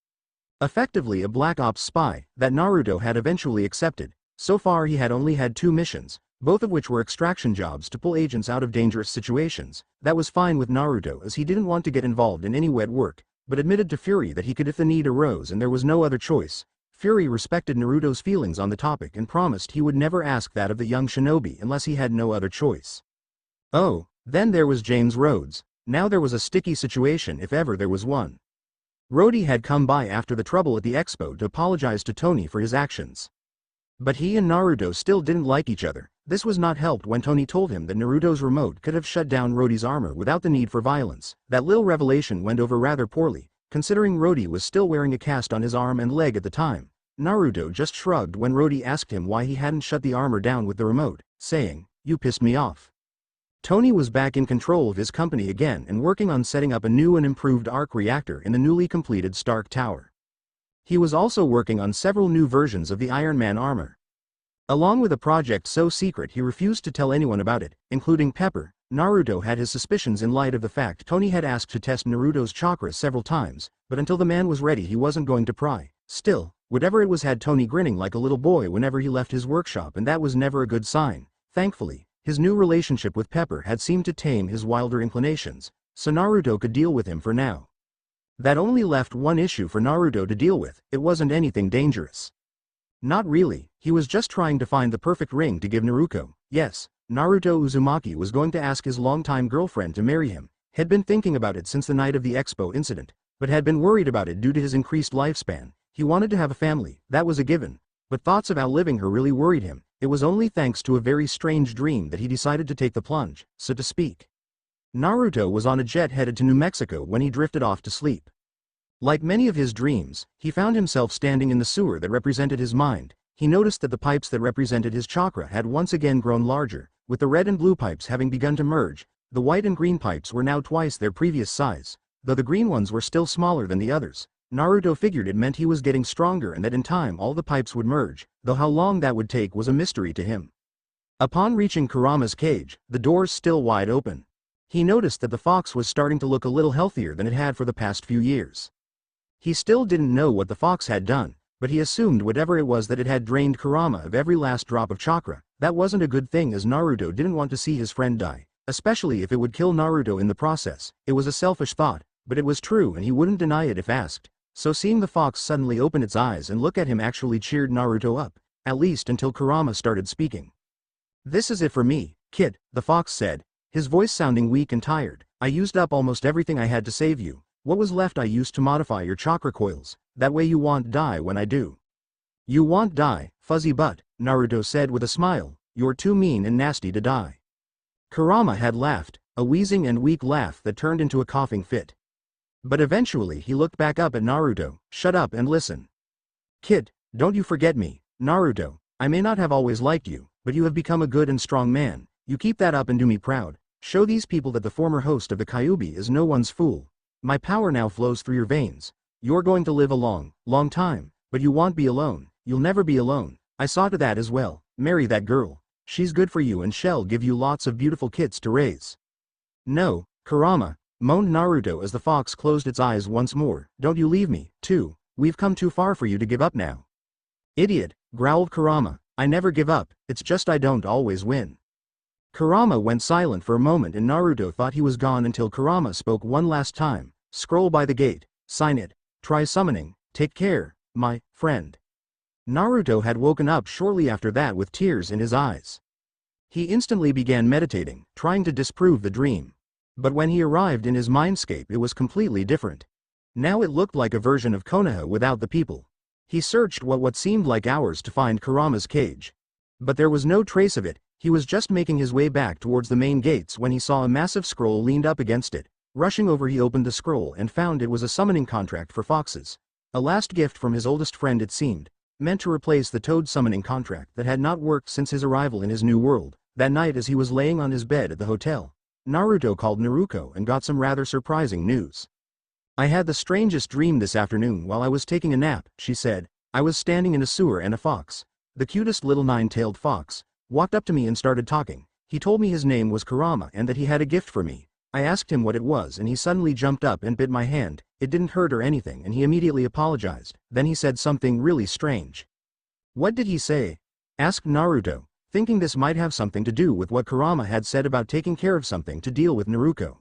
Effectively a Black Ops spy, that Naruto had eventually accepted. So far he had only had 2 missions, both of which were extraction jobs to pull agents out of dangerous situations. That was fine with Naruto as he didn't want to get involved in any wet work, but admitted to Fury that he could if the need arose and there was no other choice. Fury respected Naruto's feelings on the topic and promised he would never ask that of the young shinobi unless he had no other choice. Oh, then there was James Rhodes. Now there was a sticky situation if ever there was one. Rhodey had come by after the trouble at the expo to apologize to Tony for his actions. But he and Naruto still didn't like each other. This was not helped when Tony told him that Naruto's remote could have shut down Rhodey's armor without the need for violence. That little revelation went over rather poorly, considering Rhodey was still wearing a cast on his arm and leg at the time. Naruto just shrugged when Rhodey asked him why he hadn't shut the armor down with the remote, saying, "You pissed me off." Tony was back in control of his company again and working on setting up a new and improved arc reactor in the newly completed Stark Tower. He was also working on several new versions of the Iron Man armor. Along with a project so secret he refused to tell anyone about it, including Pepper. Naruto had his suspicions in light of the fact Tony had asked to test Naruto's chakra several times, but until the man was ready he wasn't going to pry. Still, whatever it was had Tony grinning like a little boy whenever he left his workshop, and that was never a good sign. Thankfully, his new relationship with Pepper had seemed to tame his wilder inclinations, so Naruto could deal with him for now. That only left one issue for Naruto to deal with. It wasn't anything dangerous. Not really, he was just trying to find the perfect ring to give Naruto. Yes, Naruto Uzumaki was going to ask his longtime girlfriend to marry him, had been thinking about it since the night of the expo incident, but had been worried about it due to his increased lifespan. He wanted to have a family, that was a given, but thoughts of outliving her really worried him. It was only thanks to a very strange dream that he decided to take the plunge, so to speak. Naruto was on a jet headed to New Mexico when he drifted off to sleep. Like many of his dreams, he found himself standing in the sewer that represented his mind. He noticed that the pipes that represented his chakra had once again grown larger, with the red and blue pipes having begun to merge. The white and green pipes were now twice their previous size, though the green ones were still smaller than the others. Naruto figured it meant he was getting stronger and that in time all the pipes would merge, though how long that would take was a mystery to him. Upon reaching Kurama's cage, the doors still wide open. He noticed that the fox was starting to look a little healthier than it had for the past few years. He still didn't know what the fox had done, but he assumed whatever it was that it had drained Kurama of every last drop of chakra. That wasn't a good thing as Naruto didn't want to see his friend die, especially if it would kill Naruto in the process. It was a selfish thought, but it was true and he wouldn't deny it if asked. So seeing the fox suddenly open its eyes and look at him actually cheered Naruto up, at least until Kurama started speaking. "This is it for me, kid," the fox said, his voice sounding weak and tired. "I used up almost everything I had to save you. What was left I used to modify your chakra coils, that way you won't die when I do." "You won't die, fuzzy butt," Naruto said with a smile, "you're too mean and nasty to die." Kurama had laughed, a wheezing and weak laugh that turned into a coughing fit. But eventually he looked back up at Naruto. "Shut up and listen. Kid, don't you forget me, Naruto. I may not have always liked you, but you have become a good and strong man. You keep that up and do me proud. Show these people that the former host of the Kyuubi is no one's fool. My power now flows through your veins. You're going to live a long, long time, but you won't be alone. You'll never be alone. I saw to that as well. Marry that girl. She's good for you and she'll give you lots of beautiful kids to raise. No, Kurama, moaned Naruto as the fox closed its eyes once more. Don't you leave me, too. We've come too far for you to give up now. Idiot, growled Kurama. I never give up, it's just I don't always win. Kurama went silent for a moment and Naruto thought he was gone until Kurama spoke one last time. Scroll by the gate, sign it, try summoning, take care, my friend. Naruto had woken up shortly after that with tears in his eyes. He instantly began meditating, trying to disprove the dream. But when he arrived in his mindscape it was completely different. Now it looked like a version of Konoha without the people. He searched what seemed like hours to find Kurama's cage. But there was no trace of it. He was just making his way back towards the main gates when he saw a massive scroll leaned up against it. Rushing over he opened the scroll and found it was a summoning contract for foxes. A last gift from his oldest friend it seemed, meant to replace the toad summoning contract that had not worked since his arrival in his new world. That night as he was laying on his bed at the hotel, Naruto called Naruko and got some rather surprising news. I had the strangest dream this afternoon while I was taking a nap, she said. I was standing in a sewer and a fox, the cutest little nine-tailed fox, walked up to me and started talking. He told me his name was Kurama and that he had a gift for me. I asked him what it was and he suddenly jumped up and bit my hand. It didn't hurt or anything and he immediately apologized. Then he said something really strange. What did he say? Asked Naruto, thinking this might have something to do with what Kurama had said about taking care of something to deal with Naruko.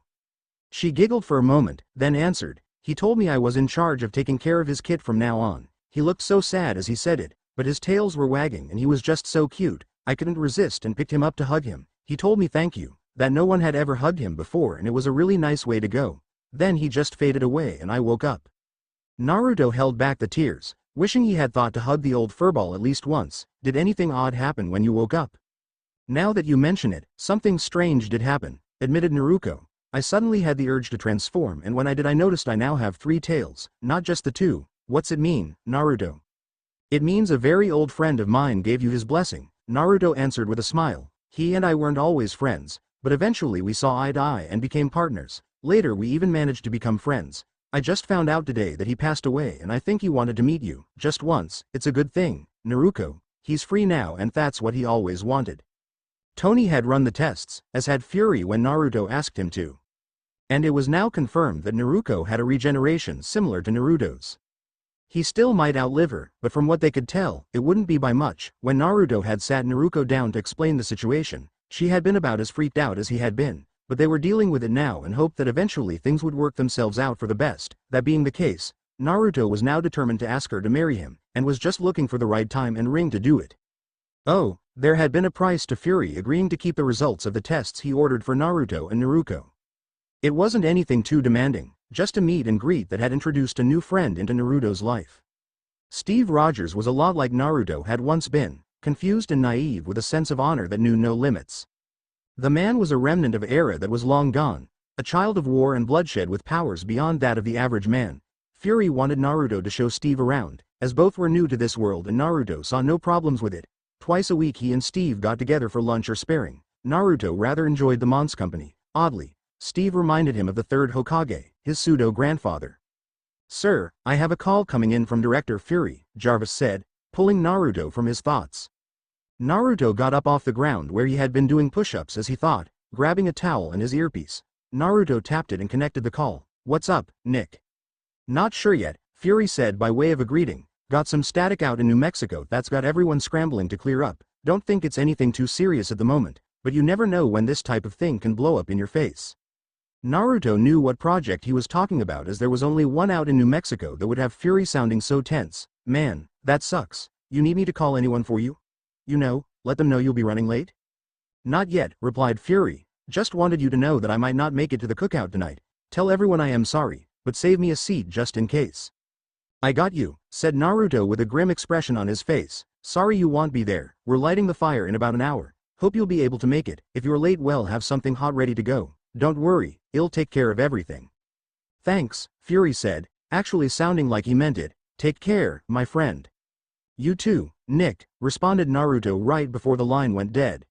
She giggled for a moment, then answered, he told me I was in charge of taking care of his kid from now on. He looked so sad as he said it, but his tails were wagging and he was just so cute. I couldn't resist and picked him up to hug him. He told me thank you, that no one had ever hugged him before and it was a really nice way to go. Then he just faded away and I woke up. Naruto held back the tears, wishing he had thought to hug the old furball at least once. Did anything odd happen when you woke up? Now that you mention it, something strange did happen, admitted Naruko. I suddenly had the urge to transform and when I did I noticed I now have 3 tails, not just the 2. What's it mean, Naruto? It means a very old friend of mine gave you his blessing, Naruto answered with a smile. He and I weren't always friends, but eventually we saw eye to eye and became partners. Later we even managed to become friends. I just found out today that he passed away and I think he wanted to meet you, just once. It's a good thing, Naruko. He's free now and that's what he always wanted. Tony had run the tests, as had Fury when Naruto asked him to. And it was now confirmed that Naruko had a regeneration similar to Naruto's. He still might outlive her, but from what they could tell, it wouldn't be by much. When Naruto had sat Naruko down to explain the situation, she had been about as freaked out as he had been, but they were dealing with it now and hoped that eventually things would work themselves out for the best. That being the case, Naruto was now determined to ask her to marry him, and was just looking for the right time and ring to do it. Oh, there had been a price to Fury agreeing to keep the results of the tests he ordered for Naruto and Naruko. It wasn't anything too demanding, just a meet and greet that had introduced a new friend into Naruto's life. Steve Rogers was a lot like Naruto had once been, confused and naive with a sense of honor that knew no limits. The man was a remnant of an era that was long gone, a child of war and bloodshed with powers beyond that of the average man. Fury wanted Naruto to show Steve around, as both were new to this world and Naruto saw no problems with it. Twice a week he and Steve got together for lunch or sparring. Naruto rather enjoyed the man's company. Oddly, Steve reminded him of the third Hokage, his pseudo-grandfather. Sir, I have a call coming in from Director Fury, Jarvis said, pulling Naruto from his thoughts. Naruto got up off the ground where he had been doing push-ups as he thought, grabbing a towel and his earpiece. Naruto tapped it and connected the call. What's up, Nick? Not sure yet, Fury said by way of a greeting. Got some static out in New Mexico that's got everyone scrambling to clear up. Don't think it's anything too serious at the moment, but you never know when this type of thing can blow up in your face. Naruto knew what project he was talking about as there was only one out in New Mexico that would have Fury sounding so tense. Man, that sucks. You need me to call anyone for you? You know, let them know you'll be running late? Not yet, replied Fury. Just wanted you to know that I might not make it to the cookout tonight. Tell everyone I am sorry, but save me a seat just in case. I got you, said Naruto with a grim expression on his face. Sorry you won't be there. We're lighting the fire in about an hour. Hope you'll be able to make it. If you're late, well, have something hot ready to go. Don't worry, I'll take care of everything. Thanks, Fury said, actually sounding like he meant it. Take care, my friend. You too, Nick, responded Naruto right before the line went dead.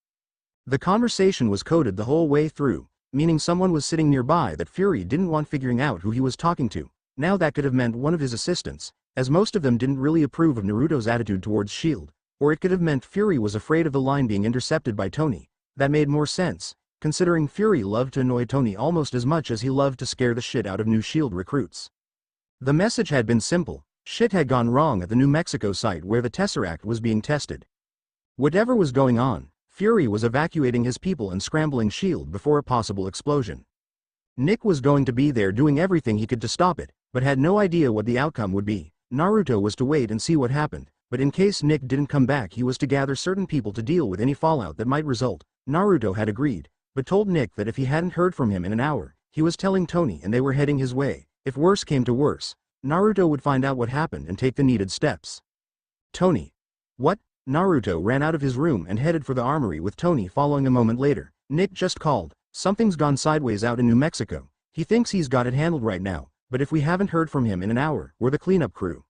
The conversation was coded the whole way through, meaning someone was sitting nearby that Fury didn't want figuring out who he was talking to. Now that could have meant one of his assistants, as most of them didn't really approve of Naruto's attitude towards S.H.I.E.L.D., or it could have meant Fury was afraid of the line being intercepted by Tony. That made more sense, considering Fury loved to annoy Tony almost as much as he loved to scare the shit out of new S.H.I.E.L.D. recruits. The message had been simple: shit had gone wrong at the New Mexico site where the Tesseract was being tested. Whatever was going on, Fury was evacuating his people and scrambling S.H.I.E.L.D. before a possible explosion. Nick was going to be there doing everything he could to stop it, but had no idea what the outcome would be. Naruto was to wait and see what happened, but in case Nick didn't come back he was to gather certain people to deal with any fallout that might result. Naruto had agreed, but told Nick that if he hadn't heard from him in an hour, he was telling Tony and they were heading his way. If worse came to worse, Naruto would find out what happened and take the needed steps. Tony. What? Naruto ran out of his room and headed for the armory with Tony following a moment later. Nick just called. Something's gone sideways out in New Mexico. He thinks he's got it handled right now, but if we haven't heard from him in an hour, we're the cleanup crew.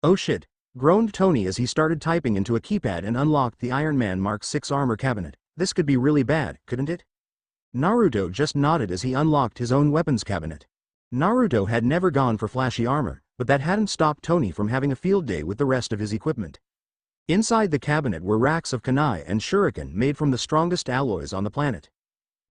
Oh shit, groaned Tony as he started typing into a keypad and unlocked the Iron Man Mark 6 armor cabinet. This could be really bad, couldn't it? Naruto just nodded as he unlocked his own weapons cabinet. Naruto had never gone for flashy armor, but that hadn't stopped Tony from having a field day with the rest of his equipment. Inside the cabinet were racks of kunai and shuriken made from the strongest alloys on the planet.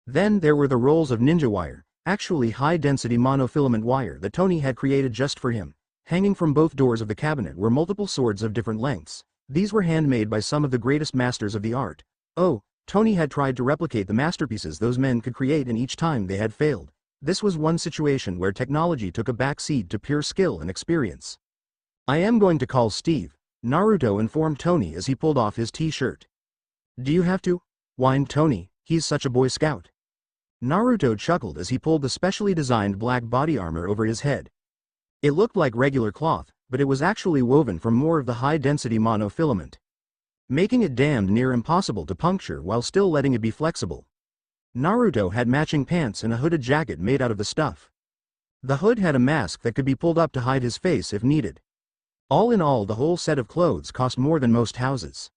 Then there were the rolls of ninja wire, actually high-density monofilament wire that Tony had created just for him. Hanging from both doors of the cabinet were multiple swords of different lengths. These were handmade by some of the greatest masters of the art. Oh, Tony had tried to replicate the masterpieces those men could create, and each time they had failed. This was one situation where technology took a back seat to pure skill and experience. I am going to call Steve, Naruto informed Tony as he pulled off his t-shirt. Do you have to? Whined Tony, he's such a Boy Scout. Naruto chuckled as he pulled the specially designed black body armor over his head. It looked like regular cloth, but it was actually woven from more of the high-density monofilament, making it damned near impossible to puncture while still letting it be flexible. Naruto had matching pants and a hooded jacket made out of the stuff. The hood had a mask that could be pulled up to hide his face if needed. All in all, the whole set of clothes cost more than most houses.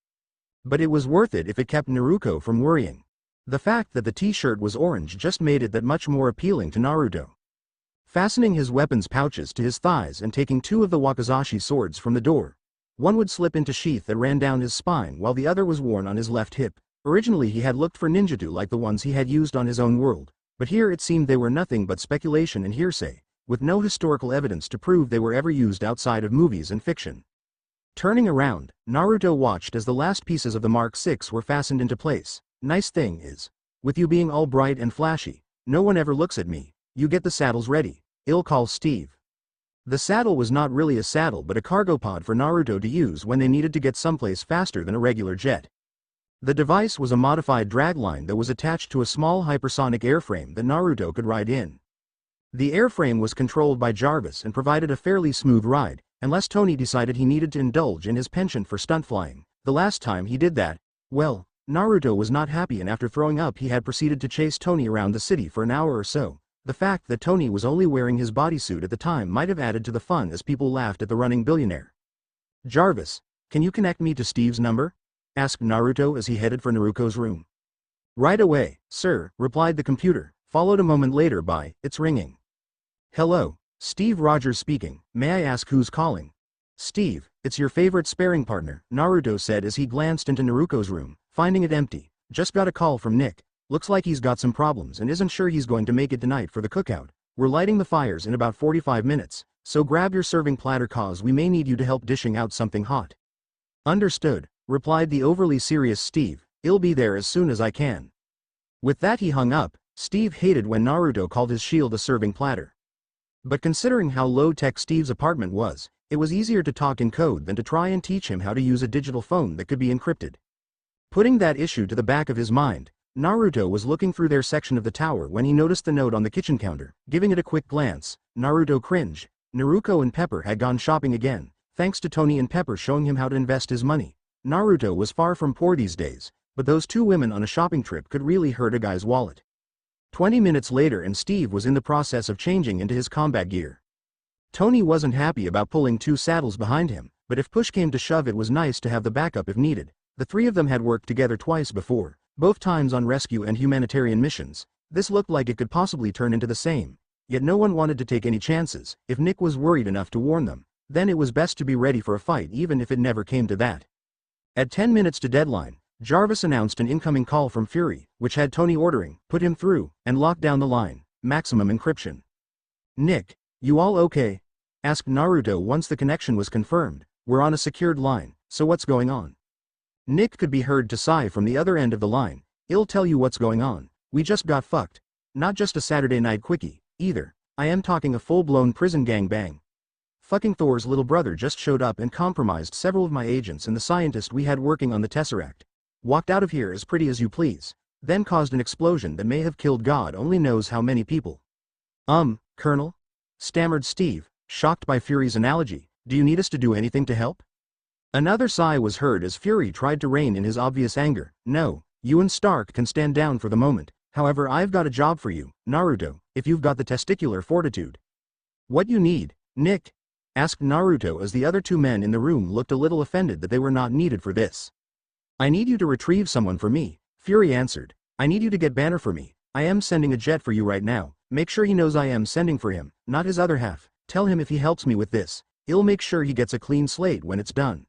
But it was worth it if it kept Naruto from worrying. The fact that the t-shirt was orange just made it that much more appealing to Naruto. Fastening his weapons pouches to his thighs and taking two of the wakizashi swords from the door. One would slip into sheath that ran down his spine while the other was worn on his left hip. Originally he had looked for ninjutsu like the ones he had used on his own world, but here it seemed they were nothing but speculation and hearsay, with no historical evidence to prove they were ever used outside of movies and fiction. Turning around, Naruto watched as the last pieces of the Mark 6 were fastened into place. Nice thing is, with you being all bright and flashy, no one ever looks at me. You get the saddles ready. I'll call Steve. The saddle was not really a saddle but a cargo pod for Naruto to use when they needed to get someplace faster than a regular jet. The device was a modified dragline that was attached to a small hypersonic airframe that Naruto could ride in. The airframe was controlled by Jarvis and provided a fairly smooth ride, unless Tony decided he needed to indulge in his penchant for stunt flying. The last time he did that, well, Naruto was not happy, and after throwing up he had proceeded to chase Tony around the city for an hour or so. The fact that Tony was only wearing his bodysuit at the time might have added to the fun as people laughed at the running billionaire. Jarvis, can you connect me to Steve's number? Asked Naruto as he headed for Naruto's room. Right away, sir, replied the computer, followed a moment later by, it's ringing. Hello, Steve Rogers speaking, may I ask who's calling? Steve, it's your favorite sparring partner, Naruto said as he glanced into Naruto's room, finding it empty. Just got a call from Nick. Looks like he's got some problems and isn't sure he's going to make it tonight for the cookout. We're lighting the fires in about 45 minutes, so grab your serving platter cause we may need you to help dishing out something hot. Understood, replied the overly serious Steve, I'll be there as soon as I can. With that he hung up. Steve hated when Naruto called his shield a serving platter. But considering how low-tech Steve's apartment was, it was easier to talk in code than to try and teach him how to use a digital phone that could be encrypted. Putting that issue to the back of his mind, Naruto was looking through their section of the tower when he noticed the note on the kitchen counter. Giving it a quick glance, Naruto cringed. Naruto and Pepper had gone shopping again, thanks to Tony and Pepper showing him how to invest his money. Naruto was far from poor these days, but those two women on a shopping trip could really hurt a guy's wallet. 20 minutes later and Steve was in the process of changing into his combat gear. Tony wasn't happy about pulling two saddles behind him, but if push came to shove it was nice to have the backup if needed. The three of them had worked together twice before, both times on rescue and humanitarian missions. This looked like it could possibly turn into the same. Yet no one wanted to take any chances. If Nick was worried enough to warn them, then it was best to be ready for a fight even if it never came to that. At 10 minutes to deadline, Jarvis announced an incoming call from Fury, which had Tony ordering, put him through, and lock down the line, maximum encryption. "Nick, you all okay?" asked Naruto once the connection was confirmed. "We're on a secured line, so what's going on?" Nick could be heard to sigh from the other end of the line. "I'll tell you what's going on. We just got fucked. Not just a Saturday night quickie, either. I am talking a full-blown prison gangbang. Fucking Thor's little brother just showed up and compromised several of my agents and the scientist we had working on the Tesseract. Walked out of here as pretty as you please. Then caused an explosion that may have killed God only knows how many people." Colonel?" stammered Steve, shocked by Fury's analogy. "Do you need us to do anything to help?" Another sigh was heard as Fury tried to rein in his obvious anger. "No, you and Stark can stand down for the moment. However, I've got a job for you, Naruto, if you've got the testicular fortitude." "What you need, Nick?" asked Naruto as the other two men in the room looked a little offended that they were not needed for this. "I need you to retrieve someone for me," Fury answered. "I need you to get Banner for me. I am sending a jet for you right now. Make sure he knows I am sending for him, not his other half. Tell him if he helps me with this, I'll make sure he gets a clean slate when it's done."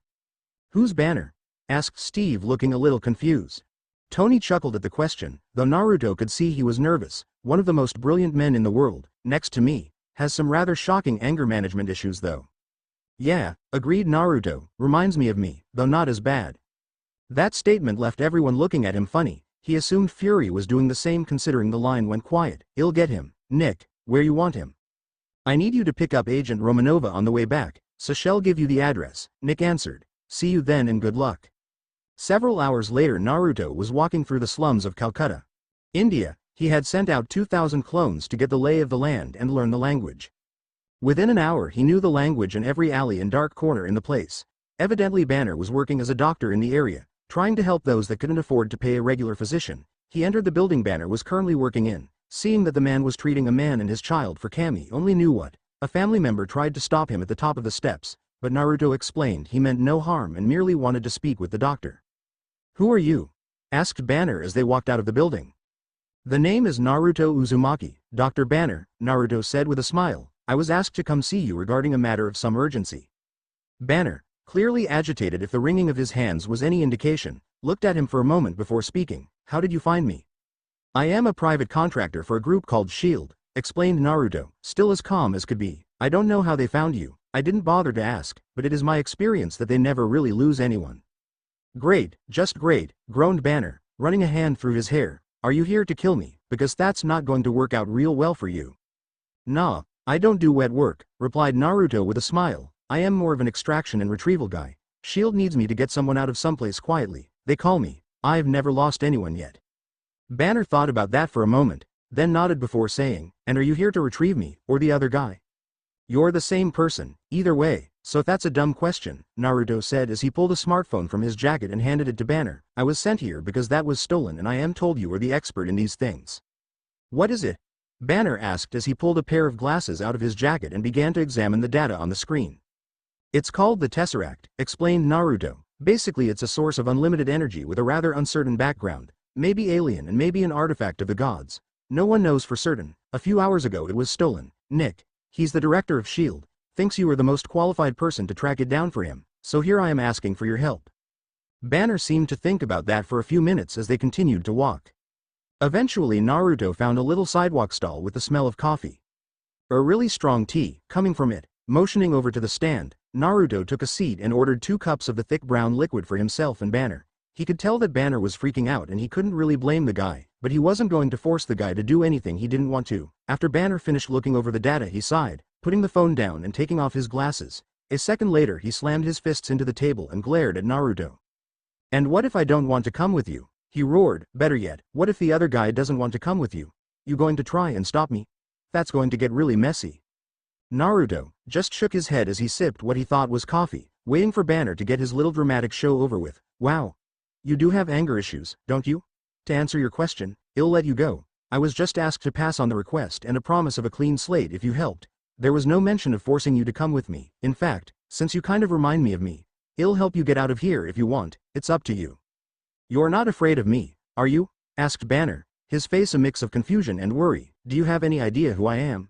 "Who's Banner?" asked Steve, looking a little confused. Tony chuckled at the question, though Naruto could see he was nervous. "One of the most brilliant men in the world, next to me, has some rather shocking anger management issues though." "Yeah," agreed Naruto, "reminds me of me, though not as bad." That statement left everyone looking at him funny. He assumed Fury was doing the same considering the line went quiet. "I'll get him, Nick, where you want him. I need you to pick up Agent Romanova on the way back, so she'll give you the address," Nick answered. "See you then and good luck." Several hours later Naruto was walking through the slums of Calcutta, India. He had sent out 2,000 clones to get the lay of the land and learn the language. Within an hour he knew the language and every alley and dark corner in the place. Evidently Banner was working as a doctor in the area, trying to help those that couldn't afford to pay a regular physician. He entered the building Banner was currently working in. Seeing that the man was treating a man and his child for Kami only knew what. A family member tried to stop him at the top of the steps, but Naruto explained he meant no harm and merely wanted to speak with the doctor. "Who are you?" asked Banner as they walked out of the building. "The name is Naruto Uzumaki, Dr. Banner," Naruto said with a smile. "I was asked to come see you regarding a matter of some urgency." Banner, clearly agitated if the wringing of his hands was any indication, looked at him for a moment before speaking. "How did you find me?" "I am a private contractor for a group called SHIELD, explained Naruto, still as calm as could be. "I don't know how they found you. I didn't bother to ask, but it is my experience that they never really lose anyone." "Great, just great," groaned Banner, running a hand through his hair. "Are you here to kill me? Because that's not going to work out real well for you." "Nah, I don't do wet work," replied Naruto with a smile. "I am more of an extraction and retrieval guy. SHIELD needs me to get someone out of someplace quietly. They call me. I've never lost anyone yet." Banner thought about that for a moment, then nodded before saying, "And are you here to retrieve me, or the other guy?" "You're the same person, either way, so if that's a dumb question," Naruto said as he pulled a smartphone from his jacket and handed it to Banner. "I was sent here because that was stolen and I am told you are the expert in these things." "What is it?" Banner asked as he pulled a pair of glasses out of his jacket and began to examine the data on the screen. "It's called the Tesseract," explained Naruto. "Basically it's a source of unlimited energy with a rather uncertain background. Maybe alien and maybe an artifact of the gods. No one knows for certain. A few hours ago it was stolen. Nick, he's the director of SHIELD, thinks you are the most qualified person to track it down for him, so here I am asking for your help." Banner seemed to think about that for a few minutes as they continued to walk. Eventually Naruto found a little sidewalk stall with the smell of coffee. A really strong tea, coming from it. Motioning over to the stand, Naruto took a seat and ordered 2 cups of the thick brown liquid for himself and Banner. He could tell that Banner was freaking out and he couldn't really blame the guy, but he wasn't going to force the guy to do anything he didn't want to. After Banner finished looking over the data he sighed, putting the phone down and taking off his glasses. A second later he slammed his fists into the table and glared at Naruto. "And what if I don't want to come with you?" he roared. "Better yet, what if the other guy doesn't want to come with you? You going to try and stop me? That's going to get really messy." Naruto just shook his head as he sipped what he thought was coffee, waiting for Banner to get his little dramatic show over with. "Wow. You do have anger issues, don't you? To answer your question, I'll let you go. I was just asked to pass on the request and a promise of a clean slate if you helped. There was no mention of forcing you to come with me. In fact, since you kind of remind me of me, I'll help you get out of here if you want. It's up to you." "You're not afraid of me, are you?" asked Banner, his face a mix of confusion and worry. Do you have any idea who I am?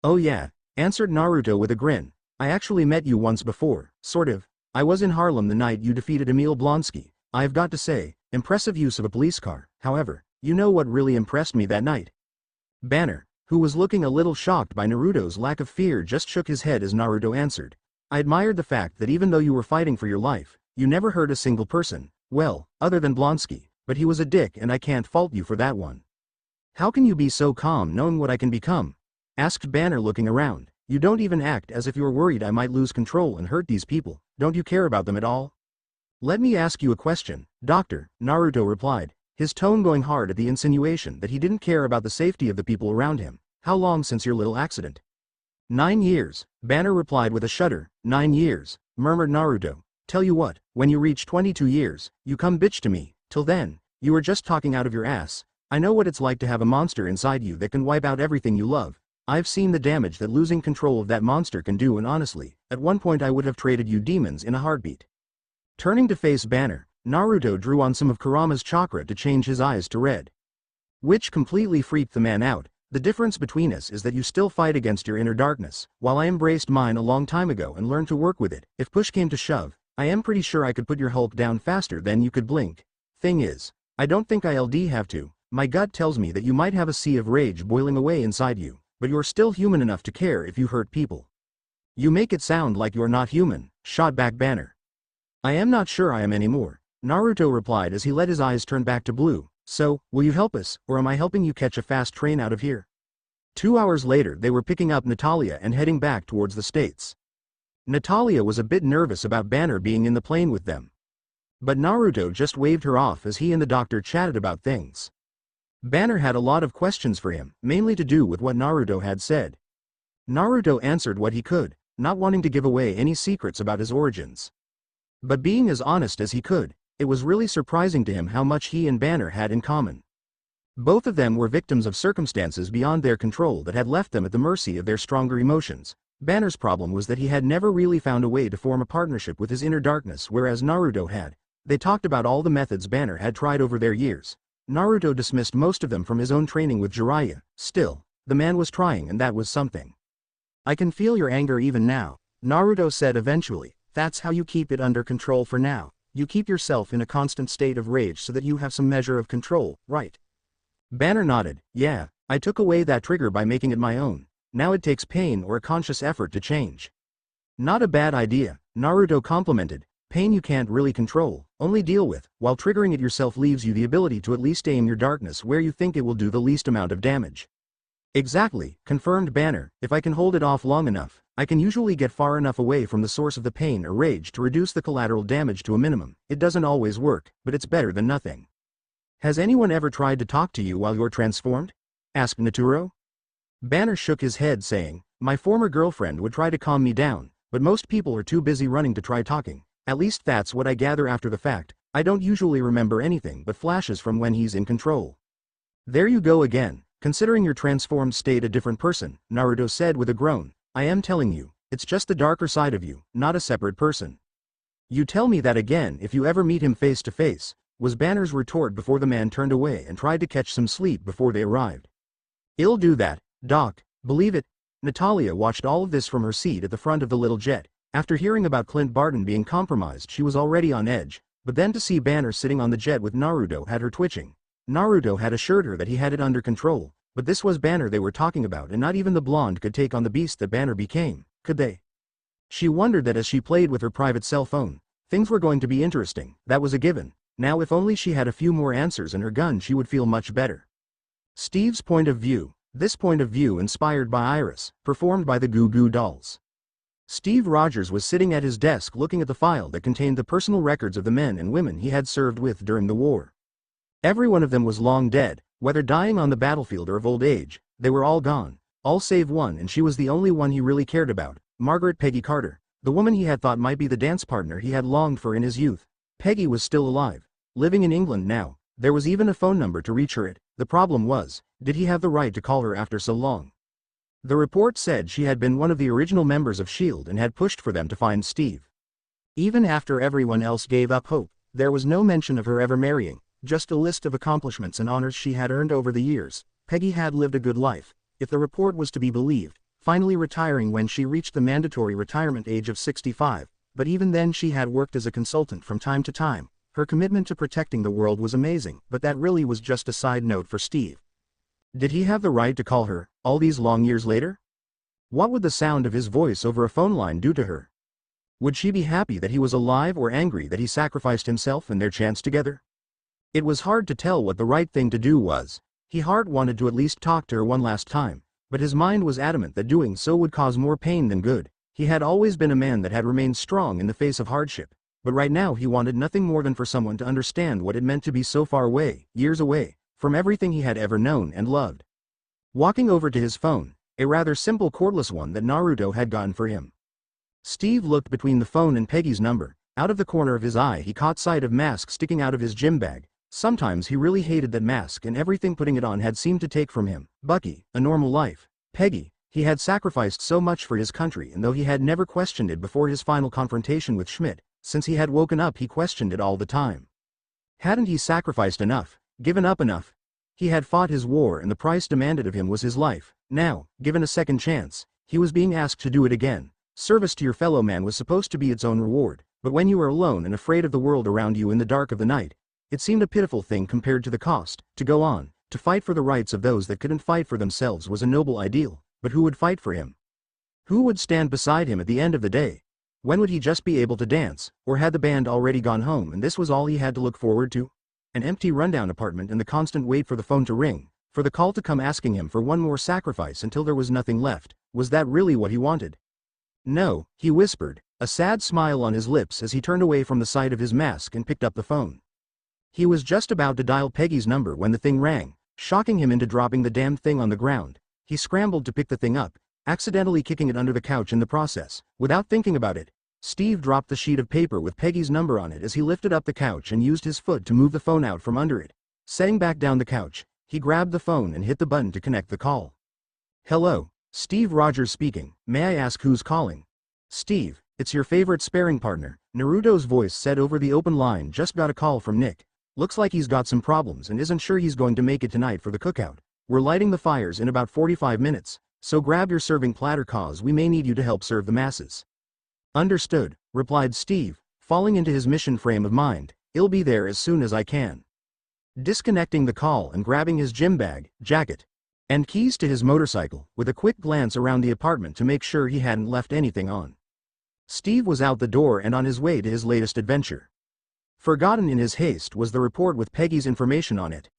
Oh yeah, answered Naruto with a grin. I actually met you once before, sort of. I was in Harlem the night you defeated Emil Blonsky. I've got to say, impressive use of a police car. However, you know what really impressed me that night? Banner, who was looking a little shocked by Naruto's lack of fear, just shook his head as Naruto answered. I admired the fact that even though you were fighting for your life, you never hurt a single person. Well, other than Blonsky, but he was a dick and I can't fault you for that one. How can you be so calm knowing what I can become? Asked Banner, looking around. You don't even act as if you're worried I might lose control and hurt these people. Don't you care about them at all? Let me ask you a question, Doctor, Naruto replied, his tone going hard at the insinuation that he didn't care about the safety of the people around him. How long since your little accident? 9 years, Banner replied with a shudder. 9 years, murmured Naruto. Tell you what, when you reach 22 years, you come bitch to me. Till then, you are just talking out of your ass. I know what it's like to have a monster inside you that can wipe out everything you love. I've seen the damage that losing control of that monster can do, and honestly, at one point I would have traded you demons in a heartbeat. Turning to face Banner, Naruto drew on some of Kurama's chakra to change his eyes to red, which completely freaked the man out. The difference between us is that you still fight against your inner darkness, while I embraced mine a long time ago and learned to work with it. If push came to shove, I am pretty sure I could put your Hulk down faster than you could blink. Thing is, I don't think I'll have to. My gut tells me that you might have a sea of rage boiling away inside you, but you're still human enough to care if you hurt people. You make it sound like you're not human, shot back Banner. I am not sure I am anymore, Naruto replied as he let his eyes turn back to blue. So, will you help us, or am I helping you catch a fast train out of here? 2 hours later they were picking up Natalia and heading back towards the States. Natalia was a bit nervous about Banner being in the plane with them, but Naruto just waved her off as he and the doctor chatted about things. Banner had a lot of questions for him, mainly to do with what Naruto had said. Naruto answered what he could, not wanting to give away any secrets about his origins, but being as honest as he could. It was really surprising to him how much he and Banner had in common. Both of them were victims of circumstances beyond their control that had left them at the mercy of their stronger emotions. Banner's problem was that he had never really found a way to form a partnership with his inner darkness, whereas Naruto had. They talked about all the methods Banner had tried over their years. Naruto dismissed most of them from his own training with Jiraiya. Still, the man was trying, and that was something. I can feel your anger even now, Naruto said eventually. That's how you keep it under control for now. You keep yourself in a constant state of rage so that you have some measure of control, right? Banner nodded. Yeah, I took away that trigger by making it my own. Now it takes pain or a conscious effort to change. Not a bad idea, Naruto complimented. Pain you can't really control, only deal with, while triggering it yourself leaves you the ability to at least aim your darkness where you think it will do the least amount of damage. Exactly, confirmed Banner. If I can hold it off long enough, I can usually get far enough away from the source of the pain or rage to reduce the collateral damage to a minimum. It doesn't always work, but it's better than nothing. Has anyone ever tried to talk to you while you're transformed? Asked Naturo. Banner shook his head, saying, my former girlfriend would try to calm me down, but most people are too busy running to try talking. At least that's what I gather after the fact. I don't usually remember anything but flashes from when he's in control. There you go again, considering your transformed state a different person, Naruto said with a groan. I am telling you, it's just the darker side of you, not a separate person. You tell me that again if you ever meet him face to face, was Banner's retort before the man turned away and tried to catch some sleep before they arrived. I'll do that, Doc, believe it. Natalia watched all of this from her seat at the front of the little jet. After hearing about Clint Barton being compromised, she was already on edge, but then to see Banner sitting on the jet with Naruto had her twitching. Naruto had assured her that he had it under control, but this was Banner they were talking about, and not even the blonde could take on the beast that Banner became, could they? She wondered that as she played with her private cell phone. Things were going to be interesting, that was a given. Now if only she had a few more answers in her gun she would feel much better. Steve's point of view. This point of view inspired by Iris, performed by the Goo Goo Dolls. Steve Rogers was sitting at his desk looking at the file that contained the personal records of the men and women he had served with during the war. Every one of them was long dead, whether dying on the battlefield or of old age. They were all gone, all save one, and she was the only one he really cared about, Margaret Peggy Carter, the woman he had thought might be the dance partner he had longed for in his youth. Peggy was still alive, living in England now. There was even a phone number to reach her at. The problem was, did he have the right to call her after so long? The report said she had been one of the original members of S.H.I.E.L.D. and had pushed for them to find Steve. Even after everyone else gave up hope, there was no mention of her ever marrying. just a list of accomplishments and honors she had earned over the years. Peggy had lived a good life, if the report was to be believed, finally retiring when she reached the mandatory retirement age of 65, but even then she had worked as a consultant from time to time. Her commitment to protecting the world was amazing, but that really was just a side note for Steve. Did he have the right to call her, all these long years later? What would the sound of his voice over a phone line do to her? Would she be happy that he was alive or angry that he sacrificed himself and their chance together? It was hard to tell what the right thing to do was. He heart wanted to at least talk to her one last time, but his mind was adamant that doing so would cause more pain than good. He had always been a man that had remained strong in the face of hardship, but right now he wanted nothing more than for someone to understand what it meant to be so far away, years away, from everything he had ever known and loved. Walking over to his phone, a rather simple cordless one that Naruto had gotten for him. Steve looked between the phone and Peggy's number. Out of the corner of his eye he caught sight of mask sticking out of his gym bag. Sometimes he really hated that mask and everything putting it on had seemed to take from him. Bucky, a normal life. Peggy, he had sacrificed so much for his country, and though he had never questioned it before his final confrontation with Schmidt, since he had woken up he questioned it all the time. Hadn't he sacrificed enough, given up enough? He had fought his war and the price demanded of him was his life. Now, given a second chance, he was being asked to do it again. Service to your fellow man was supposed to be its own reward, but when you were alone and afraid of the world around you in the dark of the night, it seemed a pitiful thing compared to the cost. To go on, to fight for the rights of those that couldn't fight for themselves was a noble ideal, but who would fight for him? Who would stand beside him at the end of the day? When would he just be able to dance, or had the band already gone home and this was all he had to look forward to? An empty rundown apartment and the constant wait for the phone to ring, for the call to come asking him for one more sacrifice until there was nothing left. Was that really what he wanted? No, he whispered, a sad smile on his lips as he turned away from the sight of his mask and picked up the phone. He was just about to dial Peggy's number when the thing rang, shocking him into dropping the damned thing on the ground. He scrambled to pick the thing up, accidentally kicking it under the couch in the process. Without thinking about it, Steve dropped the sheet of paper with Peggy's number on it as he lifted up the couch and used his foot to move the phone out from under it. Setting back down the couch, he grabbed the phone and hit the button to connect the call. Hello, Steve Rogers speaking. May I ask who's calling? Steve, it's your favorite sparring partner, Naruto's voice said over the open line. Just got a call from Nick. Looks like he's got some problems and isn't sure he's going to make it tonight for the cookout. We're lighting the fires in about 45 minutes, so grab your serving platter cause we may need you to help serve the masses. Understood, replied Steve, falling into his mission frame of mind. I'll be there as soon as I can. Disconnecting the call and grabbing his gym bag, jacket, and keys to his motorcycle, with a quick glance around the apartment to make sure he hadn't left anything on, Steve was out the door and on his way to his latest adventure. Forgotten in his haste was the report with Peggy's information on it.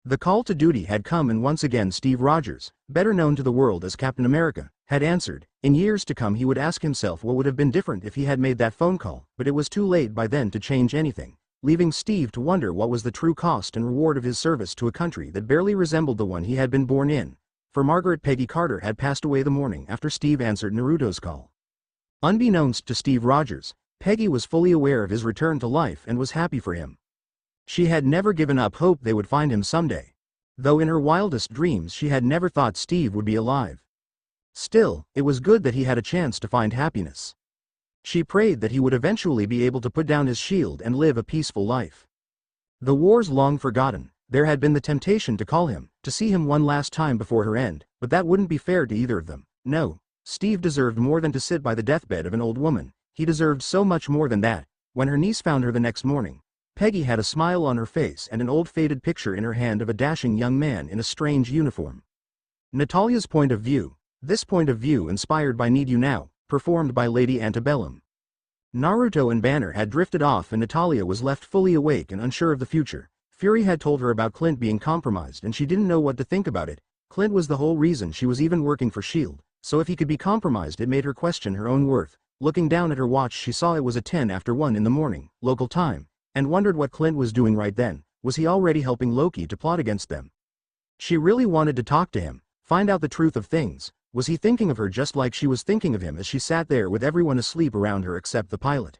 The call to duty had come and once again Steve Rogers, better known to the world as Captain America, had answered. In years to come he would ask himself what would have been different if he had made that phone call, but it was too late by then to change anything, leaving Steve to wonder what was the true cost and reward of his service to a country that barely resembled the one he had been born in. For Margaret, Peggy Carter had passed away the morning after Steve answered Naruto's call. Unbeknownst to Steve Rogers, Peggy was fully aware of his return to life and was happy for him. She had never given up hope they would find him someday, though in her wildest dreams she had never thought Steve would be alive. Still, it was good that he had a chance to find happiness. She prayed that he would eventually be able to put down his shield and live a peaceful life. The wars long forgotten, there had been the temptation to call him, to see him one last time before her end, but that wouldn't be fair to either of them. No, Steve deserved more than to sit by the deathbed of an old woman. He deserved so much more than that. When her niece found her the next morning, Peggy had a smile on her face and an old faded picture in her hand of a dashing young man in a strange uniform. Natalia's point of view. This point of view inspired by Need You Now, performed by Lady Antebellum. Naruto and Banner had drifted off and Natalia was left fully awake and unsure of the future. Fury had told her about Clint being compromised and she didn't know what to think about it. Clint was the whole reason she was even working for S.H.I.E.L.D., so if he could be compromised it made her question her own worth. Looking down at her watch she saw it was a 10 after 1 in the morning, local time, and wondered what Clint was doing right then. Was he already helping Loki to plot against them? She really wanted to talk to him, find out the truth of things. Was he thinking of her just like she was thinking of him as she sat there with everyone asleep around her except the pilot?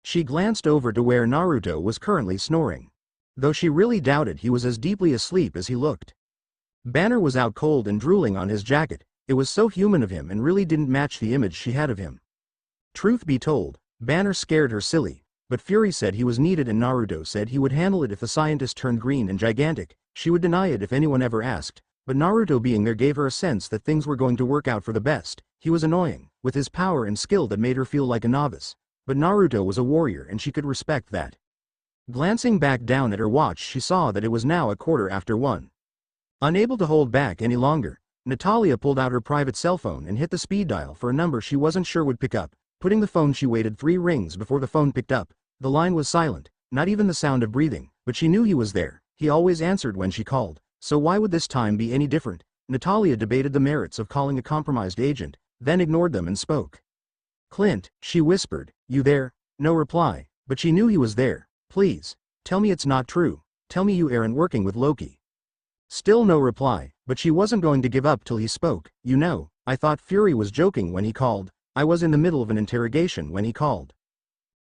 She glanced over to where Naruto was currently snoring, though she really doubted he was as deeply asleep as he looked. Banner was out cold and drooling on his jacket. It was so human of him and really didn't match the image she had of him. Truth be told, Banner scared her silly. but Fury said he was needed and Naruto said he would handle it if the scientist turned green and gigantic. She would deny it if anyone ever asked, but Naruto being there gave her a sense that things were going to work out for the best. He was annoying, with his power and skill that made her feel like a novice, but Naruto was a warrior and she could respect that. Glancing back down at her watch, she saw that it was now 1:15. Unable to hold back any longer, Natalia pulled out her private cell phone and hit the speed dial for a number she wasn't sure would pick up. Putting the phone, she waited 3 rings before the phone picked up. The line was silent, not even the sound of breathing, but she knew he was there. He always answered when she called, so why would this time be any different? Natalia debated the merits of calling a compromised agent, then ignored them and spoke. "Clint," she whispered, "you there?" No reply, but she knew he was there. "Please, tell me it's not true. Tell me you aren't working with Loki." Still no reply, but she wasn't going to give up till he spoke. "You know, I thought Fury was joking when he called. I was in the middle of an interrogation when he called."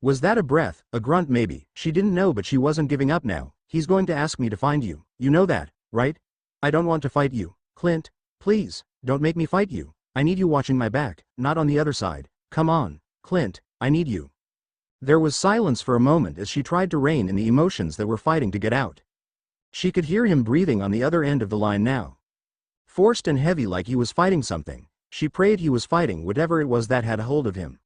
Was that a breath, a grunt maybe? She didn't know, but she wasn't giving up now. "He's going to ask me to find you. You know that, right? I don't want to fight you. Clint, please, don't make me fight you. I need you watching my back, not on the other side. Come on, Clint, I need you." There was silence for a moment as she tried to rein in the emotions that were fighting to get out. She could hear him breathing on the other end of the line now. Forced and heavy, like he was fighting something. She prayed he was fighting whatever it was that had a hold of him.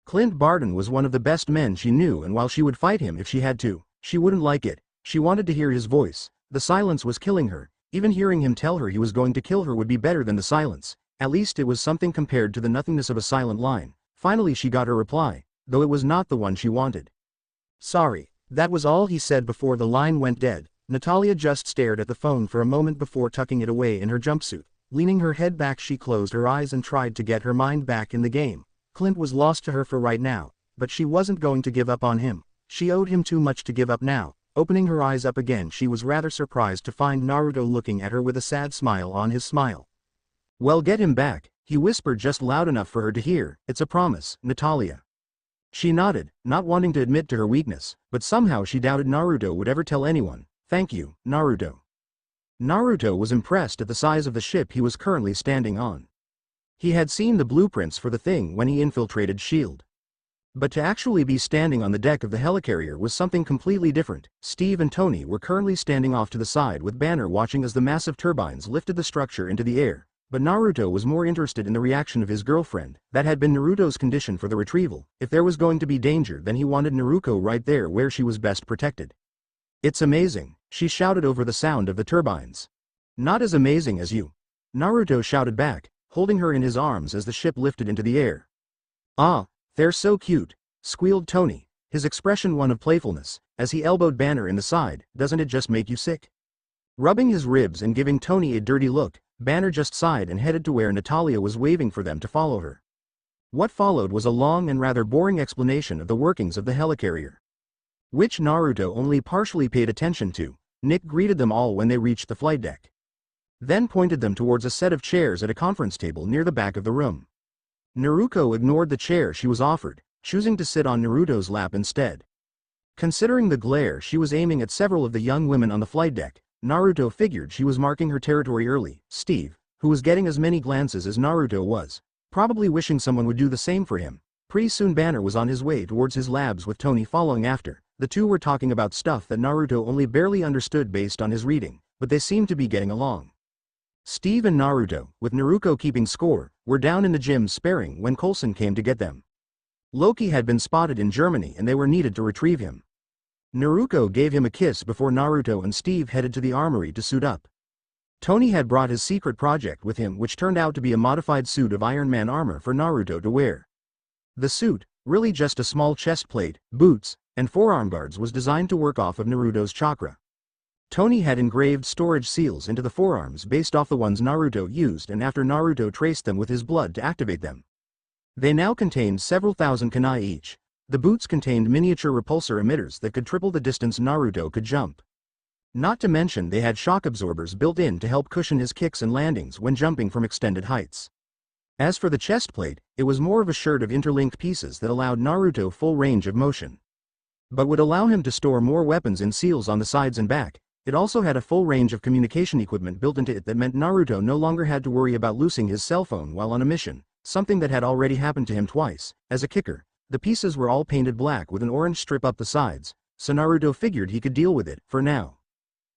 Clint Barton was one of the best men she knew, and while she would fight him if she had to, she wouldn't like it. She wanted to hear his voice. The silence was killing her. Even hearing him tell her he was going to kill her would be better than the silence. At least it was something compared to the nothingness of a silent line. Finally she got her reply, though it was not the one she wanted. "Sorry." That was all he said before the line went dead. Natalia just stared at the phone for a moment before tucking it away in her jumpsuit. Leaning her head back, she closed her eyes and tried to get her mind back in the game. Clint was lost to her for right now, but she wasn't going to give up on him. She owed him too much to give up now. Opening her eyes up again, she was rather surprised to find Naruto looking at her with a sad smile on his smile. "Well, get him back," he whispered just loud enough for her to hear. "It's a promise, Natalia." She nodded, not wanting to admit to her weakness, but somehow she doubted Naruto would ever tell anyone. "Thank you, Naruto." Naruto was impressed at the size of the ship he was currently standing on. He had seen the blueprints for the thing when he infiltrated S.H.I.E.L.D. But to actually be standing on the deck of the helicarrier was something completely different. Steve and Tony were currently standing off to the side with Banner watching as the massive turbines lifted the structure into the air, but Naruto was more interested in the reaction of his girlfriend. That had been Naruto's condition for the retrieval. If there was going to be danger, then he wanted Naruto right there where she was best protected. "It's amazing," she shouted over the sound of the turbines. "Not as amazing as you," Naruto shouted back, holding her in his arms as the ship lifted into the air. "Ah, they're so cute," squealed Tony, his expression one of playfulness, as he elbowed Banner in the side. "Doesn't it just make you sick?" Rubbing his ribs and giving Tony a dirty look, Banner just sighed and headed to where Natalia was waving for them to follow her. What followed was a long and rather boring explanation of the workings of the helicarrier, which Naruto only partially paid attention to. Nick greeted them all when they reached the flight deck, then pointed them towards a set of chairs at a conference table near the back of the room. Naruto ignored the chair she was offered, choosing to sit on Naruto's lap instead. Considering the glare she was aiming at several of the young women on the flight deck, Naruto figured she was marking her territory early. Steve, who was getting as many glances as Naruto was, probably wishing someone would do the same for him. Pretty soon Banner was on his way towards his labs with Tony following after. The two were talking about stuff that Naruto only barely understood based on his reading, but they seemed to be getting along. Steve and Naruto, with Naruto keeping score, were down in the gym sparring when Coulson came to get them. Loki had been spotted in Germany and they were needed to retrieve him. Naruto gave him a kiss before Naruto and Steve headed to the armory to suit up. Tony had brought his secret project with him, which turned out to be a modified suit of Iron Man armor for Naruto to wear. The suit, really just a small chest plate, boots, and forearm guards, was designed to work off of Naruto's chakra. Tony had engraved storage seals into the forearms based off the ones Naruto used, and after Naruto traced them with his blood to activate them. They now contained several thousand kunai each. The boots contained miniature repulsor emitters that could triple the distance Naruto could jump. Not to mention they had shock absorbers built in to help cushion his kicks and landings when jumping from extended heights. As for the chest plate, it was more of a shirt of interlinked pieces that allowed Naruto full range of motion, but would allow him to store more weapons in seals on the sides and back. It also had a full range of communication equipment built into it that meant Naruto no longer had to worry about losing his cell phone while on a mission, something that had already happened to him twice. As a kicker, The pieces were all painted black with an orange strip up the sides, so Naruto figured he could deal with it, for now.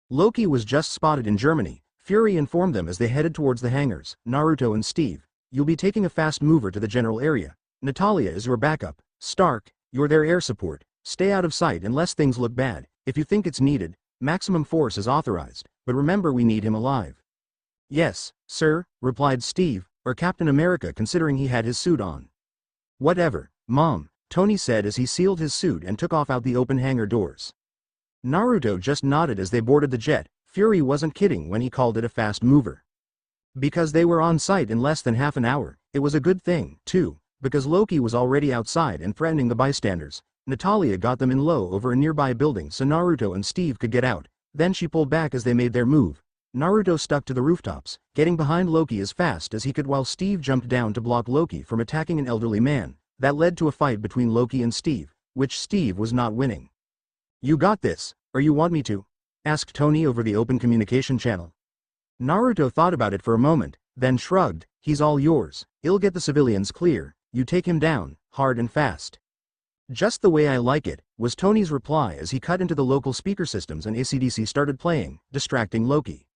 Loki was just spotted in Germany. Fury informed them as they headed towards the hangars. Naruto and Steve, you'll be taking a fast mover to the general area. Natalia is your backup. Stark, you're their air support. Stay out of sight unless things look bad. If you think it's needed, maximum force is authorized, but remember we need him alive. Yes, sir, replied Steve, or Captain America considering he had his suit on. Whatever, Mom, Tony said as he sealed his suit and took off out the open hangar doors. Naruto just nodded as they boarded the jet. Fury wasn't kidding when he called it a fast mover. Because they were on site in less than half an hour, it was a good thing, too, because Loki was already outside and threatening the bystanders. Natalia got them in low over a nearby building so Naruto and Steve could get out, then she pulled back as they made their move. Naruto stuck to the rooftops, getting behind Loki as fast as he could while Steve jumped down to block Loki from attacking an elderly man. That led to a fight between Loki and Steve, which Steve was not winning. You got this, or you want me to? Asked Tony over the open communication channel. Naruto thought about it for a moment, then shrugged. He's all yours. I'll get the civilians clear. You take him down, hard and fast. Just the way I like it, was Tony's reply as he cut into the local speaker systems and AC/DC started playing, distracting Loki.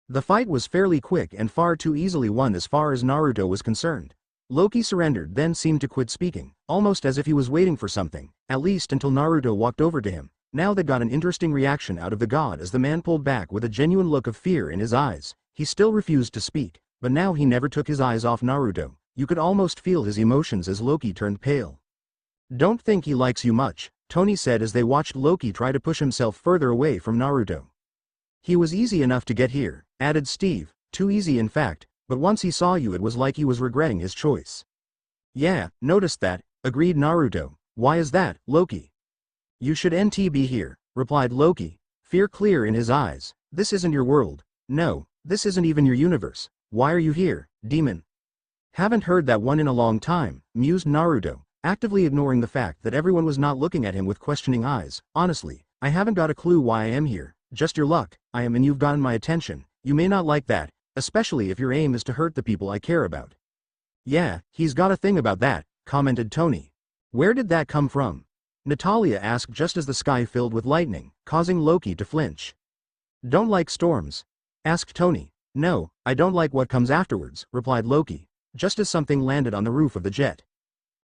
The fight was fairly quick and far too easily won as far as Naruto was concerned. Loki surrendered then seemed to quit speaking, almost as if he was waiting for something, at least until Naruto walked over to him. Now they got an interesting reaction out of the god as the man pulled back with a genuine look of fear in his eyes. He still refused to speak, but now he never took his eyes off Naruto. You could almost feel his emotions as Loki turned pale. Don't think he likes you much, Tony said as they watched Loki try to push himself further away from Naruto. He was easy enough to get here, added Steve, too easy in fact, but once he saw you it was like he was regretting his choice. Yeah, noticed that, agreed Naruto. Why is that, Loki? You should be here, replied Loki, fear clear in his eyes. This isn't your world. No, this isn't even your universe. Why are you here, demon? Haven't heard that one in a long time, mused Naruto, actively ignoring the fact that everyone was not looking at him with questioning eyes. Honestly, I haven't got a clue why I am here. Just your luck, I am and you've gotten my attention. You may not like that, especially if your aim is to hurt the people I care about. Yeah, he's got a thing about that, commented Tony. Where did that come from? Natalia asked just as the sky filled with lightning, causing Loki to flinch. Don't like storms? Asked Tony. No, I don't like what comes afterwards, replied Loki, just as something landed on the roof of the jet.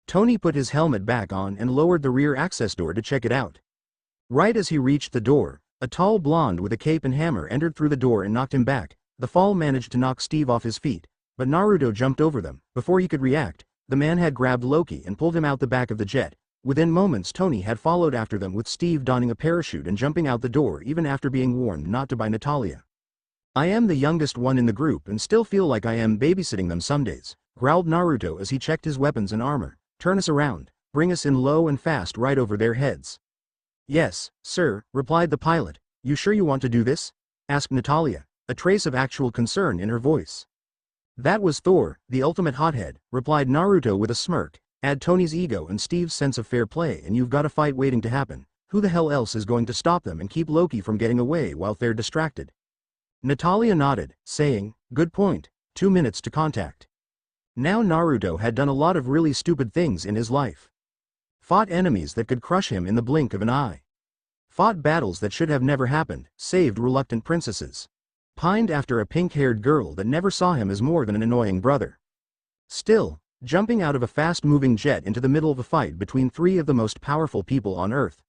Tony put his helmet back on and lowered the rear access door to check it out. Right as he reached the door, a tall blonde with a cape and hammer entered through the door and knocked him back. The fall managed to knock Steve off his feet, but Naruto jumped over them. Before he could react, the man had grabbed Loki and pulled him out the back of the jet. Within moments Tony had followed after them with Steve donning a parachute and jumping out the door even after being warned not to by Natalia. I am the youngest one in the group and still feel like I am babysitting them some days, growled Naruto as he checked his weapons and armor. Turn us around, bring us in low and fast right over their heads. Yes, sir, replied the pilot. You sure you want to do this? Asked Natalia, a trace of actual concern in her voice. That was Thor, the ultimate hothead, replied Naruto with a smirk. Add Tony's ego and Steve's sense of fair play and you've got a fight waiting to happen. Who the hell else is going to stop them and keep Loki from getting away while they're distracted? Natalia nodded, saying, good point, 2 minutes to contact. Now Naruto had done a lot of really stupid things in his life. Fought enemies that could crush him in the blink of an eye. Fought battles that should have never happened, saved reluctant princesses. Pined after a pink-haired girl that never saw him as more than an annoying brother. Still, jumping out of a fast-moving jet into the middle of a fight between 3 of the most powerful people on Earth.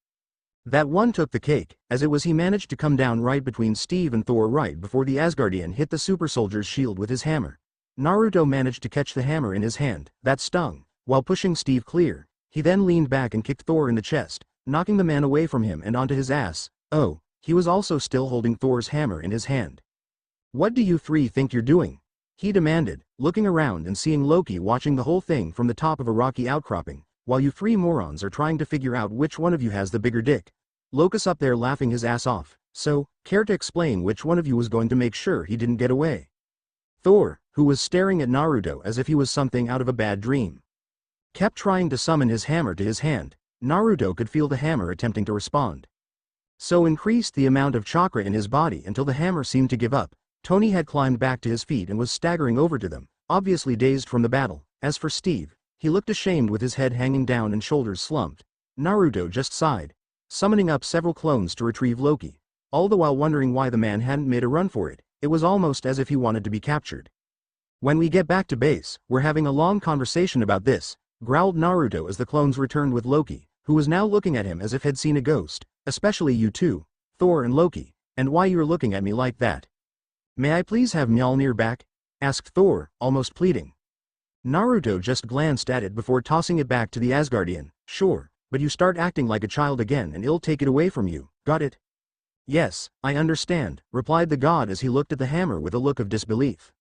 That one took the cake, as it was he managed to come down right between Steve and Thor right before the Asgardian hit the super soldier's shield with his hammer. Naruto managed to catch the hammer in his hand. That stung. While pushing Steve clear, he then leaned back and kicked Thor in the chest, knocking the man away from him and onto his ass. Oh, he was also still holding Thor's hammer in his hand. What do you 3 think you're doing? He demanded, looking around and seeing Loki watching the whole thing from the top of a rocky outcropping, while you 3 morons are trying to figure out which one of you has the bigger dick. Locus up there laughing his ass off. So, care to explain which one of you was going to make sure he didn't get away? Thor, who was staring at Naruto as if he was something out of a bad dream, kept trying to summon his hammer to his hand. Naruto could feel the hammer attempting to respond. So increased the amount of chakra in his body until the hammer seemed to give up. Tony had climbed back to his feet and was staggering over to them, obviously dazed from the battle. As for Steve, He looked ashamed with his head hanging down and shoulders slumped. Naruto just sighed, summoning up several clones to retrieve Loki, all the while wondering why the man hadn't made a run for it. It was almost as if he wanted to be captured. When we get back to base, we're having a long conversation about this, growled Naruto as the clones returned with Loki, who was now looking at him as if he'd seen a ghost. Especially you two, Thor and Loki, and why you're looking at me like that. May I please have Mjolnir back? Asked Thor, almost pleading. Naruto just glanced at it before tossing it back to the Asgardian. Sure, but you start acting like a child again and it'll take it away from you, got it? Yes, I understand, replied the god as he looked at the hammer with a look of disbelief.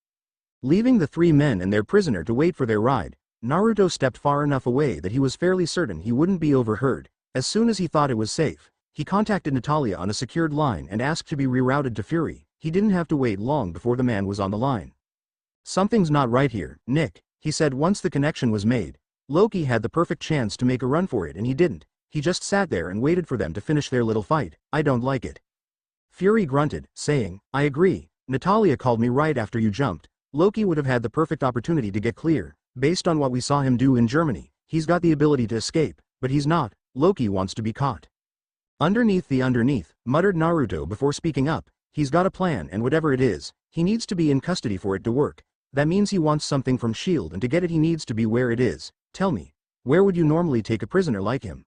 Leaving the three men and their prisoner to wait for their ride, Naruto stepped far enough away that he was fairly certain he wouldn't be overheard. As soon as he thought it was safe, he contacted Natalia on a secured line and asked to be rerouted to Fury. He didn't have to wait long before the man was on the line. Something's not right here, Nick, he said once the connection was made. Loki had the perfect chance to make a run for it and he didn't. He just sat there and waited for them to finish their little fight. I don't like it. Fury grunted, saying, I agree. Natalia called me right after you jumped. Loki would have had the perfect opportunity to get clear. Based on what we saw him do in Germany, he's got the ability to escape, but he's not. Loki wants to be caught. Underneath, muttered Naruto before speaking up. He's got a plan and whatever it is, he needs to be in custody for it to work. That means he wants something from S.H.I.E.L.D. and to get it he needs to be where it is. Tell me, where would you normally take a prisoner like him?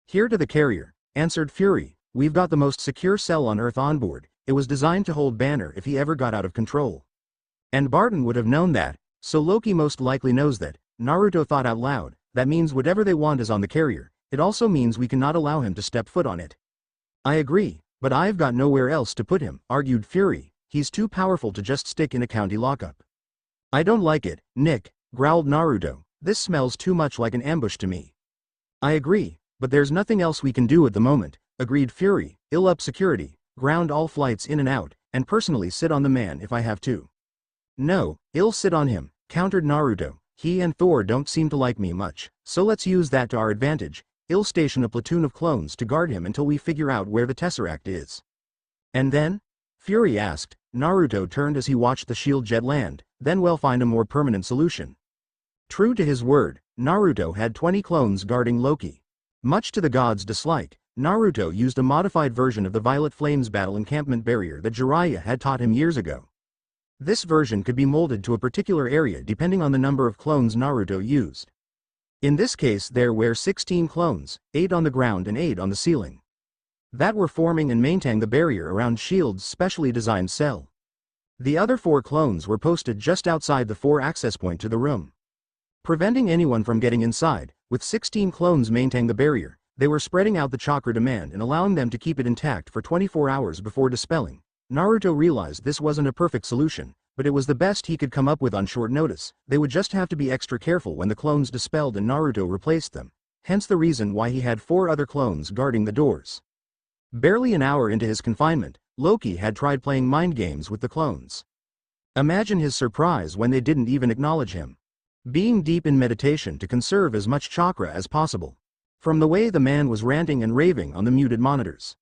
Here to the carrier, answered Fury. We've got the most secure cell on Earth on board. It was designed to hold Banner if he ever got out of control. And Barton would have known that, so Loki most likely knows that. Naruto thought out loud. That means whatever they want is on the carrier. It also means we cannot allow him to step foot on it. I agree, but I've got nowhere else to put him, argued Fury. He's too powerful to just stick in a county lockup. I don't like it, Nick, growled Naruto. This smells too much like an ambush to me. I agree, but there's nothing else we can do at the moment, agreed Fury. I'll up security, ground all flights in and out, and personally sit on the man if I have to. No, I'll sit on him, countered Naruto. He and Thor don't seem to like me much, so let's use that to our advantage. I'll station a platoon of clones to guard him until we figure out where the Tesseract is. And then? Fury asked. Naruto turned as he watched the shield jet land. Then we'll find a more permanent solution. True to his word, Naruto had 20 clones guarding Loki. Much to the god's dislike, Naruto used a modified version of the Violet Flames battle encampment barrier that Jiraiya had taught him years ago. This version could be molded to a particular area depending on the number of clones Naruto used. In this case there were 16 clones, 8 on the ground and 8 on the ceiling, that were forming and maintaining the barrier around S.H.I.E.L.D.'s specially designed cell. The other 4 clones were posted just outside the 4 access point to the room, preventing anyone from getting inside. With 16 clones maintaining the barrier, they were spreading out the chakra demand and allowing them to keep it intact for 24 hours before dispelling. Naruto realized this wasn't a perfect solution, but it was the best he could come up with on short notice. They would just have to be extra careful when the clones dispelled and Naruto replaced them. Hence the reason why he had 4 other clones guarding the doors. Barely an hour into his confinement, Loki had tried playing mind games with the clones. Imagine his surprise when they didn't even acknowledge him, being deep in meditation to conserve as much chakra as possible. From the way the man was ranting and raving on the muted monitors,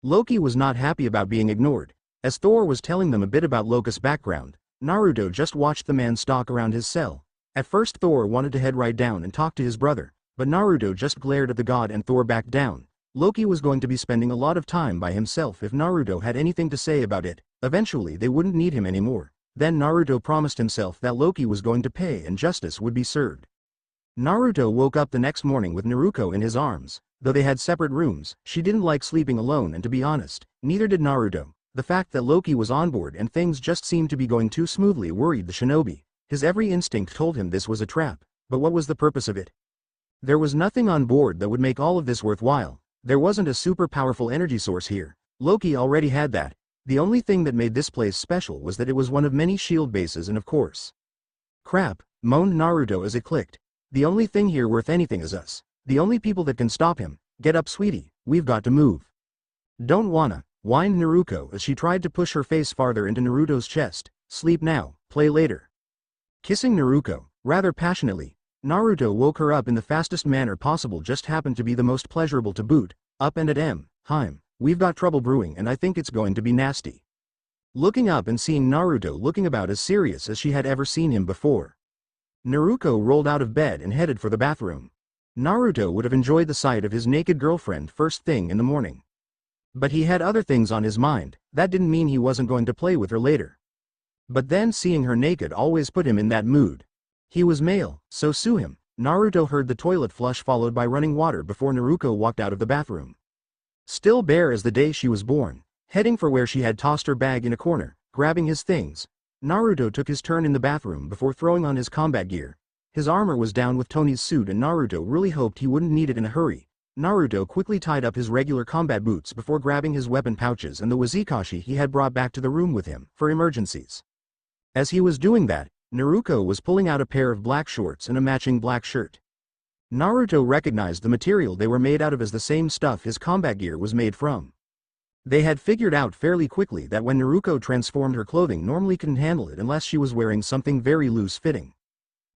Loki was not happy about being ignored. As Thor was telling them a bit about Loki's background, Naruto just watched the man stalk around his cell. At first Thor wanted to head right down and talk to his brother, but Naruto just glared at the god and Thor backed down. Loki was going to be spending a lot of time by himself if Naruto had anything to say about it. Eventually they wouldn't need him anymore. Then Naruto promised himself that Loki was going to pay and justice would be served. Naruto woke up the next morning with Naruko in his arms. Though they had separate rooms, she didn't like sleeping alone, and to be honest, neither did Naruto. The fact that Loki was on board and things just seemed to be going too smoothly worried the shinobi. His every instinct told him this was a trap, but what was the purpose of it? There was nothing on board that would make all of this worthwhile. There wasn't a super powerful energy source here. Loki already had that. The only thing that made this place special was that it was one of many shield bases, and of course. Crap, moaned Naruto as it clicked. The only thing here worth anything is us. The only people that can stop him. Get up, sweetie, we've got to move. Don't wanna, whined Naruko as she tried to push her face farther into Naruto's chest. Sleep now, play later. Kissing Naruko, rather passionately, Naruto woke her up in the fastest manner possible. Just happened to be the most pleasurable to boot. Up and at Harem, we've got trouble brewing and I think it's going to be nasty. Looking up and seeing Naruto looking about as serious as she had ever seen him before. Naruto rolled out of bed and headed for the bathroom. Naruto would have enjoyed the sight of his naked girlfriend first thing in the morning. But he had other things on his mind. That didn't mean he wasn't going to play with her later. But then seeing her naked always put him in that mood. He was male, so sue him. Naruto heard the toilet flush followed by running water before Naruto walked out of the bathroom. Still bare as the day she was born, heading for where she had tossed her bag in a corner, grabbing his things, Naruto took his turn in the bathroom before throwing on his combat gear. His armor was down with Tony's suit and Naruto really hoped he wouldn't need it in a hurry. Naruto quickly tied up his regular combat boots before grabbing his weapon pouches and the wazikashi he had brought back to the room with him, for emergencies. As he was doing that, Naruto was pulling out a pair of black shorts and a matching black shirt. Naruto recognized the material they were made out of as the same stuff his combat gear was made from. They had figured out fairly quickly that when Naruto transformed her clothing normally couldn't handle it unless she was wearing something very loose-fitting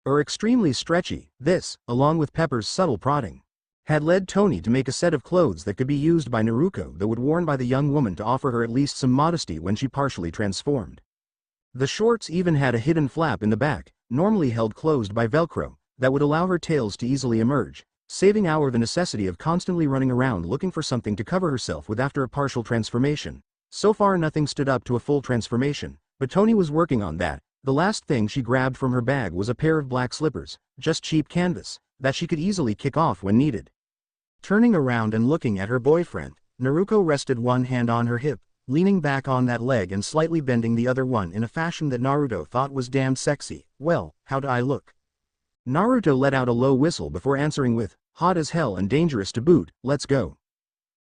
or extremely stretchy. This, along with Pepper's subtle prodding, had led Tony to make a set of clothes that could be used by Naruto that would worn by the young woman to offer her at least some modesty when she partially transformed. The shorts even had a hidden flap in the back, normally held closed by Velcro, that would allow her tails to easily emerge, saving Hour the necessity of constantly running around looking for something to cover herself with after a partial transformation. So far nothing stood up to a full transformation, but Tony was working on that. The last thing she grabbed from her bag was a pair of black slippers, just cheap canvas, that she could easily kick off when needed. Turning around and looking at her boyfriend, Naruto rested one hand on her hip, leaning back on that leg and slightly bending the other one in a fashion that Naruto thought was damn sexy. Well, how'd I look? Naruto let out a low whistle before answering with, hot as hell and dangerous to boot, let's go.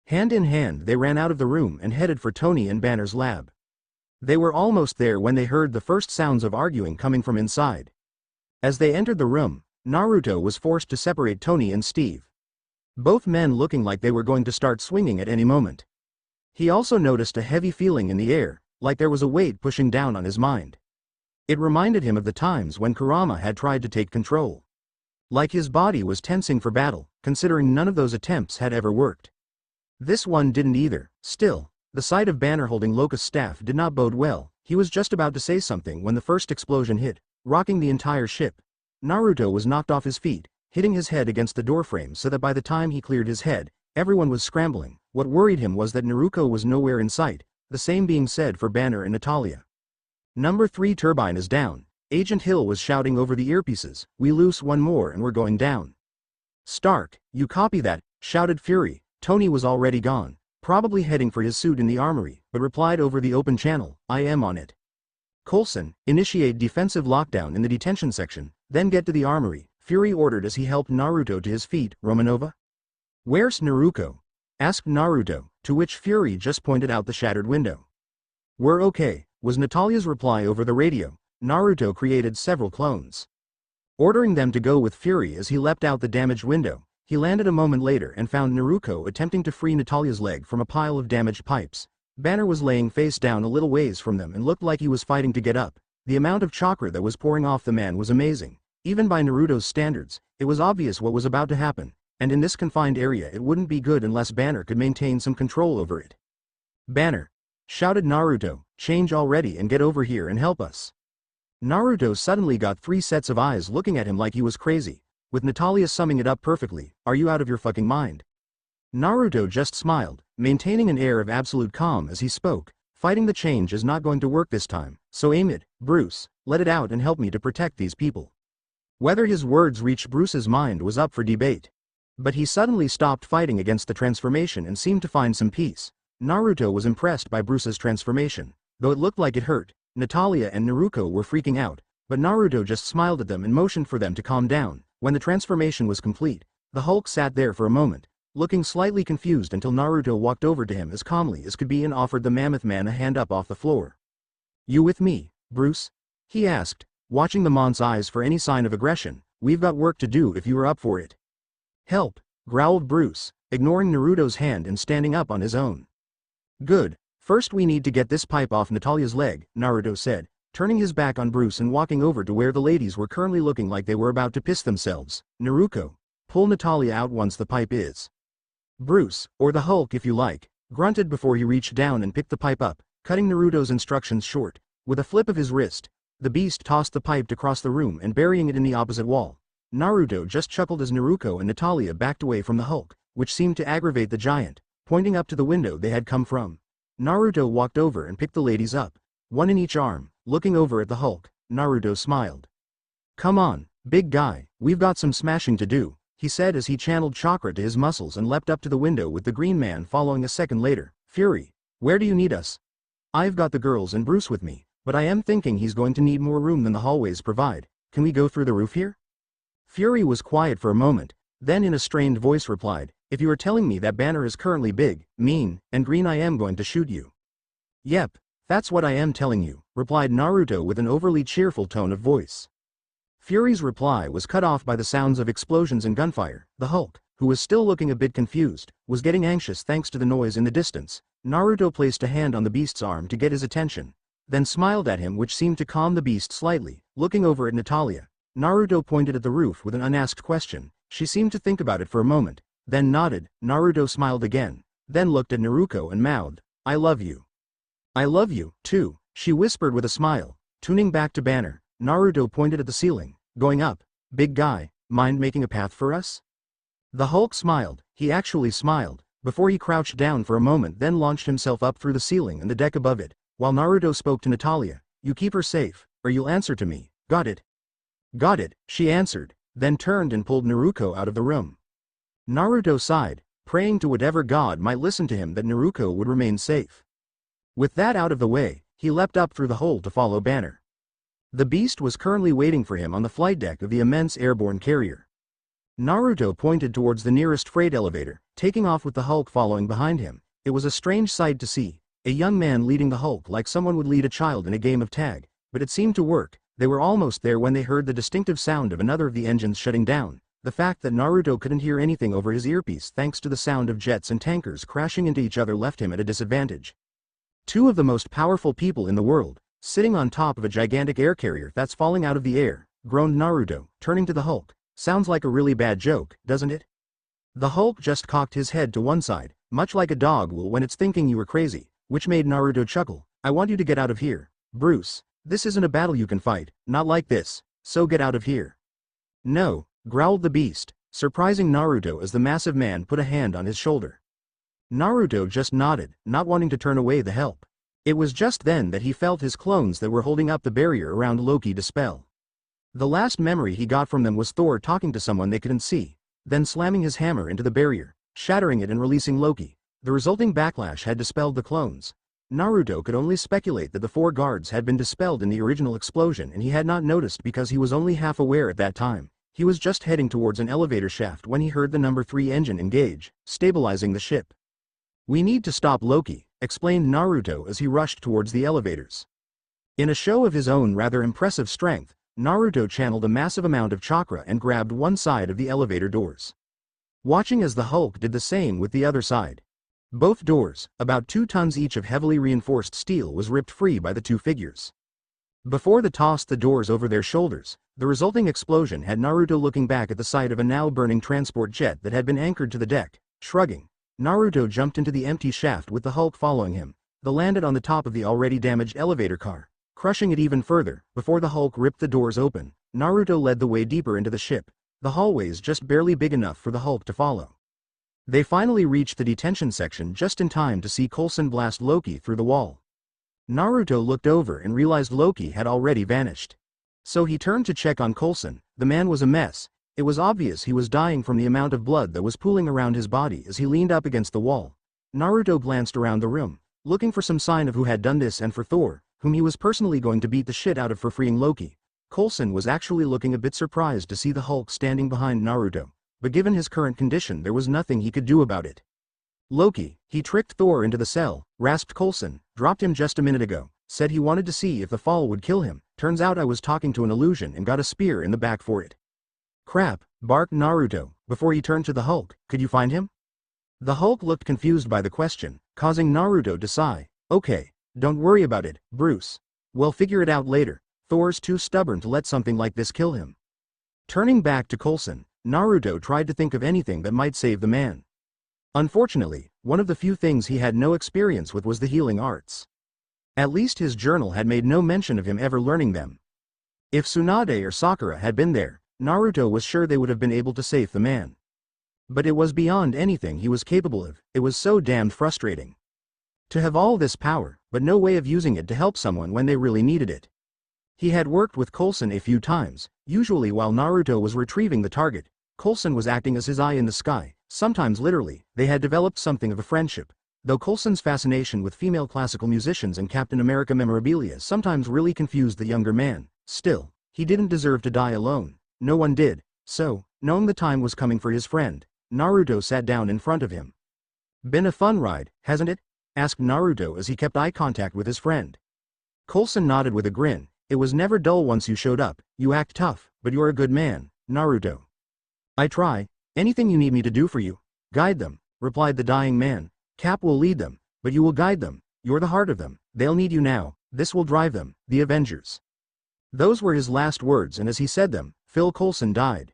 Hand in hand they ran out of the room and headed for Tony and Banner's lab. They were almost there when they heard the first sounds of arguing coming from inside. As they entered the room, Naruto was forced to separate Tony and Steve. Both men looking like they were going to start swinging at any moment. He also noticed a heavy feeling in the air, like there was a weight pushing down on his mind. It reminded him of the times when Kurama had tried to take control. Like his body was tensing for battle, considering none of those attempts had ever worked. This one didn't either. Still, the sight of Banner holding Locust's staff did not bode well. He was just about to say something when the first explosion hit, rocking the entire ship. Naruto was knocked off his feet, hitting his head against the doorframe so that by the time he cleared his head, everyone was scrambling. What worried him was that Naruto was nowhere in sight, the same being said for Banner and Natalia. Number 3 turbine is down. Agent Hill was shouting over the earpieces, we loose one more and we're going down. Stark, you copy that, shouted Fury. Tony was already gone, probably heading for his suit in the armory, but replied over the open channel, I am on it. Coulson, initiate defensive lockdown in the detention section, then get to the armory, Fury ordered as he helped Naruto to his feet. Romanova? Where's Naruto? Asked Naruto, to which Fury just pointed out the shattered window. We're okay, was Natalia's reply over the radio. Naruto created several clones, ordering them to go with Fury as he leapt out the damaged window. He landed a moment later and found Naruto attempting to free Natalia's leg from a pile of damaged pipes. Banner was laying face down a little ways from them and looked like he was fighting to get up. The amount of chakra that was pouring off the man was amazing. Even by Naruto's standards, it was obvious what was about to happen, and in this confined area it wouldn't be good unless Banner could maintain some control over it. Banner! Shouted Naruto, change already and get over here and help us. Naruto suddenly got 3 sets of eyes looking at him like he was crazy, with Natalia summing it up perfectly, are you out of your fucking mind? Naruto just smiled, maintaining an air of absolute calm as he spoke, fighting the change is not going to work this time, so aim it, Bruce, let it out and help me to protect these people. Whether his words reached Bruce's mind was up for debate. But he suddenly stopped fighting against the transformation and seemed to find some peace. Naruto was impressed by Bruce's transformation, though it looked like it hurt. Natalia and Naruto were freaking out, but Naruto just smiled at them and motioned for them to calm down. When the transformation was complete, the Hulk sat there for a moment, looking slightly confused until Naruto walked over to him as calmly as could be and offered the Mammoth Man a hand up off the floor. You with me, Bruce? He asked, watching the Mont's eyes for any sign of aggression. We've got work to do if you are up for it. Help, growled Bruce, ignoring Naruto's hand and standing up on his own. Good, first we need to get this pipe off Natalia's leg, Naruto said, turning his back on Bruce and walking over to where the ladies were currently looking like they were about to piss themselves. Naruto, pull Natalia out once the pipe is. Bruce, or the Hulk if you like, grunted before he reached down and picked the pipe up, cutting Naruto's instructions short. With a flip of his wrist, The beast tossed the pipe across the room and burying it in the opposite wall. Naruto just chuckled as Naruto and Natalia backed away from the Hulk, which seemed to aggravate the giant, pointing up to the window they had come from. Naruto walked over and picked the ladies up, one in each arm. Looking over at the Hulk, Naruto smiled. "Come on, big guy, we've got some smashing to do," he said as he channeled chakra to his muscles and leapt up to the window with the Green Man following a second later. "Fury, where do you need us?" "I've got the girls and Bruce with me, but I am thinking he's going to need more room than the hallways provide. Can we go through the roof here?" Fury was quiet for a moment, then in a strained voice replied, "If you are telling me that Banner is currently big, mean, and green, I am going to shoot you." "Yep, that's what I am telling you," replied Naruto with an overly cheerful tone of voice. Fury's reply was cut off by the sounds of explosions and gunfire. The Hulk, who was still looking a bit confused, was getting anxious thanks to the noise in the distance. Naruto placed a hand on the beast's arm to get his attention, then smiled at him, which seemed to calm the beast slightly. Looking over at Natalia, Naruto pointed at the roof with an unasked question. She seemed to think about it for a moment, then nodded. Naruto smiled again, then looked at Naruto and mouthed, "I love you." "I love you, too," she whispered with a smile. Tuning back to Banner, Naruto pointed at the ceiling. "Going up, big guy, mind making a path for us?" The Hulk smiled. He actually smiled, before he crouched down for a moment, then launched himself up through the ceiling and the deck above it, while Naruto spoke to Natalia. "You keep her safe, or you'll answer to me, got it?" "Got it," she answered, then turned and pulled Naruto out of the room. Naruto sighed, praying to whatever god might listen to him that Naruto would remain safe. With that out of the way, he leapt up through the hole to follow Banner. The beast was currently waiting for him on the flight deck of the immense airborne carrier. Naruto pointed towards the nearest freight elevator, taking off with the Hulk following behind him. It was a strange sight to see, a young man leading the Hulk like someone would lead a child in a game of tag, but it seemed to work. They were almost there when they heard the distinctive sound of another of the engines shutting down. The fact that Naruto couldn't hear anything over his earpiece thanks to the sound of jets and tankers crashing into each other left him at a disadvantage. Two of the most powerful people in the world, sitting on top of a gigantic air carrier that's falling out of the air, groaned Naruto, turning to the Hulk. "Sounds like a really bad joke, doesn't it?" The Hulk just cocked his head to one side, much like a dog will when it's thinking you were crazy, which made Naruto chuckle. "I want you to get out of here, Bruce. This isn't a battle you can fight, not like this, so get out of here." "No," growled the beast, surprising Naruto as the massive man put a hand on his shoulder. Naruto just nodded, not wanting to turn away the help. It was just then that he felt his clones that were holding up the barrier around Loki dispel. The last memory he got from them was Thor talking to someone they couldn't see, then slamming his hammer into the barrier, shattering it and releasing Loki. The resulting backlash had dispelled the clones. Naruto could only speculate that the 4 guards had been dispelled in the original explosion, and he had not noticed because he was only half aware at that time. He was just heading towards an elevator shaft when he heard the number 3 engine engage, stabilizing the ship. "We need to stop Loki," explained Naruto as he rushed towards the elevators. In a show of his own rather impressive strength, Naruto channeled a massive amount of chakra and grabbed one side of the elevator doors. Watching as the Hulk did the same with the other side. Both doors, about 2 tons each of heavily reinforced steel, was ripped free by the 2 figures. Before they tossed the doors over their shoulders, the resulting explosion had Naruto looking back at the sight of a now burning transport jet that had been anchored to the deck. Shrugging, Naruto jumped into the empty shaft with the Hulk following him. They landed on the top of the already damaged elevator car, crushing it even further. Before the Hulk ripped the doors open, Naruto led the way deeper into the ship, the hallways just barely big enough for the Hulk to follow. They finally reached the detention section just in time to see Coulson blast Loki through the wall. Naruto looked over and realized Loki had already vanished. So he turned to check on Coulson. The man was a mess. It was obvious he was dying from the amount of blood that was pooling around his body as he leaned up against the wall. Naruto glanced around the room, looking for some sign of who had done this and for Thor, whom he was personally going to beat the shit out of for freeing Loki. Coulson was actually looking a bit surprised to see the Hulk standing behind Naruto, but given his current condition there was nothing he could do about it. "Loki, he tricked Thor into the cell," rasped Coulson. "Dropped him just a minute ago, said he wanted to see if the fall would kill him. Turns out I was talking to an illusion and got a spear in the back for it." "Crap," barked Naruto, before he turned to the Hulk. "Could you find him?" The Hulk looked confused by the question, causing Naruto to sigh. "Okay, don't worry about it, Bruce. We'll figure it out later. Thor's too stubborn to let something like this kill him." Turning back to Coulson, Naruto tried to think of anything that might save the man. Unfortunately, one of the few things he had no experience with was the healing arts. At least his journal had made no mention of him ever learning them. If Tsunade or Sakura had been there, Naruto was sure they would have been able to save the man. But it was beyond anything he was capable of. It was so damned frustrating. To have all this power, but no way of using it to help someone when they really needed it. He had worked with Coulson a few times, usually while Naruto was retrieving the target. Coulson was acting as his eye in the sky, sometimes literally. They had developed something of a friendship. Though Coulson's fascination with female classical musicians and Captain America memorabilia sometimes really confused the younger man, still, he didn't deserve to die alone. No one did. So, knowing the time was coming for his friend, Naruto sat down in front of him. "Been a fun ride, hasn't it?" asked Naruto as he kept eye contact with his friend. Coulson nodded with a grin. "It was never dull once you showed up. You act tough, but you're a good man, Naruto." "I try. Anything you need me to do for you." "Guide them," replied the dying man. "Cap will lead them, but you will guide them. You're the heart of them. They'll need you now. This will drive them, the Avengers." Those were his last words, and as he said them, Phil Coulson died.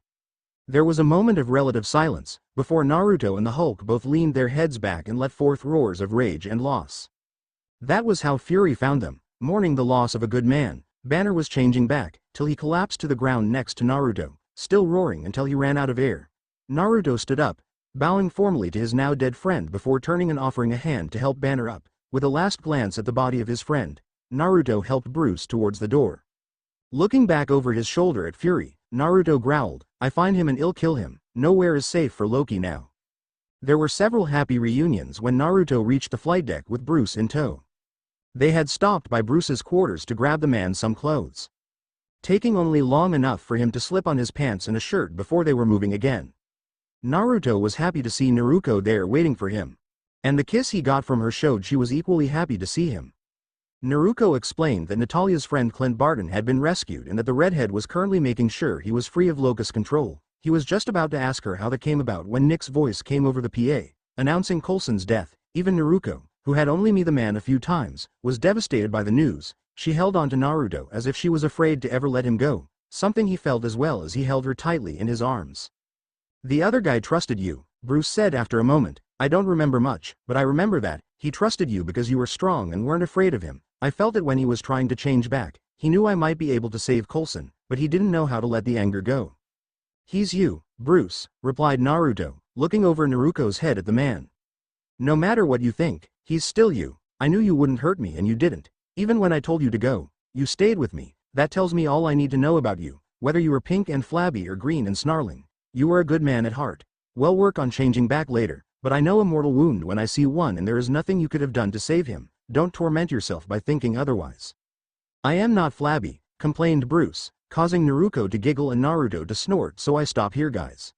There was a moment of relative silence, before Naruto and the Hulk both leaned their heads back and let forth roars of rage and loss. That was how Fury found them, mourning the loss of a good man. Banner was changing back, till he collapsed to the ground next to Naruto, still roaring until he ran out of air. Naruto stood up, bowing formally to his now dead friend before turning and offering a hand to help Banner up. With a last glance at the body of his friend, Naruto helped Bruce towards the door. Looking back over his shoulder at Fury, Naruto growled, "I find him and I'll kill him. Nowhere is safe for Loki now." There were several happy reunions when Naruto reached the flight deck with Bruce in tow. They had stopped by Bruce's quarters to grab the man some clothes, taking only long enough for him to slip on his pants and a shirt before they were moving again. Naruto was happy to see Naruko there waiting for him, and the kiss he got from her showed she was equally happy to see him. Naruko explained that Natalia's friend Clint Barton had been rescued and that the redhead was currently making sure he was free of locust control. He was just about to ask her how that came about when Nick's voice came over the PA, announcing Coulson's death. Even Naruko, who had only met the man a few times, was devastated by the news. She held on to Naruto as if she was afraid to ever let him go, something he felt as well as he held her tightly in his arms. "The other guy trusted you," Bruce said after a moment. "I don't remember much, but I remember that. He trusted you because you were strong and weren't afraid of him. I felt it when he was trying to change back. He knew I might be able to save Coulson, but he didn't know how to let the anger go." "He's you, Bruce," replied Naruto, looking over Naruko's head at the man. "No matter what you think, he's still you. I knew you wouldn't hurt me and you didn't. Even when I told you to go, you stayed with me. That tells me all I need to know about you, whether you were pink and flabby or green and snarling. You were a good man at heart. We'll work on changing back later, but I know a mortal wound when I see one and there is nothing you could have done to save him. Don't torment yourself by thinking otherwise." "I am not flabby," complained Bruce, causing Naruko to giggle and Naruto to snort, "so I stop here guys.